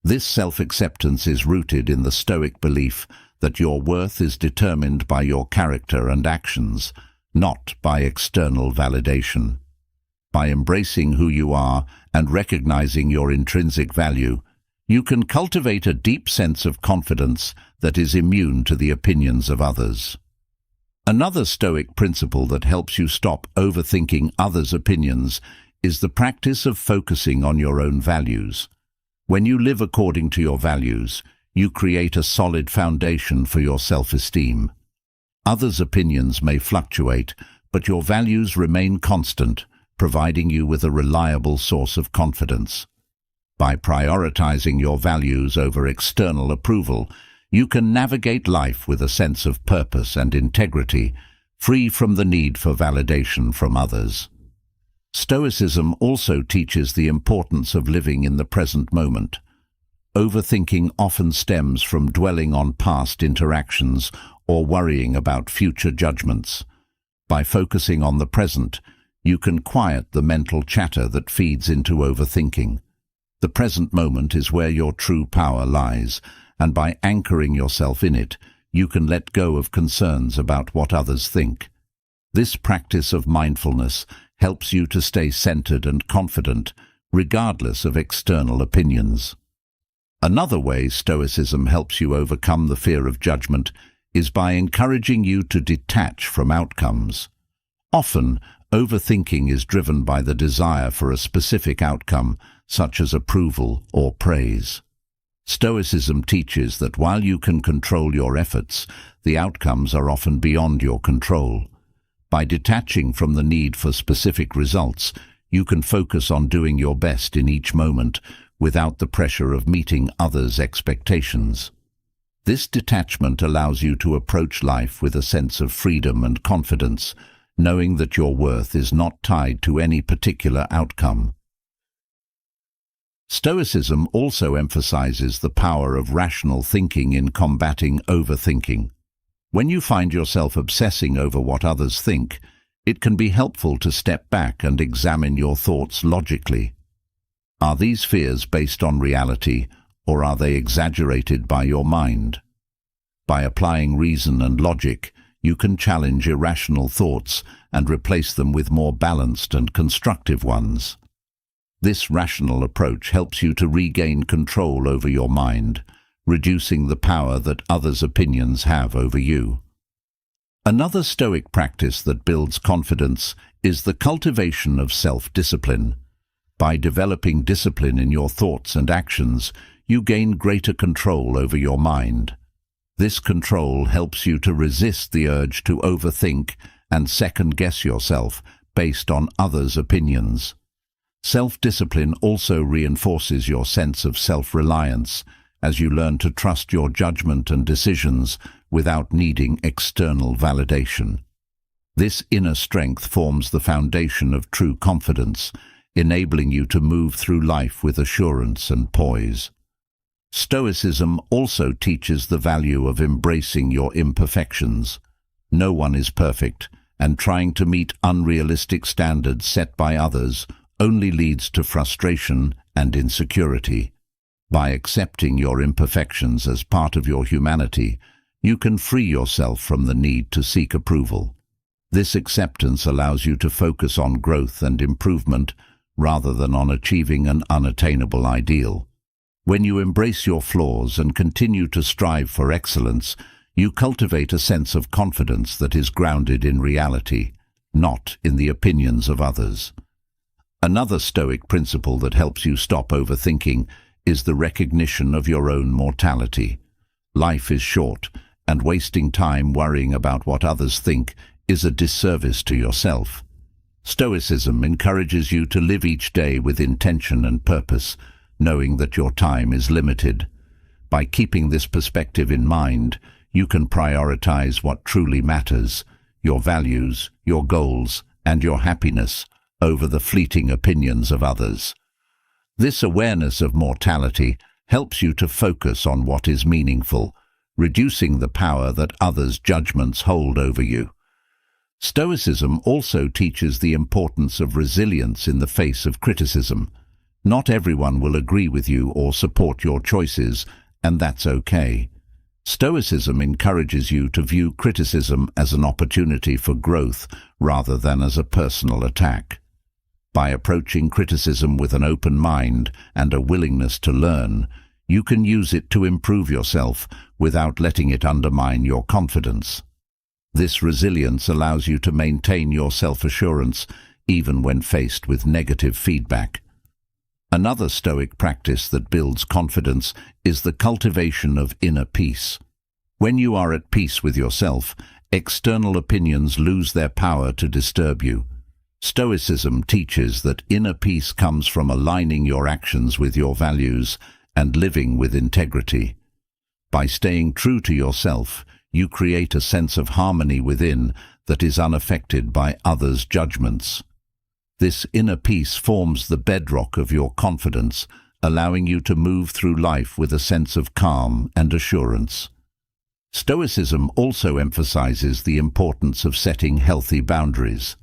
This self-acceptance is rooted in the Stoic belief that your worth is determined by your character and actions, not by external validation. By embracing who you are and recognizing your intrinsic value, you can cultivate a deep sense of confidence that is immune to the opinions of others. Another Stoic principle that helps you stop overthinking others' opinions is the practice of focusing on your own values. When you live according to your values, you create a solid foundation for your self-esteem. Others' opinions may fluctuate, but your values remain constant, providing you with a reliable source of confidence. By prioritizing your values over external approval, you can navigate life with a sense of purpose and integrity, free from the need for validation from others. Stoicism also teaches the importance of living in the present moment. Overthinking often stems from dwelling on past interactions or worrying about future judgments. By focusing on the present, you can quiet the mental chatter that feeds into overthinking. The present moment is where your true power lies, and by anchoring yourself in it, you can let go of concerns about what others think. This practice of mindfulness helps you to stay centered and confident, regardless of external opinions. Another way Stoicism helps you overcome the fear of judgment is by encouraging you to detach from outcomes. Often, overthinking is driven by the desire for a specific outcome, such as approval or praise. Stoicism teaches that while you can control your efforts, the outcomes are often beyond your control. By detaching from the need for specific results, you can focus on doing your best in each moment without the pressure of meeting others' expectations. This detachment allows you to approach life with a sense of freedom and confidence, knowing that your worth is not tied to any particular outcome. Stoicism also emphasizes the power of rational thinking in combating overthinking. When you find yourself obsessing over what others think, it can be helpful to step back and examine your thoughts logically. Are these fears based on reality, or are they exaggerated by your mind? By applying reason and logic, you can challenge irrational thoughts and replace them with more balanced and constructive ones. This rational approach helps you to regain control over your mind, reducing the power that others' opinions have over you. Another Stoic practice that builds confidence is the cultivation of self-discipline. By developing discipline in your thoughts and actions, you gain greater control over your mind. This control helps you to resist the urge to overthink and second-guess yourself based on others' opinions. Self-discipline also reinforces your sense of self-reliance as you learn to trust your judgment and decisions without needing external validation. This inner strength forms the foundation of true confidence, enabling you to move through life with assurance and poise. Stoicism also teaches the value of embracing your imperfections. No one is perfect, and trying to meet unrealistic standards set by others only leads to frustration and insecurity. By accepting your imperfections as part of your humanity, you can free yourself from the need to seek approval. This acceptance allows you to focus on growth and improvement rather than on achieving an unattainable ideal. When you embrace your flaws and continue to strive for excellence, you cultivate a sense of confidence that is grounded in reality, not in the opinions of others. Another Stoic principle that helps you stop overthinking is the recognition of your own mortality. Life is short, and wasting time worrying about what others think is a disservice to yourself. Stoicism encourages you to live each day with intention and purpose, knowing that your time is limited. By keeping this perspective in mind, you can prioritize what truly matters, your values, your goals, and your happiness, over the fleeting opinions of others. This awareness of mortality helps you to focus on what is meaningful, reducing the power that others' judgments hold over you. Stoicism also teaches the importance of resilience in the face of criticism. Not everyone will agree with you or support your choices, and that's okay. Stoicism encourages you to view criticism as an opportunity for growth rather than as a personal attack. By approaching criticism with an open mind and a willingness to learn, you can use it to improve yourself without letting it undermine your confidence. This resilience allows you to maintain your self-assurance even when faced with negative feedback. Another Stoic practice that builds confidence is the cultivation of inner peace. When you are at peace with yourself, external opinions lose their power to disturb you. Stoicism teaches that inner peace comes from aligning your actions with your values and living with integrity. By staying true to yourself, you create a sense of harmony within that is unaffected by others' judgments. This inner peace forms the bedrock of your confidence, allowing you to move through life with a sense of calm and assurance. Stoicism also emphasizes the importance of setting healthy boundaries.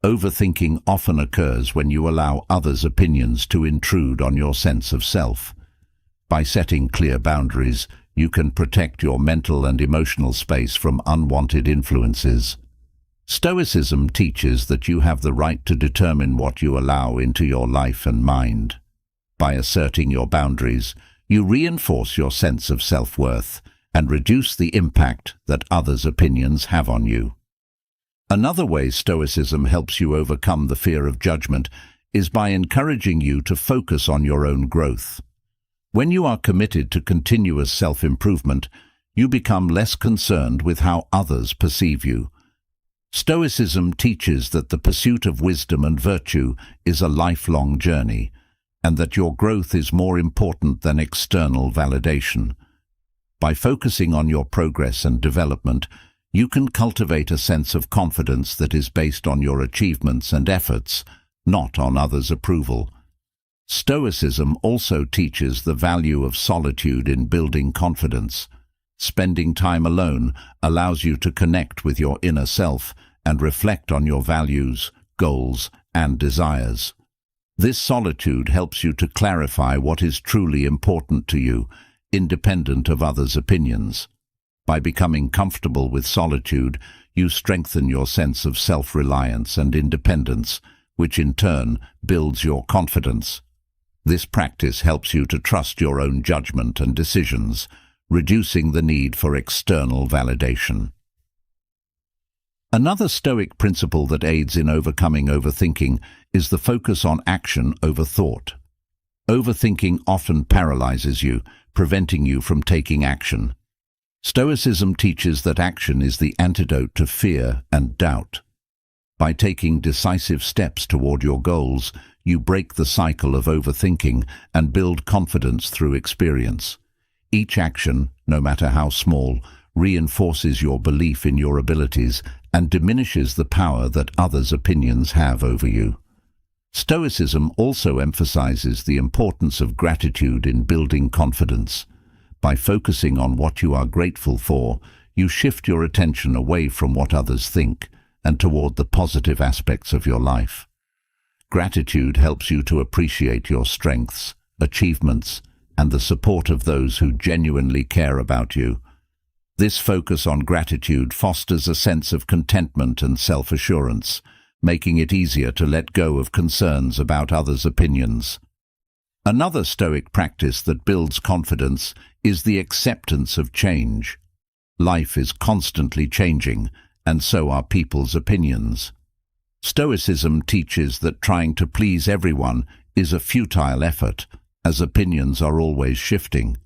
Overthinking often occurs when you allow others' opinions to intrude on your sense of self. By setting clear boundaries, you can protect your mental and emotional space from unwanted influences. Stoicism teaches that you have the right to determine what you allow into your life and mind. By asserting your boundaries, you reinforce your sense of self-worth and reduce the impact that others' opinions have on you. Another way Stoicism helps you overcome the fear of judgment is by encouraging you to focus on your own growth. When you are committed to continuous self-improvement, you become less concerned with how others perceive you. Stoicism teaches that the pursuit of wisdom and virtue is a lifelong journey, and that your growth is more important than external validation. By focusing on your progress and development, you can cultivate a sense of confidence that is based on your achievements and efforts, not on others' approval. Stoicism also teaches the value of solitude in building confidence. Spending time alone allows you to connect with your inner self and reflect on your values, goals, and desires. This solitude helps you to clarify what is truly important to you, independent of others' opinions. By becoming comfortable with solitude, you strengthen your sense of self-reliance and independence, which in turn builds your confidence. This practice helps you to trust your own judgment and decisions, reducing the need for external validation. Another Stoic principle that aids in overcoming overthinking is the focus on action over thought. Overthinking often paralyzes you, preventing you from taking action. Stoicism teaches that action is the antidote to fear and doubt. By taking decisive steps toward your goals, you break the cycle of overthinking and build confidence through experience. Each action, no matter how small, reinforces your belief in your abilities and diminishes the power that others' opinions have over you. Stoicism also emphasizes the importance of gratitude in building confidence. By focusing on what you are grateful for, you shift your attention away from what others think and toward the positive aspects of your life. Gratitude helps you to appreciate your strengths, achievements, and the support of those who genuinely care about you. This focus on gratitude fosters a sense of contentment and self-assurance, making it easier to let go of concerns about others' opinions. Another Stoic practice that builds confidence is the acceptance of change. Life is constantly changing, and so are people's opinions. Stoicism teaches that trying to please everyone is a futile effort, as opinions are always shifting.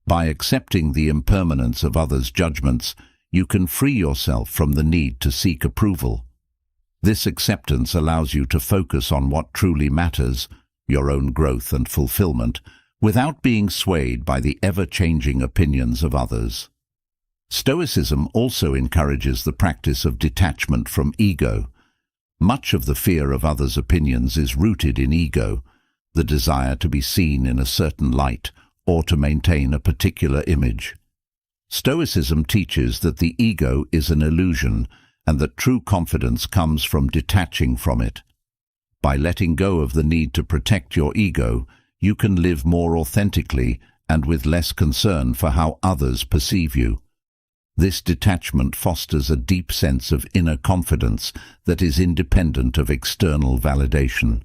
By accepting the impermanence of others' judgments, you can free yourself from the need to seek approval. This acceptance allows you to focus on what truly matters, your own growth and fulfillment, without being swayed by the ever-changing opinions of others. Stoicism also encourages the practice of detachment from ego. Much of the fear of others' opinions is rooted in ego, the desire to be seen in a certain light or to maintain a particular image. Stoicism teaches that the ego is an illusion and that true confidence comes from detaching from it. By letting go of the need to protect your ego, you can live more authentically and with less concern for how others perceive you. This detachment fosters a deep sense of inner confidence that is independent of external validation.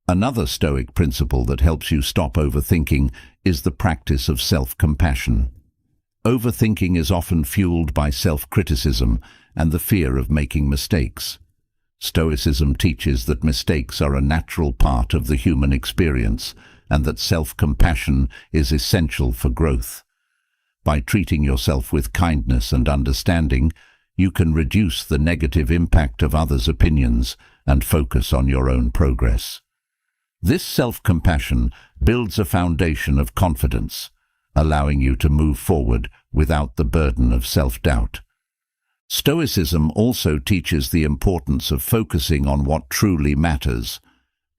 Another Stoic principle that helps you stop overthinking is the practice of self-compassion. Overthinking is often fueled by self-criticism and the fear of making mistakes. Stoicism teaches that mistakes are a natural part of the human experience and that self-compassion is essential for growth. By treating yourself with kindness and understanding, you can reduce the negative impact of others' opinions and focus on your own progress. This self-compassion builds a foundation of confidence, allowing you to move forward without the burden of self-doubt. Stoicism also teaches the importance of focusing on what truly matters.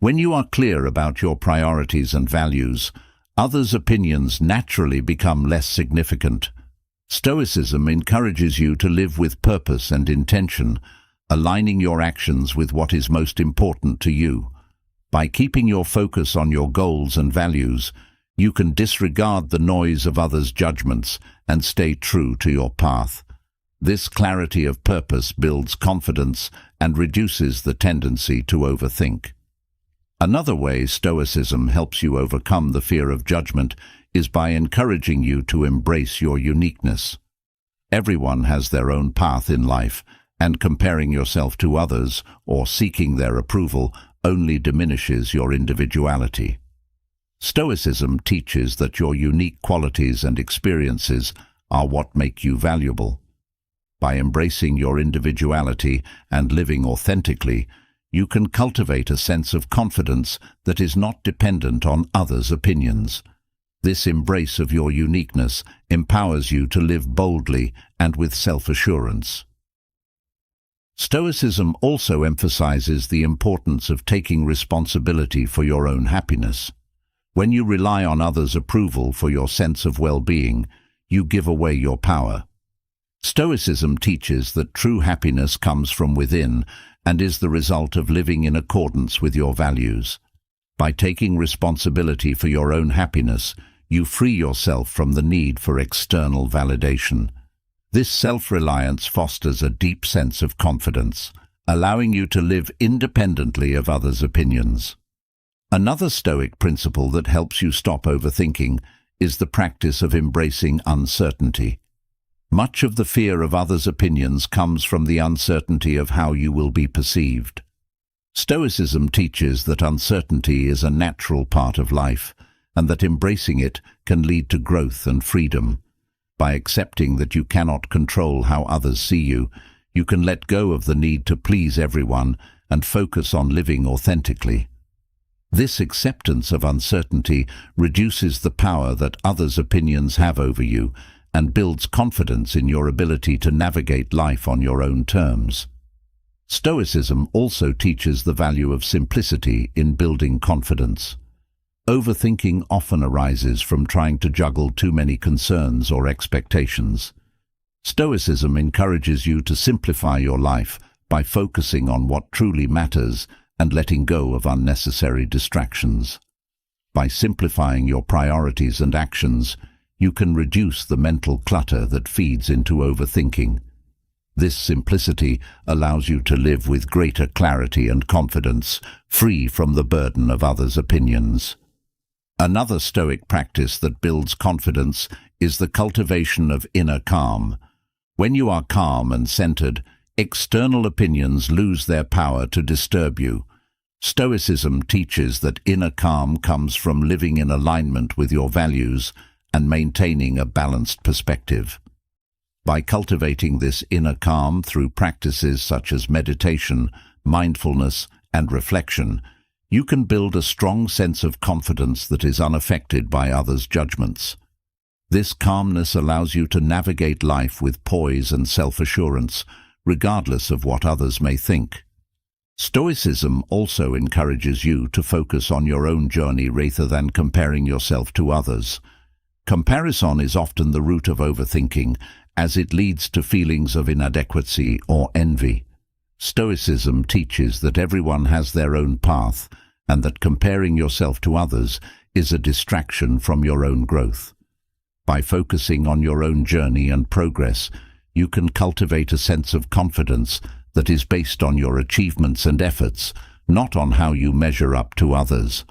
When you are clear about your priorities and values, others' opinions naturally become less significant. Stoicism encourages you to live with purpose and intention, aligning your actions with what is most important to you. By keeping your focus on your goals and values, you can disregard the noise of others' judgments and stay true to your path. This clarity of purpose builds confidence and reduces the tendency to overthink. Another way Stoicism helps you overcome the fear of judgment is by encouraging you to embrace your uniqueness. Everyone has their own path in life, and comparing yourself to others or seeking their approval only diminishes your individuality. Stoicism teaches that your unique qualities and experiences are what make you valuable. By embracing your individuality and living authentically, you can cultivate a sense of confidence that is not dependent on others' opinions. This embrace of your uniqueness empowers you to live boldly and with self-assurance. Stoicism also emphasizes the importance of taking responsibility for your own happiness. When you rely on others' approval for your sense of well-being, you give away your power. Stoicism teaches that true happiness comes from within and is the result of living in accordance with your values. By taking responsibility for your own happiness, you free yourself from the need for external validation. This self-reliance fosters a deep sense of confidence, allowing you to live independently of others' opinions. Another Stoic principle that helps you stop overthinking is the practice of embracing uncertainty. Much of the fear of others' opinions comes from the uncertainty of how you will be perceived. Stoicism teaches that uncertainty is a natural part of life, and that embracing it can lead to growth and freedom. By accepting that you cannot control how others see you, you can let go of the need to please everyone and focus on living authentically. This acceptance of uncertainty reduces the power that others' opinions have over you and builds confidence in your ability to navigate life on your own terms. Stoicism also teaches the value of simplicity in building confidence. Overthinking often arises from trying to juggle too many concerns or expectations. Stoicism encourages you to simplify your life by focusing on what truly matters and letting go of unnecessary distractions. By simplifying your priorities and actions, you can reduce the mental clutter that feeds into overthinking. This simplicity allows you to live with greater clarity and confidence, free from the burden of others' opinions. Another Stoic practice that builds confidence is the cultivation of inner calm. When you are calm and centered, external opinions lose their power to disturb you. Stoicism teaches that inner calm comes from living in alignment with your values and maintaining a balanced perspective. By cultivating this inner calm through practices such as meditation, mindfulness, and reflection, you can build a strong sense of confidence that is unaffected by others' judgments. This calmness allows you to navigate life with poise and self-assurance, regardless of what others may think. Stoicism also encourages you to focus on your own journey rather than comparing yourself to others. Comparison is often the root of overthinking, as it leads to feelings of inadequacy or envy. Stoicism teaches that everyone has their own path, and that comparing yourself to others is a distraction from your own growth. By focusing on your own journey and progress, you can cultivate a sense of confidence that is based on your achievements and efforts, not on how you measure up to others.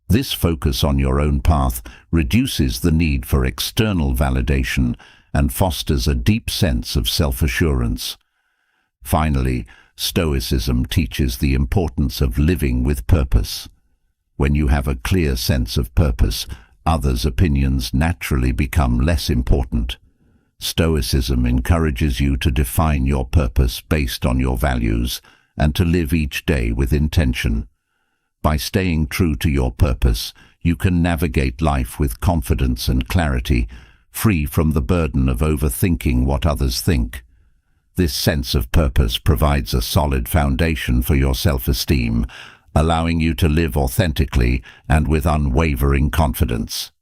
This focus on your own path reduces the need for external validation and fosters a deep sense of self-assurance. Finally, Stoicism teaches the importance of living with purpose. When you have a clear sense of purpose, others' opinions naturally become less important. Stoicism encourages you to define your purpose based on your values and to live each day with intention. By staying true to your purpose, you can navigate life with confidence and clarity, free from the burden of overthinking what others think. This sense of purpose provides a solid foundation for your self-esteem, allowing you to live authentically and with unwavering confidence.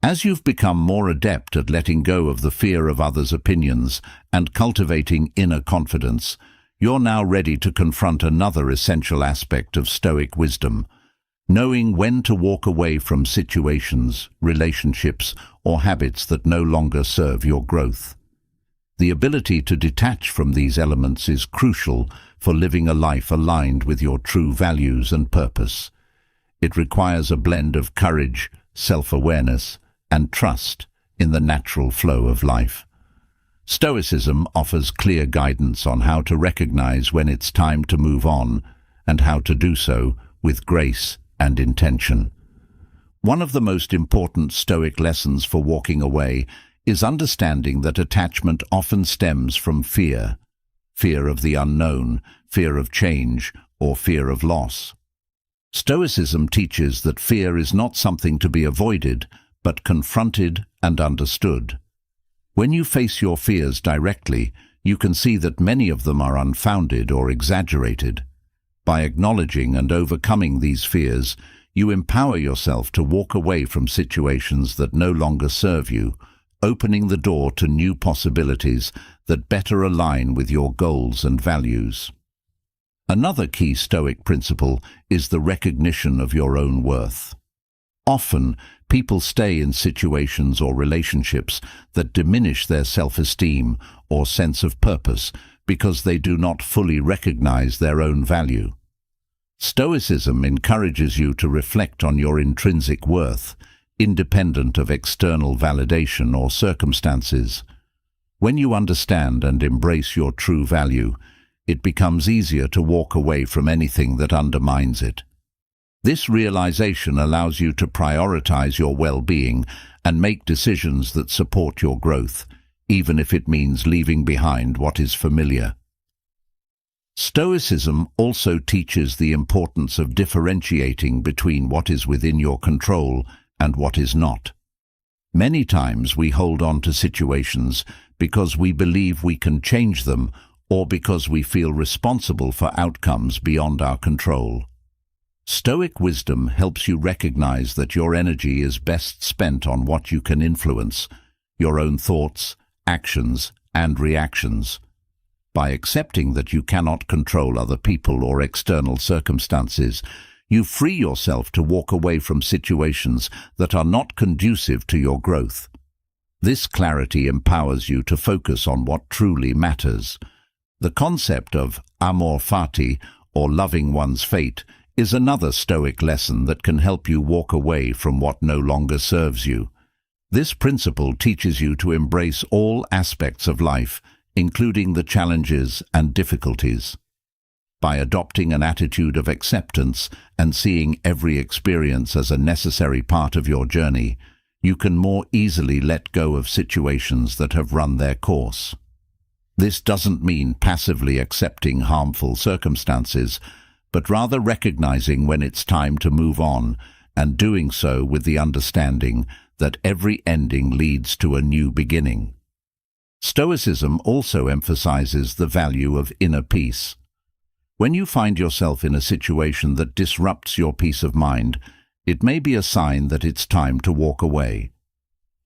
As you've become more adept at letting go of the fear of others' opinions and cultivating inner confidence, you're now ready to confront another essential aspect of Stoic wisdom: knowing when to walk away from situations, relationships, or habits that no longer serve your growth. The ability to detach from these elements is crucial for living a life aligned with your true values and purpose. It requires a blend of courage, self-awareness, and trust in the natural flow of life. Stoicism offers clear guidance on how to recognize when it's time to move on and how to do so with grace and intention. One of the most important Stoic lessons for walking away is understanding that attachment often stems from fear. Fear of the unknown, fear of change, or fear of loss. Stoicism teaches that fear is not something to be avoided, but confronted and understood. When you face your fears directly, you can see that many of them are unfounded or exaggerated. By acknowledging and overcoming these fears, you empower yourself to walk away from situations that no longer serve you, opening the door to new possibilities that better align with your goals and values. Another key Stoic principle is the recognition of your own worth. Often, people stay in situations or relationships that diminish their self-esteem or sense of purpose because they do not fully recognize their own value. Stoicism encourages you to reflect on your intrinsic worth, independent of external validation or circumstances. When you understand and embrace your true value, it becomes easier to walk away from anything that undermines it. This realization allows you to prioritize your well-being and make decisions that support your growth, even if it means leaving behind what is familiar. Stoicism also teaches the importance of differentiating between what is within your control and what is not. Many times we hold on to situations because we believe we can change them or because we feel responsible for outcomes beyond our control. Stoic wisdom helps you recognize that your energy is best spent on what you can influence, your own thoughts, actions, and reactions. By accepting that you cannot control other people or external circumstances, You free yourself to walk away from situations that are not conducive to your growth. This clarity empowers you to focus on what truly matters. The concept of amor fati, or loving one's fate, is another Stoic lesson that can help you walk away from what no longer serves you. This principle teaches you to embrace all aspects of life, including the challenges and difficulties. By adopting an attitude of acceptance and seeing every experience as a necessary part of your journey, you can more easily let go of situations that have run their course. This doesn't mean passively accepting harmful circumstances, but rather recognizing when it's time to move on, and doing so with the understanding that every ending leads to a new beginning. Stoicism also emphasizes the value of inner peace. When you find yourself in a situation that disrupts your peace of mind, it may be a sign that it's time to walk away.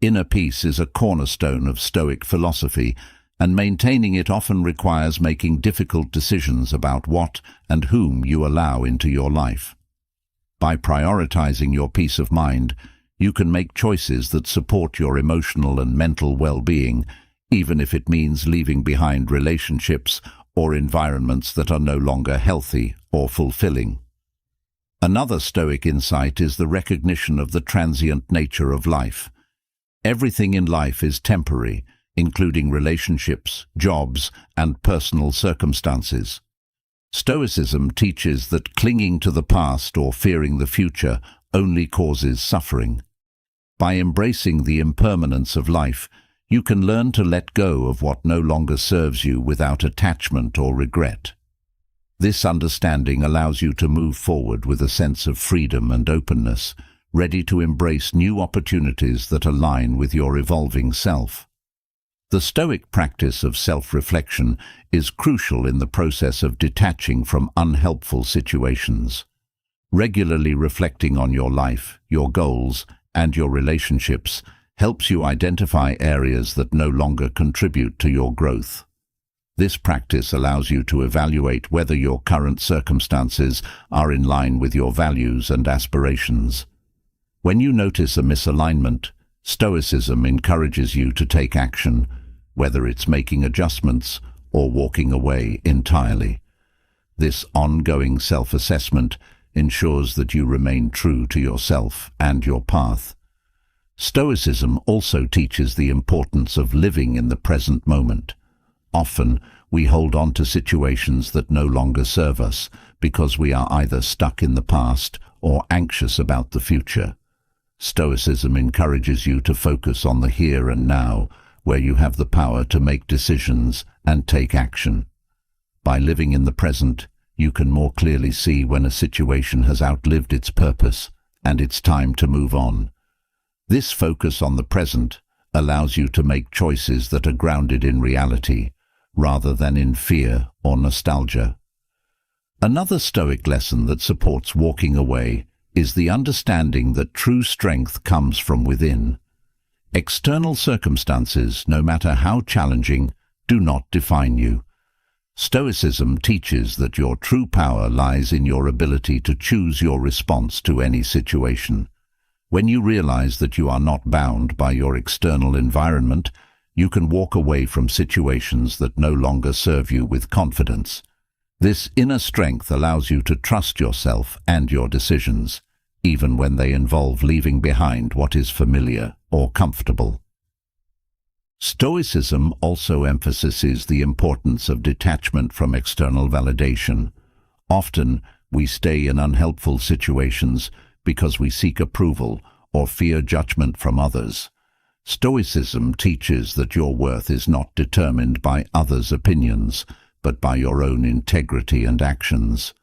Inner peace is a cornerstone of Stoic philosophy, and maintaining it often requires making difficult decisions about what and whom you allow into your life. By prioritizing your peace of mind, you can make choices that support your emotional and mental well-being, even if it means leaving behind relationships or environments that are no longer healthy or fulfilling. Another Stoic insight is the recognition of the transient nature of life. Everything in life is temporary, including relationships, jobs, and personal circumstances. Stoicism teaches that clinging to the past or fearing the future only causes suffering. By embracing the impermanence of life, you can learn to let go of what no longer serves you without attachment or regret. This understanding allows you to move forward with a sense of freedom and openness, ready to embrace new opportunities that align with your evolving self. The Stoic practice of self-reflection is crucial in the process of detaching from unhelpful situations. Regularly reflecting on your life, your goals, and your relationships helps you identify areas that no longer contribute to your growth. This practice allows you to evaluate whether your current circumstances are in line with your values and aspirations. When you notice a misalignment, Stoicism encourages you to take action, whether it's making adjustments or walking away entirely. This ongoing self-assessment ensures that you remain true to yourself and your path. Stoicism also teaches the importance of living in the present moment. Often, we hold on to situations that no longer serve us because we are either stuck in the past or anxious about the future. Stoicism encourages you to focus on the here and now, where you have the power to make decisions and take action. By living in the present, you can more clearly see when a situation has outlived its purpose and it's time to move on. This focus on the present allows you to make choices that are grounded in reality, rather than in fear or nostalgia. Another Stoic lesson that supports walking away is the understanding that true strength comes from within. External circumstances, no matter how challenging, do not define you. Stoicism teaches that your true power lies in your ability to choose your response to any situation. When you realize that you are not bound by your external environment, you can walk away from situations that no longer serve you with confidence. This inner strength allows you to trust yourself and your decisions, even when they involve leaving behind what is familiar or comfortable. Stoicism also emphasizes the importance of detachment from external validation. Often, we stay in unhelpful situations because we seek approval or fear judgment from others. Stoicism teaches that your worth is not determined by others' opinions, but by your own integrity and actions.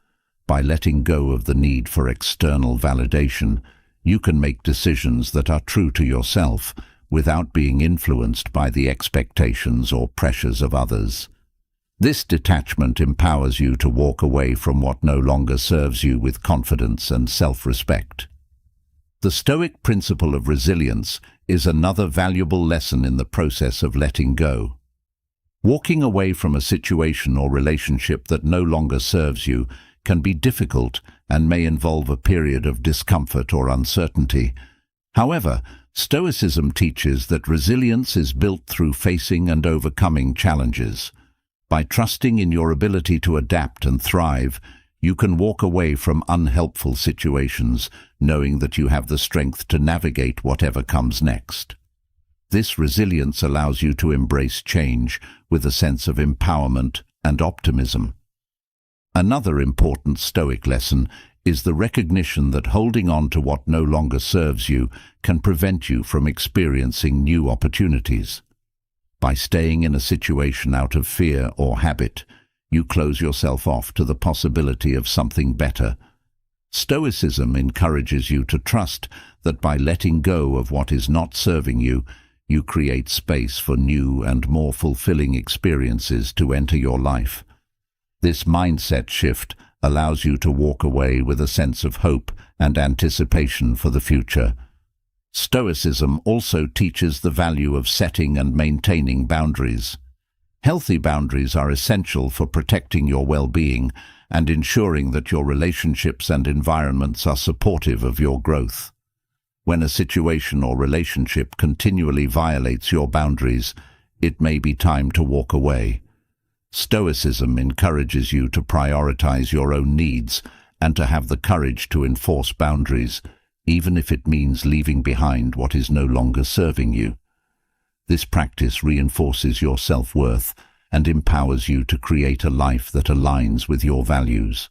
By letting go of the need for external validation, you can make decisions that are true to yourself without being influenced by the expectations or pressures of others. This detachment empowers you to walk away from what no longer serves you with confidence and self-respect. The Stoic principle of resilience is another valuable lesson in the process of letting go. Walking away from a situation or relationship that no longer serves you can be difficult and may involve a period of discomfort or uncertainty. However, Stoicism teaches that resilience is built through facing and overcoming challenges. By trusting in your ability to adapt and thrive, you can walk away from unhelpful situations, knowing that you have the strength to navigate whatever comes next. This resilience allows you to embrace change with a sense of empowerment and optimism. Another important Stoic lesson is the recognition that holding on to what no longer serves you can prevent you from experiencing new opportunities. By staying in a situation out of fear or habit, you close yourself off to the possibility of something better. Stoicism encourages you to trust that by letting go of what is not serving you, you create space for new and more fulfilling experiences to enter your life. This mindset shift allows you to walk away with a sense of hope and anticipation for the future. Stoicism also teaches the value of setting and maintaining boundaries. Healthy boundaries are essential for protecting your well-being and ensuring that your relationships and environments are supportive of your growth. When a situation or relationship continually violates your boundaries, it may be time to walk away. Stoicism encourages you to prioritize your own needs and to have the courage to enforce boundaries, even if it means leaving behind what is no longer serving you. This practice reinforces your self-worth and empowers you to create a life that aligns with your values.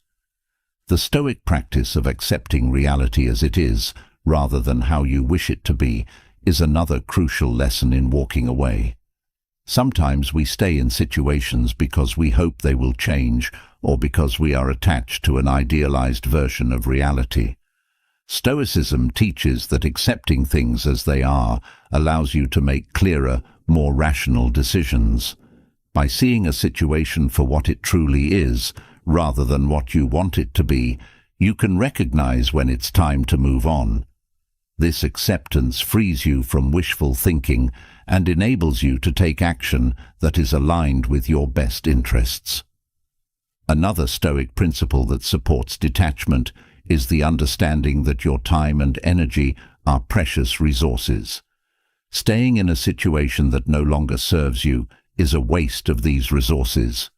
The Stoic practice of accepting reality as it is, rather than how you wish it to be, is another crucial lesson in walking away. Sometimes we stay in situations because we hope they will change or because we are attached to an idealized version of reality. Stoicism teaches that accepting things as they are allows you to make clearer, more rational decisions. By seeing a situation for what it truly is, rather than what you want it to be, you can recognize when it's time to move on. This acceptance frees you from wishful thinking and enables you to take action that is aligned with your best interests. Another Stoic principle that supports detachment is the understanding that your time and energy are precious resources. Staying in a situation that no longer serves you is a waste of these resources.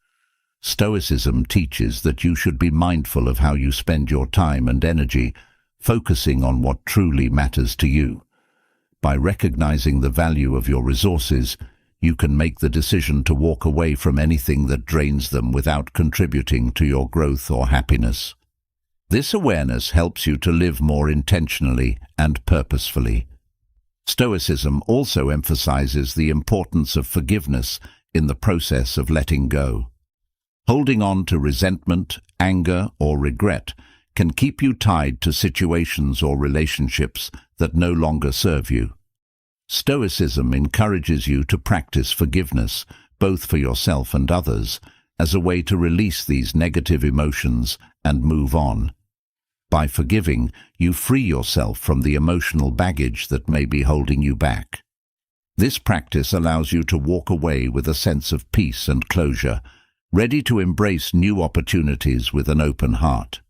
Stoicism teaches that you should be mindful of how you spend your time and energy, focusing on what truly matters to you. By recognizing the value of your resources, you can make the decision to walk away from anything that drains them without contributing to your growth or happiness. This awareness helps you to live more intentionally and purposefully. Stoicism also emphasizes the importance of forgiveness in the process of letting go. Holding on to resentment, anger, or regret can keep you tied to situations or relationships that no longer serve you. Stoicism encourages you to practice forgiveness, both for yourself and others, as a way to release these negative emotions and move on. By forgiving, you free yourself from the emotional baggage that may be holding you back. This practice allows you to walk away with a sense of peace and closure, ready to embrace new opportunities with an open heart.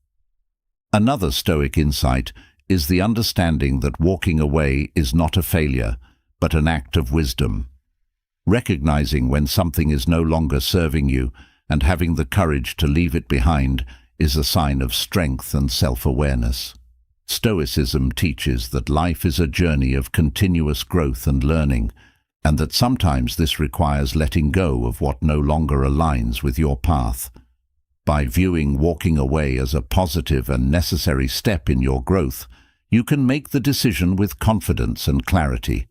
Another Stoic insight is the understanding that walking away is not a failure, but an act of wisdom. Recognizing when something is no longer serving you and having the courage to leave it behind is a sign of strength and self-awareness. Stoicism teaches that life is a journey of continuous growth and learning, and that sometimes this requires letting go of what no longer aligns with your path. By viewing walking away as a positive and necessary step in your growth, you can make the decision with confidence and clarity.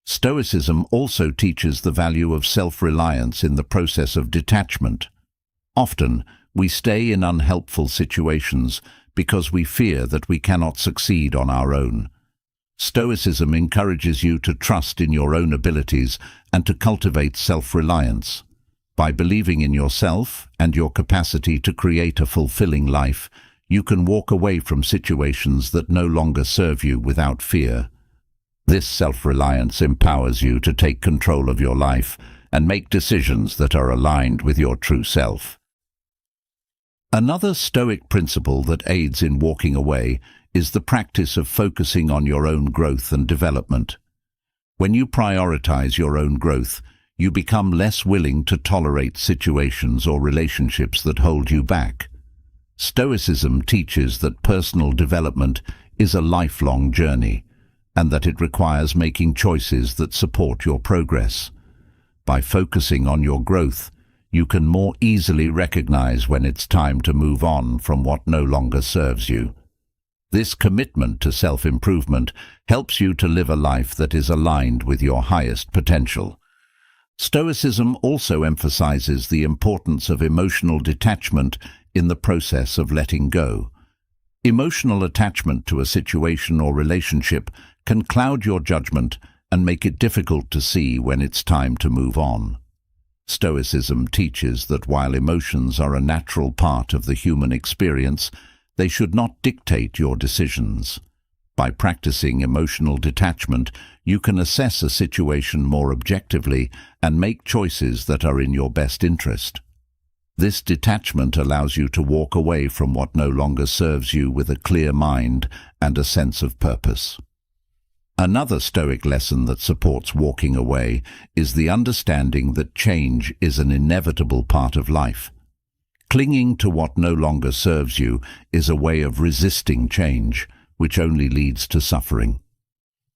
Stoicism also teaches the value of self-reliance in the process of detachment. Often, we stay in unhelpful situations because we fear that we cannot succeed on our own. Stoicism encourages you to trust in your own abilities and to cultivate self-reliance. By believing in yourself and your capacity to create a fulfilling life, you can walk away from situations that no longer serve you without fear. This self-reliance empowers you to take control of your life and make decisions that are aligned with your true self. Another Stoic principle that aids in walking away is the practice of focusing on your own growth and development. When you prioritize your own growth, you become less willing to tolerate situations or relationships that hold you back. Stoicism teaches that personal development is a lifelong journey, and that it requires making choices that support your progress. By focusing on your growth, you can more easily recognize when it's time to move on from what no longer serves you. This commitment to self-improvement helps you to live a life that is aligned with your highest potential. Stoicism also emphasizes the importance of emotional detachment in the process of letting go. Emotional attachment to a situation or relationship can cloud your judgment and make it difficult to see when it's time to move on. Stoicism teaches that while emotions are a natural part of the human experience, they should not dictate your decisions. By practicing emotional detachment, you can assess a situation more objectively and make choices that are in your best interest. This detachment allows you to walk away from what no longer serves you with a clear mind and a sense of purpose. Another Stoic lesson that supports walking away is the understanding that change is an inevitable part of life. Clinging to what no longer serves you is a way of resisting change, which only leads to suffering.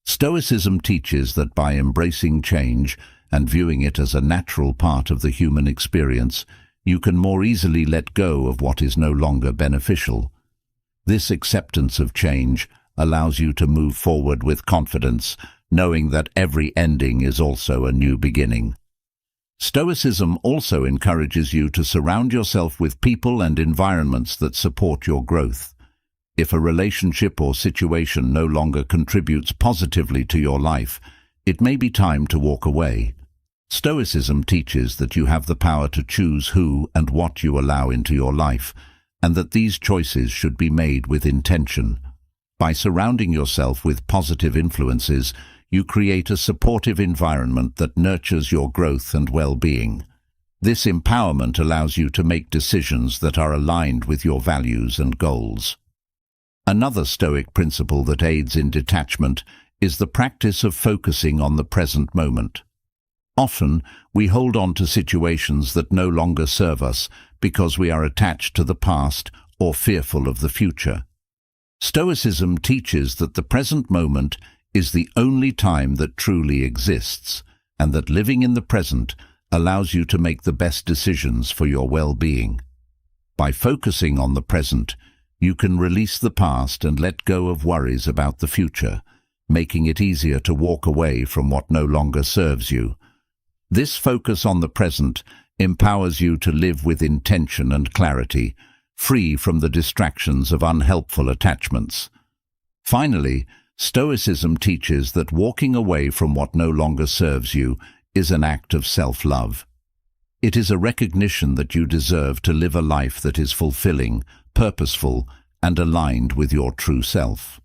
Stoicism teaches that by embracing change and viewing it as a natural part of the human experience, you can more easily let go of what is no longer beneficial. This acceptance of change allows you to move forward with confidence, knowing that every ending is also a new beginning. Stoicism also encourages you to surround yourself with people and environments that support your growth. If a relationship or situation no longer contributes positively to your life, it may be time to walk away. Stoicism teaches that you have the power to choose who and what you allow into your life, and that these choices should be made with intention. By surrounding yourself with positive influences, you create a supportive environment that nurtures your growth and well-being. This empowerment allows you to make decisions that are aligned with your values and goals. Another Stoic principle that aids in detachment is the practice of focusing on the present moment. Often, we hold on to situations that no longer serve us because we are attached to the past or fearful of the future. Stoicism teaches that the present moment is the only time that truly exists, and that living in the present allows you to make the best decisions for your well-being. By focusing on the present, you can release the past and let go of worries about the future, making it easier to walk away from what no longer serves you. This focus on the present empowers you to live with intention and clarity, free from the distractions of unhelpful attachments. Finally, Stoicism teaches that walking away from what no longer serves you is an act of self-love. It is a recognition that you deserve to live a life that is fulfilling, purposeful, and aligned with your true self.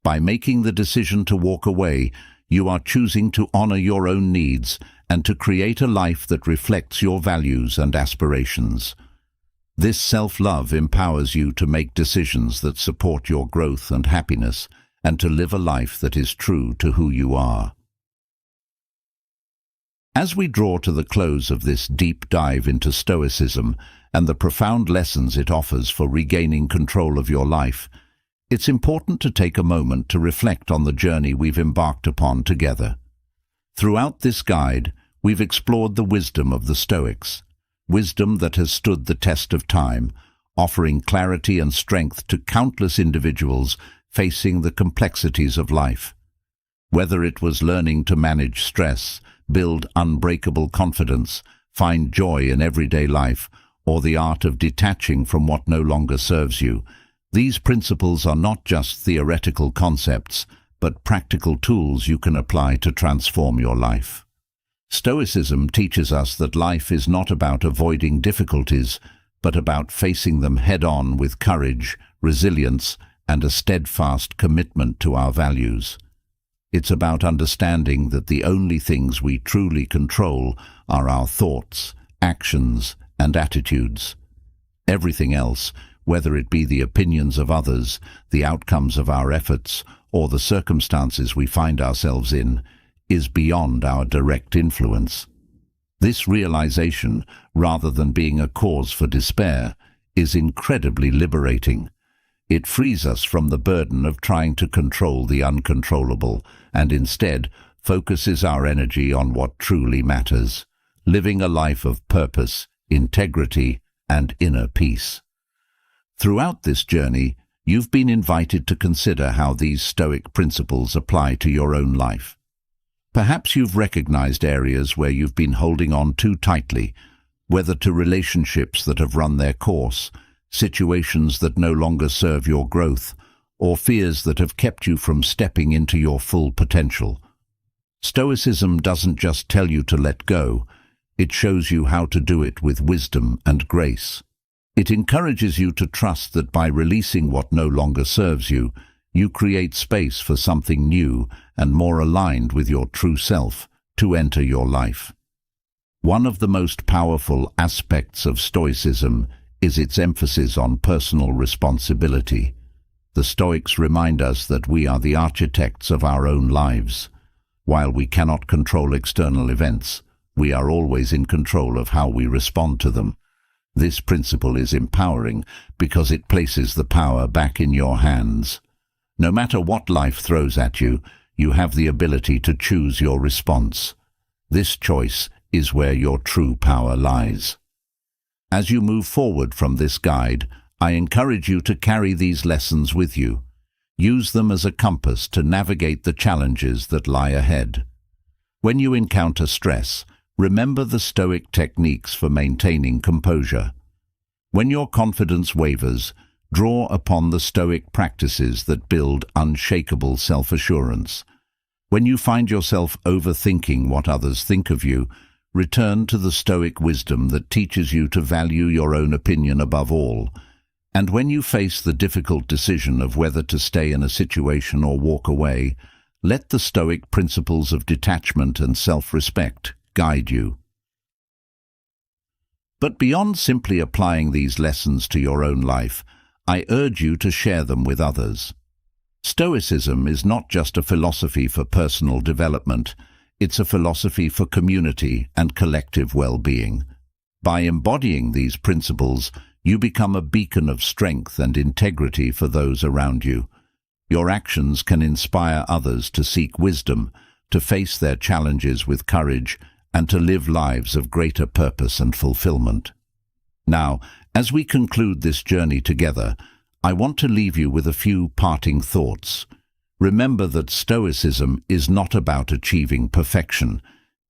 By making the decision to walk away, you are choosing to honor your own needs and to create a life that reflects your values and aspirations. This self-love empowers you to make decisions that support your growth and happiness, and to live a life that is true to who you are. As we draw to the close of this deep dive into Stoicism and the profound lessons it offers for regaining control of your life, it's important to take a moment to reflect on the journey we've embarked upon together. Throughout this guide, we've explored the wisdom of the Stoics, wisdom that has stood the test of time, offering clarity and strength to countless individuals facing the complexities of life. Whether it was learning to manage stress, build unbreakable confidence, find joy in everyday life, or the art of detaching from what no longer serves you, these principles are not just theoretical concepts, but practical tools you can apply to transform your life. Stoicism teaches us that life is not about avoiding difficulties, but about facing them head-on with courage, resilience, and a steadfast commitment to our values. It's about understanding that the only things we truly control are our thoughts, actions, and attitudes. Everything else, whether it be the opinions of others, the outcomes of our efforts, or the circumstances we find ourselves in, is beyond our direct influence. This realization, rather than being a cause for despair, is incredibly liberating. It frees us from the burden of trying to control the uncontrollable and instead focuses our energy on what truly matters, living a life of purpose, integrity, and inner peace. Throughout this journey, you've been invited to consider how these Stoic principles apply to your own life. Perhaps you've recognized areas where you've been holding on too tightly, whether to relationships that have run their course, situations that no longer serve your growth, or fears that have kept you from stepping into your full potential. Stoicism doesn't just tell you to let go, it shows you how to do it with wisdom and grace. It encourages you to trust that by releasing what no longer serves you, you create space for something new and more aligned with your true self to enter your life. One of the most powerful aspects of Stoicism is its emphasis on personal responsibility. The Stoics remind us that we are the architects of our own lives. While we cannot control external events, we are always in control of how we respond to them. This principle is empowering because it places the power back in your hands. No matter what life throws at you, you have the ability to choose your response. This choice is where your true power lies. As you move forward from this guide, I encourage you to carry these lessons with you. Use them as a compass to navigate the challenges that lie ahead. When you encounter stress, remember the Stoic techniques for maintaining composure. When your confidence wavers, draw upon the Stoic practices that build unshakable self-assurance. When you find yourself overthinking what others think of you, return to the Stoic wisdom that teaches you to value your own opinion above all. And when you face the difficult decision of whether to stay in a situation or walk away, let the Stoic principles of detachment and self-respect guide you. But beyond simply applying these lessons to your own life, I urge you to share them with others. Stoicism is not just a philosophy for personal development, it's a philosophy for community and collective well-being. By embodying these principles, you become a beacon of strength and integrity for those around you. Your actions can inspire others to seek wisdom, to face their challenges with courage, and to live lives of greater purpose and fulfillment. Now, as we conclude this journey together, I want to leave you with a few parting thoughts. Remember that Stoicism is not about achieving perfection.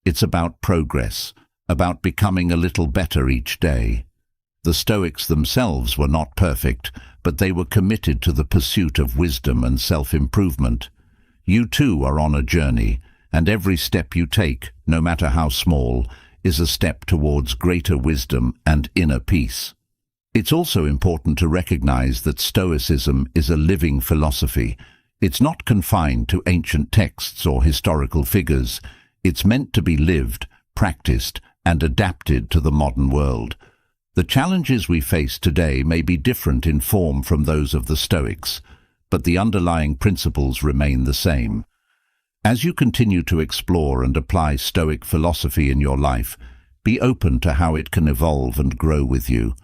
It's about progress, about becoming a little better each day. The Stoics themselves were not perfect, but they were committed to the pursuit of wisdom and self-improvement. You too are on a journey, and every step you take, no matter how small, is a step towards greater wisdom and inner peace. It's also important to recognize that Stoicism is a living philosophy. It's not confined to ancient texts or historical figures. It's meant to be lived, practiced, and adapted to the modern world. The challenges we face today may be different in form from those of the Stoics, but the underlying principles remain the same. As you continue to explore and apply Stoic philosophy in your life, be open to how it can evolve and grow with you.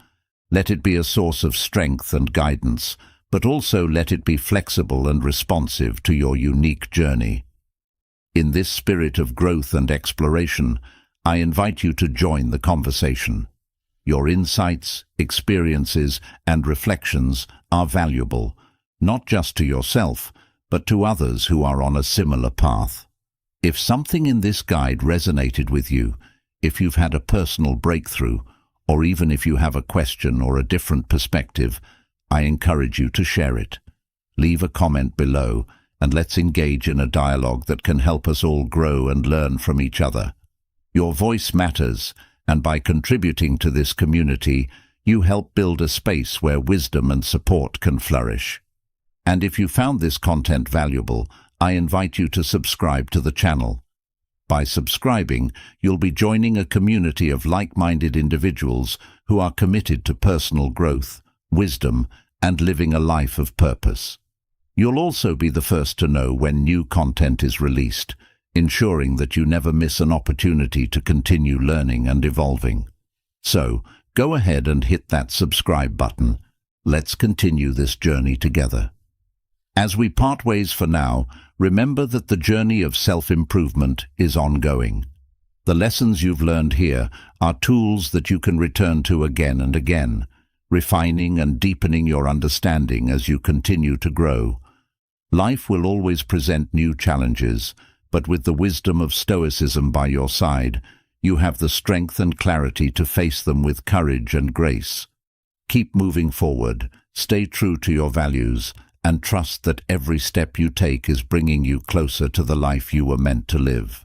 Let it be a source of strength and guidance, but also let it be flexible and responsive to your unique journey. In this spirit of growth and exploration, I invite you to join the conversation. Your insights, experiences, and reflections are valuable, not just to yourself, but to others who are on a similar path. If something in this guide resonated with you, if you've had a personal breakthrough, or even if you have a question or a different perspective, I encourage you to share it. Leave a comment below, and let's engage in a dialogue that can help us all grow and learn from each other. Your voice matters, and by contributing to this community, you help build a space where wisdom and support can flourish. And if you found this content valuable, I invite you to subscribe to the channel. By subscribing, you'll be joining a community of like-minded individuals who are committed to personal growth, wisdom, and living a life of purpose. You'll also be the first to know when new content is released, ensuring that you never miss an opportunity to continue learning and evolving. So, go ahead and hit that subscribe button. Let's continue this journey together. As we part ways for now, remember that the journey of self-improvement is ongoing. The lessons you've learned here are tools that you can return to again and again, refining and deepening your understanding as you continue to grow. Life will always present new challenges, but with the wisdom of Stoicism by your side, you have the strength and clarity to face them with courage and grace. Keep moving forward, stay true to your values, and trust that every step you take is bringing you closer to the life you were meant to live.